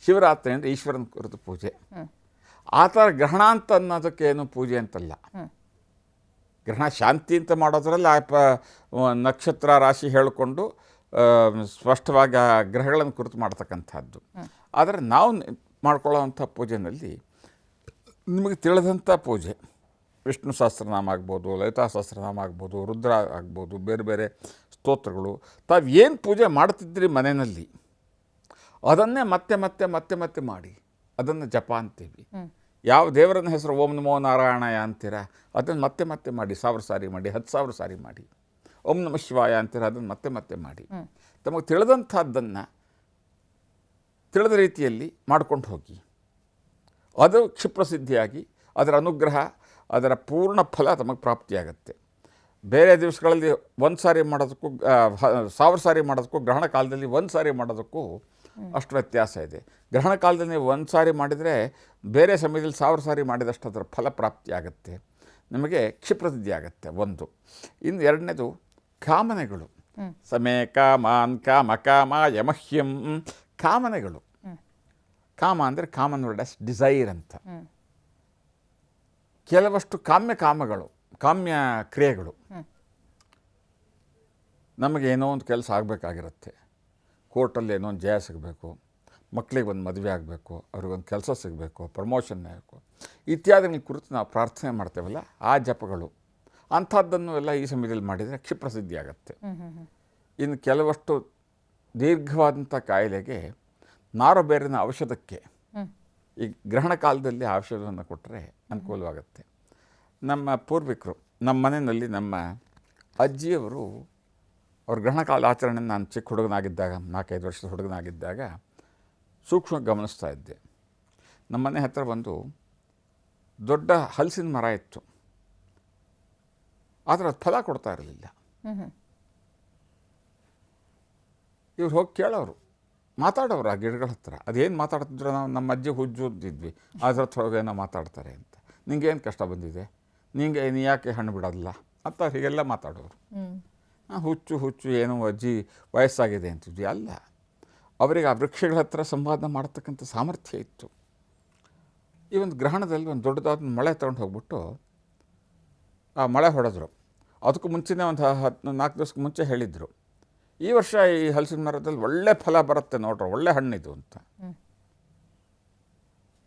ಶಿವರಾತ್ರಿ ಅಂದರೆ ಈಶ್ವರನ ಕುರಿತು ಪೂಜೆ. ಆ ಥರ ಗ್ರಹಣ ಅಂತ ಅನ್ನೋದಕ್ಕೆ ಏನು ಪೂಜೆ ಅಂತಲ್ಲ. ಗ್ರಹಣ ಶಾಂತಿ ಅಂತ ಮಾಡೋದ್ರಲ್ಲಿ ನಕ್ಷತ್ರ ರಾಶಿ ಹೇಳಿಕೊಂಡು ಸ್ಪಷ್ಟವಾಗಿ ಆ ಗ್ರಹಗಳನ್ನು ಕುರಿತು ಮಾಡ್ತಕ್ಕಂಥದ್ದು. ಆದರೆ ನಾವು ಮಾಡ್ಕೊಳ್ಳೋವಂಥ ಪೂಜೆಯಲ್ಲಿ ನಿಮಗೆ ತಿಳಿದಂಥ ಪೂಜೆ, ವಿಷ್ಣು ಸಹಸ್ರನಾಮ ಆಗ್ಬೋದು, ಲಲಿತಾ ಸಹಸ್ರನಾಮ ಆಗ್ಬೋದು, ರುದ್ರ ಆಗ್ಬೋದು, ಬೇರೆ ಬೇರೆ ಸ್ತೋತ್ರಗಳು, ತಾವು ಏನು ಪೂಜೆ ಮಾಡ್ತಿದ್ರಿ ಮನೆಯಲ್ಲಿ ಅದನ್ನೇ ಮತ್ತೆ ಮತ್ತೆ ಮತ್ತೆ ಮತ್ತೆ ಮಾಡಿ, ಅದನ್ನು ಜಪ ಅಂತೀವಿ. ಯಾವ ದೇವರನ್ನ ಹೆಸರು ಓಂ ನಮೋ ನಾರಾಯಣಾಯ ಅಂತೀರ ಅದನ್ನು ಮತ್ತೆ ಮತ್ತೆ ಮಾಡಿ, 1000 ಸಾರಿ ಮಾಡಿ, 10,000 ಸಾರಿ ಮಾಡಿ. ಓಂ ನಮ ಶಿವಾಯ ಅಂತೀರ ಅದನ್ನು ಮತ್ತೆ ಮತ್ತೆ ಮಾಡಿ. ತಮಗೆ ತಿಳಿದಂಥದ್ದನ್ನು ತಿಳಿದ ರೀತಿಯಲ್ಲಿ ಮಾಡ್ಕೊಂಡು ಹೋಗಿ. ಅದು ಕ್ಷಿಪ್ರಸಿದ್ಧಿಯಾಗಿ ಅದರ ಅನುಗ್ರಹ, ಅದರ ಪೂರ್ಣ ಫಲ ತಮಗೆ ಪ್ರಾಪ್ತಿಯಾಗತ್ತೆ. ಬೇರೆ ದಿವಸಗಳಲ್ಲಿ 1 ಸಾರಿ ಮಾಡೋದಕ್ಕೂ 1000 ಸಾರಿ ಮಾಡೋದಕ್ಕೂ, ಗ್ರಹಣ ಕಾಲದಲ್ಲಿ 1 ಸಾರಿ ಮಾಡೋದಕ್ಕೂ ಅಷ್ಟು ವ್ಯತ್ಯಾಸ ಇದೆ. ಗ್ರಹಣ ಕಾಲದಲ್ಲಿ ನೀವು 1 ಸಾರಿ ಮಾಡಿದರೆ ಬೇರೆ ಸಮಯದಲ್ಲಿ 1000 ಸಾರಿ ಮಾಡಿದಷ್ಟು ಅದರ ಫಲ ಪ್ರಾಪ್ತಿಯಾಗತ್ತೆ, ನಿಮಗೆ ಕ್ಷಿಪ್ರಸಿದ್ಧಿ ಆಗುತ್ತೆ. ಒಂದು. ಇನ್ನು ಎರಡನೇದು ಕಾಮನೆಗಳು. ಸಮೇ ಕಾಮಾನ್ ಕಾಮ ಕಾಮ ಯಮಹ್ಯಂ. ಕಾಮನೆಗಳು. ಕಾಮ ಅಂದರೆ ಕಾಮನ್ ವರ್ಡ್ ಆಸ್ ಡಿಸೈರ್ ಅಂತ. ಕೆಲವಷ್ಟು ಕಾಮಗಳು, ಕಾಮ್ಯ ಕ್ರಿಯೆಗಳು. ನಮಗೆ ಏನೋ ಒಂದು ಕೆಲಸ ಆಗಬೇಕಾಗಿರುತ್ತೆ. ಕೋರ್ಟಲ್ಲಿ ಏನೋ ಒಂದು ಜಯ ಸಿಗಬೇಕು, ಮಕ್ಕಳಿಗೆ ಒಂದು ಮದುವೆ ಆಗಬೇಕು, ಅವ್ರಿಗೊಂದು ಕೆಲಸ ಸಿಗಬೇಕು, ಪ್ರಮೋಷನ್ ಆಗಬೇಕು, ಇತ್ಯಾದಿಗಳ ಕುರಿತು ನಾವು ಪ್ರಾರ್ಥನೆ ಮಾಡ್ತೇವಲ್ಲ, ಆ ಜಪಗಳು ಅಂಥದ್ದನ್ನು ಎಲ್ಲ ಈ ಸಮಯದಲ್ಲಿ ಮಾಡಿದರೆ ಕ್ಷಿಪ್ರಸಿದ್ಧಿ ಆಗುತ್ತೆ. ಇನ್ನು ಕೆಲವಷ್ಟು ದೀರ್ಘವಾದಂಥ ಕಾಯಿಲೆಗೆ ನಾರುಬೇರಿನ ಔಷಧಕ್ಕೆ ಈ ಗ್ರಹಣ ಕಾಲದಲ್ಲಿ ಔಷಧವನ್ನು ಕೊಟ್ಟರೆ ಅನುಕೂಲವಾಗುತ್ತೆ. ನಮ್ಮ ಪೂರ್ವಿಕರು, ನಮ್ಮ ಮನೆಯಲ್ಲಿ ನಮ್ಮ ಅಜ್ಜಿಯವರು ಅವ್ರ ಗ್ರಹಣ ಕಾಲ ಆಚರಣೆ ನಾನು ಚಿಕ್ಕ ಹುಡುಗನಾಗಿದ್ದಾಗ, 4-5 ವರ್ಷದ ಹುಡುಗನಾಗಿದ್ದಾಗ ಸೂಕ್ಷ್ಮವಾಗಿ ಗಮನಿಸ್ತಾ ಇದ್ದೆ. ನಮ್ಮ ಮನೆ ಹತ್ತಿರ ಒಂದು ದೊಡ್ಡ ಹಲಸಿನ ಮರ ಇತ್ತು, ಆದರೆ ಅದು ಫಲ ಕೊಡ್ತಾ ಇರಲಿಲ್ಲ. ಇವ್ರು ಹೋಗಿ ಕೇಳೋರು, ಮಾತಾಡೋರು ಆ ಗಿಡಗಳ ಹತ್ರ. ಅದೇನು ಮಾತಾಡ್ತಿದ್ರು, ನಾವು ನಮ್ಮ ಅಜ್ಜಿ ಹುಜ್ಜು ಅಂತಿದ್ವಿ, ಅದ್ರ ಹತ್ರ ಏನೋ ಮಾತಾಡ್ತಾರೆ ಅಂತ. ನಿಂಗೇನು ಕಷ್ಟ ಬಂದಿದೆ, ನೀ ಯಾಕೆ ಹಣ್ಣು ಬಿಡೋದಿಲ್ಲ ಅಂತ ಹೀಗೆಲ್ಲ ಮಾತಾಡೋರು. ಹುಚ್ಚು ಏನು ಅಜ್ಜಿ ವಯಸ್ಸಾಗಿದೆ ಅಂತಿದ್ವಿ. ಅಲ್ಲ, ಅವರಿಗೆ ಆ ವೃಕ್ಷಗಳ ಹತ್ರ ಸಂವಾದ ಮಾಡತಕ್ಕಂಥ ಸಾಮರ್ಥ್ಯ ಇತ್ತು. ಈ ಒಂದು ಗ್ರಹಣದಲ್ಲಿ ಒಂದು ದೊಡ್ಡದಾದ ಮಳೆ ತೊಗೊಂಡು ಹೋಗ್ಬಿಟ್ಟು ಆ ಮಳೆ ಹೊಡೆದ್ರು. ಅದಕ್ಕೂ ಮುಂಚೆನೇ ಒಂದು 4 ದಿವಸಕ್ಕೆ ಮುಂಚೆ ಹೇಳಿದರು, ಈ ವರ್ಷ ಈ ಹಲಸಿನ ಮರದಲ್ಲಿ ಒಳ್ಳೆ ಫಲ ಬರುತ್ತೆ ನೋಡ್ರಿ, ಒಳ್ಳೆ ಹಣ್ಣಿದು ಅಂತ.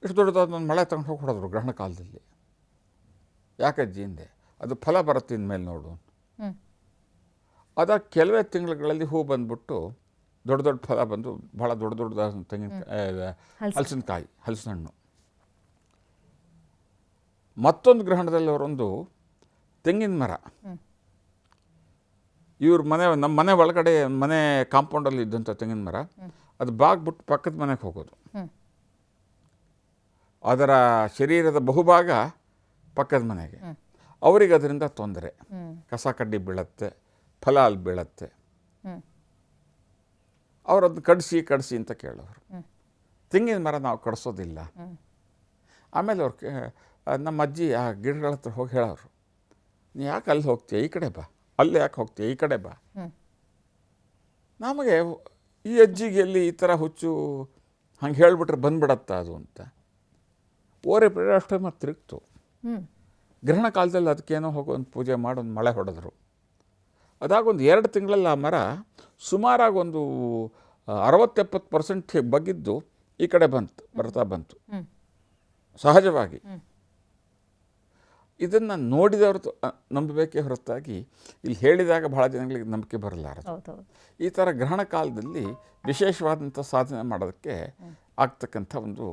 ಇಷ್ಟು ದೊಡ್ಡದಾದ ಒಂದು ಮಳೆ ತೊಗೊಂಡು ಹೋಗಿ ಹೊಡೆದ್ರು ಗ್ರಹಣ ಕಾಲದಲ್ಲಿ. ಯಾಕಜ್ಜಿ ಹಿಂದೆ ಅದು ಫಲ ಬರುತ್ತೆ ಇನ್ಮೇಲೆ ನೋಡು. ಅದ ಕೆಲವೇ ತಿಂಗಳುಗಳಲ್ಲಿ ಹೂ ಬಂದ್ಬಿಟ್ಟು ದೊಡ್ಡ ಫಲ ಬಂದು ಭಾಳ ದೊಡ್ಡದಾದ ತೆಂಗಿನಕಾಯಿ, ಹಲಸಿನ ಹಣ್ಣು. ಮತ್ತೊಂದು ಗ್ರಹಣದಲ್ಲಿ ಅವರೊಂದು ತೆಂಗಿನ ಮರ, ಇವ್ರ ನಮ್ಮ ಮನೆ ಒಳಗಡೆ ಮನೆ ಕಾಂಪೌಂಡಲ್ಲಿ ಇದ್ದಂಥ ತೆಂಗಿನ ಮರ, ಅದು ಬಾಗ್ಬಿಟ್ಟು ಪಕ್ಕದ ಮನೆಗೆ ಹೋಗೋದು. ಅದರ ಶರೀರದ ಬಹುಭಾಗ ಪಕ್ಕದ ಮನೆಗೆ. ಅವರಿಗೆ ಅದರಿಂದ ತೊಂದರೆ, ಕಸ ಕಡ್ಡಿ ಬೀಳತ್ತೆ, ಫಲ ಅಲ್ಲಿ ಬೀಳತ್ತೆ. ಅವರು ಅದನ್ನ ಕಡಿಸಿ ಅಂತ ಕೇಳೋರು. ತೆಂಗಿನ ಮರ ನಾವು ಕಡಿಸೋದಿಲ್ಲ. ಆಮೇಲೆ ನಮ್ಮ ಅಜ್ಜಿ ಆ ಗಿಡಗಳ ಹತ್ರ ಹೋಗಿ ಹೇಳೋರು, ನೀ ಯಾಕೆ ಅಲ್ಲಿ ಹೋಗ್ತೀಯ, ಈ ಕಡೆ ಬಾ, ಅಲ್ಲಿ ಯಾಕೆ ಹೋಗ್ತೀಯ, ಈ ಕಡೆ ಬಾ. ನಮಗೆ ಈ ಅಜ್ಜಿಗೆ ಎಲ್ಲಿ ಈ ಥರ ಹುಚ್ಚು ಹಂಗೆ ಹೇಳಿಬಿಟ್ರೆ ಬಂದ್ಬಿಡತ್ತ ಅದು ಅಂತ ಓರೆ ಅಷ್ಟೇ ಮತ್ತೆ ತಿರುಗ್ತು. ಗ್ರಹಣ ಕಾಲದಲ್ಲಿ ಅದಕ್ಕೇನೋ ಹೋಗಿ ಒಂದು ಪೂಜೆ ಮಾಡಿ ಒಂದು ಮಳೆ ಹೊಡೆದ್ರು. ಅದಾಗೊಂದು 2 ತಿಂಗಳಲ್ಲಿ ಆ ಮರ ಸುಮಾರಾಗಿ ಒಂದು 60-70% ಬಗ್ಗಿದ್ದು ಈ ಕಡೆ ಬರ್ತಾ ಬಂತು ಸಹಜವಾಗಿ. ಇದನ್ನು ನೋಡಿದವರು ನಂಬಬೇಕೇ ಹೊರತಾಗಿ ಇಲ್ಲಿ ಹೇಳಿದಾಗ ಭಾಳ ಜನಗಳಿಗೆ ನಂಬಿಕೆ ಬರಲಾರದು. ಈ ಥರ ಗ್ರಹಣ ಕಾಲದಲ್ಲಿ ವಿಶೇಷವಾದಂಥ ಸಾಧನೆ ಮಾಡೋದಕ್ಕೆ ಆಗ್ತಕ್ಕಂಥ ಒಂದು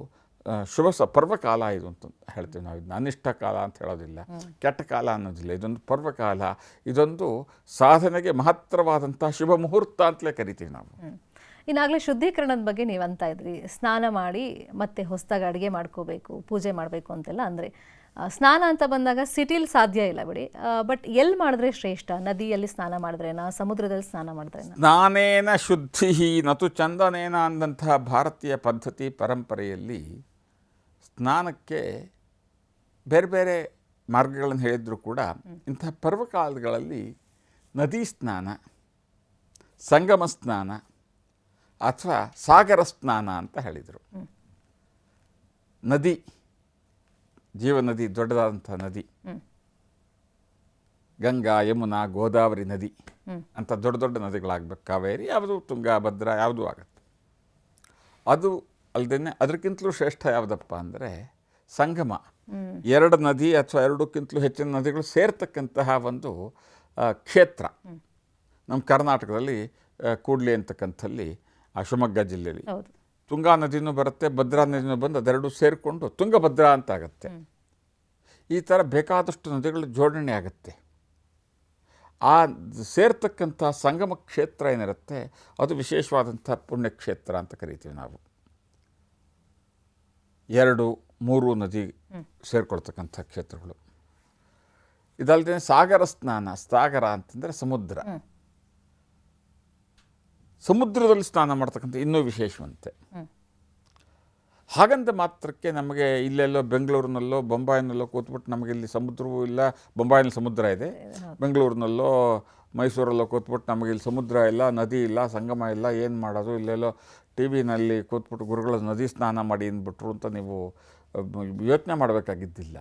ಪರ್ವಕಾಲ ಇದು ಅಂತ ಹೇಳ್ತೀವಿ ನಾವು. ಇದನ್ನ ಅನಿಷ್ಟ ಕಾಲ ಅಂತ ಹೇಳೋದಿಲ್ಲ, ಕೆಟ್ಟ ಕಾಲ ಅನ್ನೋದಿಲ್ಲ. ಇದೊಂದು ಪರ್ವಕಾಲ, ಇದೊಂದು ಸಾಧನೆಗೆ ಮಹತ್ತರವಾದಂಥ ಶುಭ ಮುಹೂರ್ತ ಅಂತಲೇ ಕರಿತೀವಿ ನಾವು. ಇನ್ನಾಗಲೇ ಶುದ್ಧೀಕರಣದ ಬಗ್ಗೆ ನೀವು ಅಂತ ಇದ್ರಿ, ಸ್ನಾನ ಮಾಡಿ ಮತ್ತೆ ಹೊಸದಾಗಿ ಅಡುಗೆ ಮಾಡ್ಕೋಬೇಕು, ಪೂಜೆ ಮಾಡಬೇಕು ಅಂತೆಲ್ಲ ಅಂದರೆ, ಸ್ನಾನ ಅಂತ ಬಂದಾಗ ಸಿಟಿಲಿ ಸಾಧ್ಯ ಇಲ್ಲ ಬಿಡಿ, ಬಟ್ ಎಲ್ಲಿ ಮಾಡಿದ್ರೆ ಶ್ರೇಷ್ಠ? ನದಿಯಲ್ಲಿ ಸ್ನಾನ ಮಾಡಿದ್ರೇನಾ, ಸಮುದ್ರದಲ್ಲಿ ಸ್ನಾನ ಮಾಡಿದ್ರೇನಾ? ಸ್ನಾನೇನ ಶುದ್ಧಿ ನತು ಚಂದನೇನ ಅಂದಂತಹ ಭಾರತೀಯ ಪದ್ಧತಿ ಪರಂಪರೆಯಲ್ಲಿ ಸ್ನಾನಕ್ಕೆ ಬೇರೆ ಬೇರೆ ಮಾರ್ಗಗಳನ್ನು ಹೇಳಿದ್ರು ಕೂಡ ಇಂತಹ ಪರ್ವಕಾಲಗಳಲ್ಲಿ ನದಿ ಸ್ನಾನ, ಸಂಗಮ ಸ್ನಾನ ಅಥವಾ ಸಾಗರ ಸ್ನಾನ ಅಂತ ಹೇಳಿದರು. ನದಿ, ಜೀವನದಿ, ದೊಡ್ಡದಾದಂಥ ನದಿ, ಗಂಗಾ, ಯಮುನಾ, ಗೋದಾವರಿ ನದಿ ಅಂತ ದೊಡ್ಡ ದೊಡ್ಡ ನದಿಗಳಾಗಬೇಕು. ಕಾವೇರಿ ಯಾವುದು, ತುಂಗಾ, ಭದ್ರಾ ಯಾವುದೂ ಆಗುತ್ತೆ. ಅದು ಅಲ್ಲದೇ ಅದಕ್ಕಿಂತಲೂ ಶ್ರೇಷ್ಠ ಯಾವುದಪ್ಪ ಅಂದರೆ ಸಂಗಮ. ಎರಡು ನದಿ ಅಥವಾ ಎರಡಕ್ಕಿಂತಲೂ ಹೆಚ್ಚಿನ ನದಿಗಳು ಸೇರ್ತಕ್ಕಂತಹ ಒಂದು ಕ್ಷೇತ್ರ ನಮ್ಮ ಕರ್ನಾಟಕದಲ್ಲಿ ಕೂಡ್ಲಿ ಅಂತಕ್ಕಂಥಲ್ಲಿ ಆ ಶಿವಮೊಗ್ಗ ಜಿಲ್ಲೆಯಲ್ಲಿ ಹೌದು. ತುಂಗಾ ನದಿನೂ ಬರುತ್ತೆ, ಭದ್ರಾ ನದಿನೂ ಬಂದು ಅದೆರಡು ಸೇರಿಕೊಂಡು ತುಂಗಭದ್ರಾ ಅಂತ ಆಗುತ್ತೆ. ಈ ಥರ ಬೇಕಾದಷ್ಟು ನದಿಗಳು ಜೋಡಣೆ ಆಗುತ್ತೆ. ಆ ಸೇರ್ತಕ್ಕಂಥ ಸಂಗಮ ಕ್ಷೇತ್ರ ಏನಿರುತ್ತೆ ಅದು ವಿಶೇಷವಾದಂಥ ಪುಣ್ಯಕ್ಷೇತ್ರ ಅಂತ ಕರಿತೀವಿ ನಾವು. 2-3 ನದಿ ಸೇರ್ಕೊಳ್ತಕ್ಕಂಥ ಕ್ಷೇತ್ರಗಳು. ಇದಲ್ಲದೆ ಸಾಗರ ಸ್ನಾನ, ಸಾಗರ ಅಂತಂದರೆ ಸಮುದ್ರ, ಸಮುದ್ರದಲ್ಲಿ ಸ್ನಾನ ಮಾಡ್ತಕ್ಕಂಥ ಇನ್ನೂ ವಿಶೇಷವಂತೆ. ಹಾಗಂತ ಮಾತ್ರಕ್ಕೆ ನಮಗೆ ಇಲ್ಲೆಲ್ಲೋ ಬೆಂಗಳೂರಿನಲ್ಲೋ ಬೊಂಬಾಯಿನಲ್ಲೋ ಕೂತ್ಬಿಟ್ಟು ನಮಗೆ ಇಲ್ಲಿ ಸಮುದ್ರವೂ ಇಲ್ಲ, ಬೊಂಬಾಯಿನಲ್ಲಿ ಸಮುದ್ರ ಇದೆ, ಬೆಂಗಳೂರಿನಲ್ಲೋ ಮೈಸೂರಲ್ಲೋ ಕೂತ್ಬಿಟ್ಟು ನಮಗೆ ಇಲ್ಲಿ ಸಮುದ್ರ ಇಲ್ಲ, ನದಿ ಇಲ್ಲ, ಸಂಗಮ ಇಲ್ಲ, ಏನು ಮಾಡೋದು, ಇಲ್ಲೆಲ್ಲೋ ಟಿ ವಿನಲ್ಲಿ ಕೂತ್ಬಿಟ್ಟು ಗುರುಗಳು ನದಿ ಸ್ನಾನ ಮಾಡಿ ಅಂದ್ಬಿಟ್ರು ಅಂತ ನೀವು ಯೋಚನೆ ಮಾಡಬೇಕಾಗಿದ್ದಿಲ್ಲ.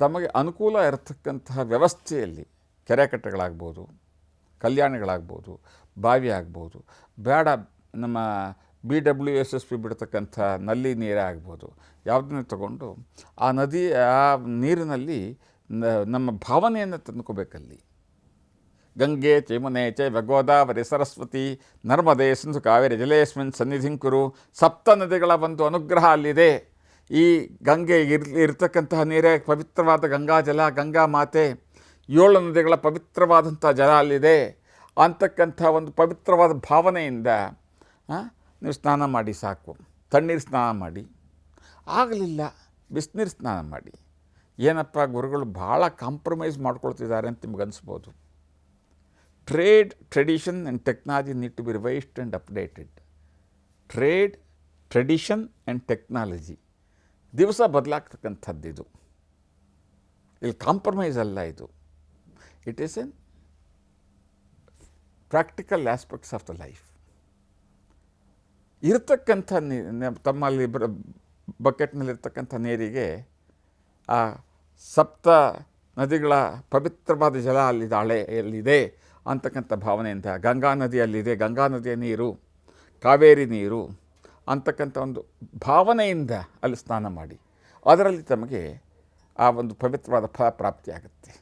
ತಮಗೆ ಅನುಕೂಲ ಇರತಕ್ಕಂತಹ ವ್ಯವಸ್ಥೆಯಲ್ಲಿ ಕೆರೆ ಕಟ್ಟೆಗಳಾಗ್ಬೋದು, ಕಲ್ಯಾಣಿಗಳಾಗ್ಬೋದು, ಬಾವಿ ಆಗ್ಬೋದು, ಬೇಡ ನಮ್ಮ BWSSB ಬಿಡ್ತಕ್ಕಂಥ ನಲ್ಲಿ ನೀರೇ ಆಗ್ಬೋದು, ಯಾವುದನ್ನೇ ತಗೊಂಡು ಆ ನದಿ ಆ ನೀರಿನಲ್ಲಿ ನಮ್ಮ ಭಾವನೆಯನ್ನು ತಂದುಕೋಬೇಕಲ್ಲಿ. ಗಂಗೆ ಚೈಮುನೆ ಚೈವ ಗೋದಾವರಿ ಸರಸ್ವತಿ ನರ್ಮದೆ ಸಿಂಧು ಕಾವೇರಿ ಜಲೇಸ್ಮಿನ್ ಸನ್ನಿಧಿಂ ಕುರು. 7 ನದಿಗಳ ಒಂದು ಅನುಗ್ರಹ ಅಲ್ಲಿದೆ. ಈ ಗಂಗೆ ಇರ್ತಕ್ಕಂತಹ ನೀರೇ ಪವಿತ್ರವಾದ ಗಂಗಾ ಜಲ, ಗಂಗಾ ಮಾತೆ. 7 ನದಿಗಳ ಪವಿತ್ರವಾದಂಥ ಜಲ ಅಲ್ಲಿದೆ ಅಂತಕ್ಕಂಥ ಒಂದು ಪವಿತ್ರವಾದ ಭಾವನೆಯಿಂದ ನೀವು ಸ್ನಾನ ಮಾಡಿ ಸಾಕು. ತಣ್ಣೀರು ಸ್ನಾನ ಮಾಡಿ, ಆಗಲಿಲ್ಲ ಬಿಸಿನೀರು ಸ್ನಾನ ಮಾಡಿ. ಏನಪ್ಪ ಗುರುಗಳು ಭಾಳ ಕಾಂಪ್ರಮೈಸ್ ಮಾಡ್ಕೊಳ್ತಿದ್ದಾರೆ ಅಂತ ನಿಮ್ಗೆ ಅನಿಸ್ಬೋದು. Trade, tradition and technology need to be revised and updated. Trade, tradition and technology ದಿವಸ ಬದಲಾಗ್ತಕ್ಕಂಥದ್ದು ಇದು. ಇಲ್ಲಿ ಕಾಂಪ್ರಮೈಸ್ ಅಲ್ಲ ಇದು. It is an practical aspects of the life. ಇರತಕ್ಕಂಥ ತಮ್ಮಲ್ಲಿ ಬಕೆಟ್ನಲ್ಲಿರ್ತಕ್ಕಂಥ ನೀರಿಗೆ ಆ 7 ನದಿಗಳ ಪವಿತ್ರವಾದ ಜಲ ಎಲ್ಲಿದೆ ಅಂತಕ್ಕಂಥ ಭಾವನೆಯಿಂದ, ಗಂಗಾ ನದಿಯಲ್ಲಿದೆ, ಗಂಗಾ ನದಿಯ ನೀರು, ಕಾವೇರಿ ನೀರು ಅಂತಕ್ಕಂಥ ಒಂದು ಭಾವನೆಯಿಂದ ಅಲ್ಲಿ ಸ್ನಾನ ಮಾಡಿ. ಅದರಲ್ಲಿ ತಮಗೆ ಆ ಒಂದು ಪವಿತ್ರವಾದ ಫಲ ಪ್ರಾಪ್ತಿಯಾಗುತ್ತೆ.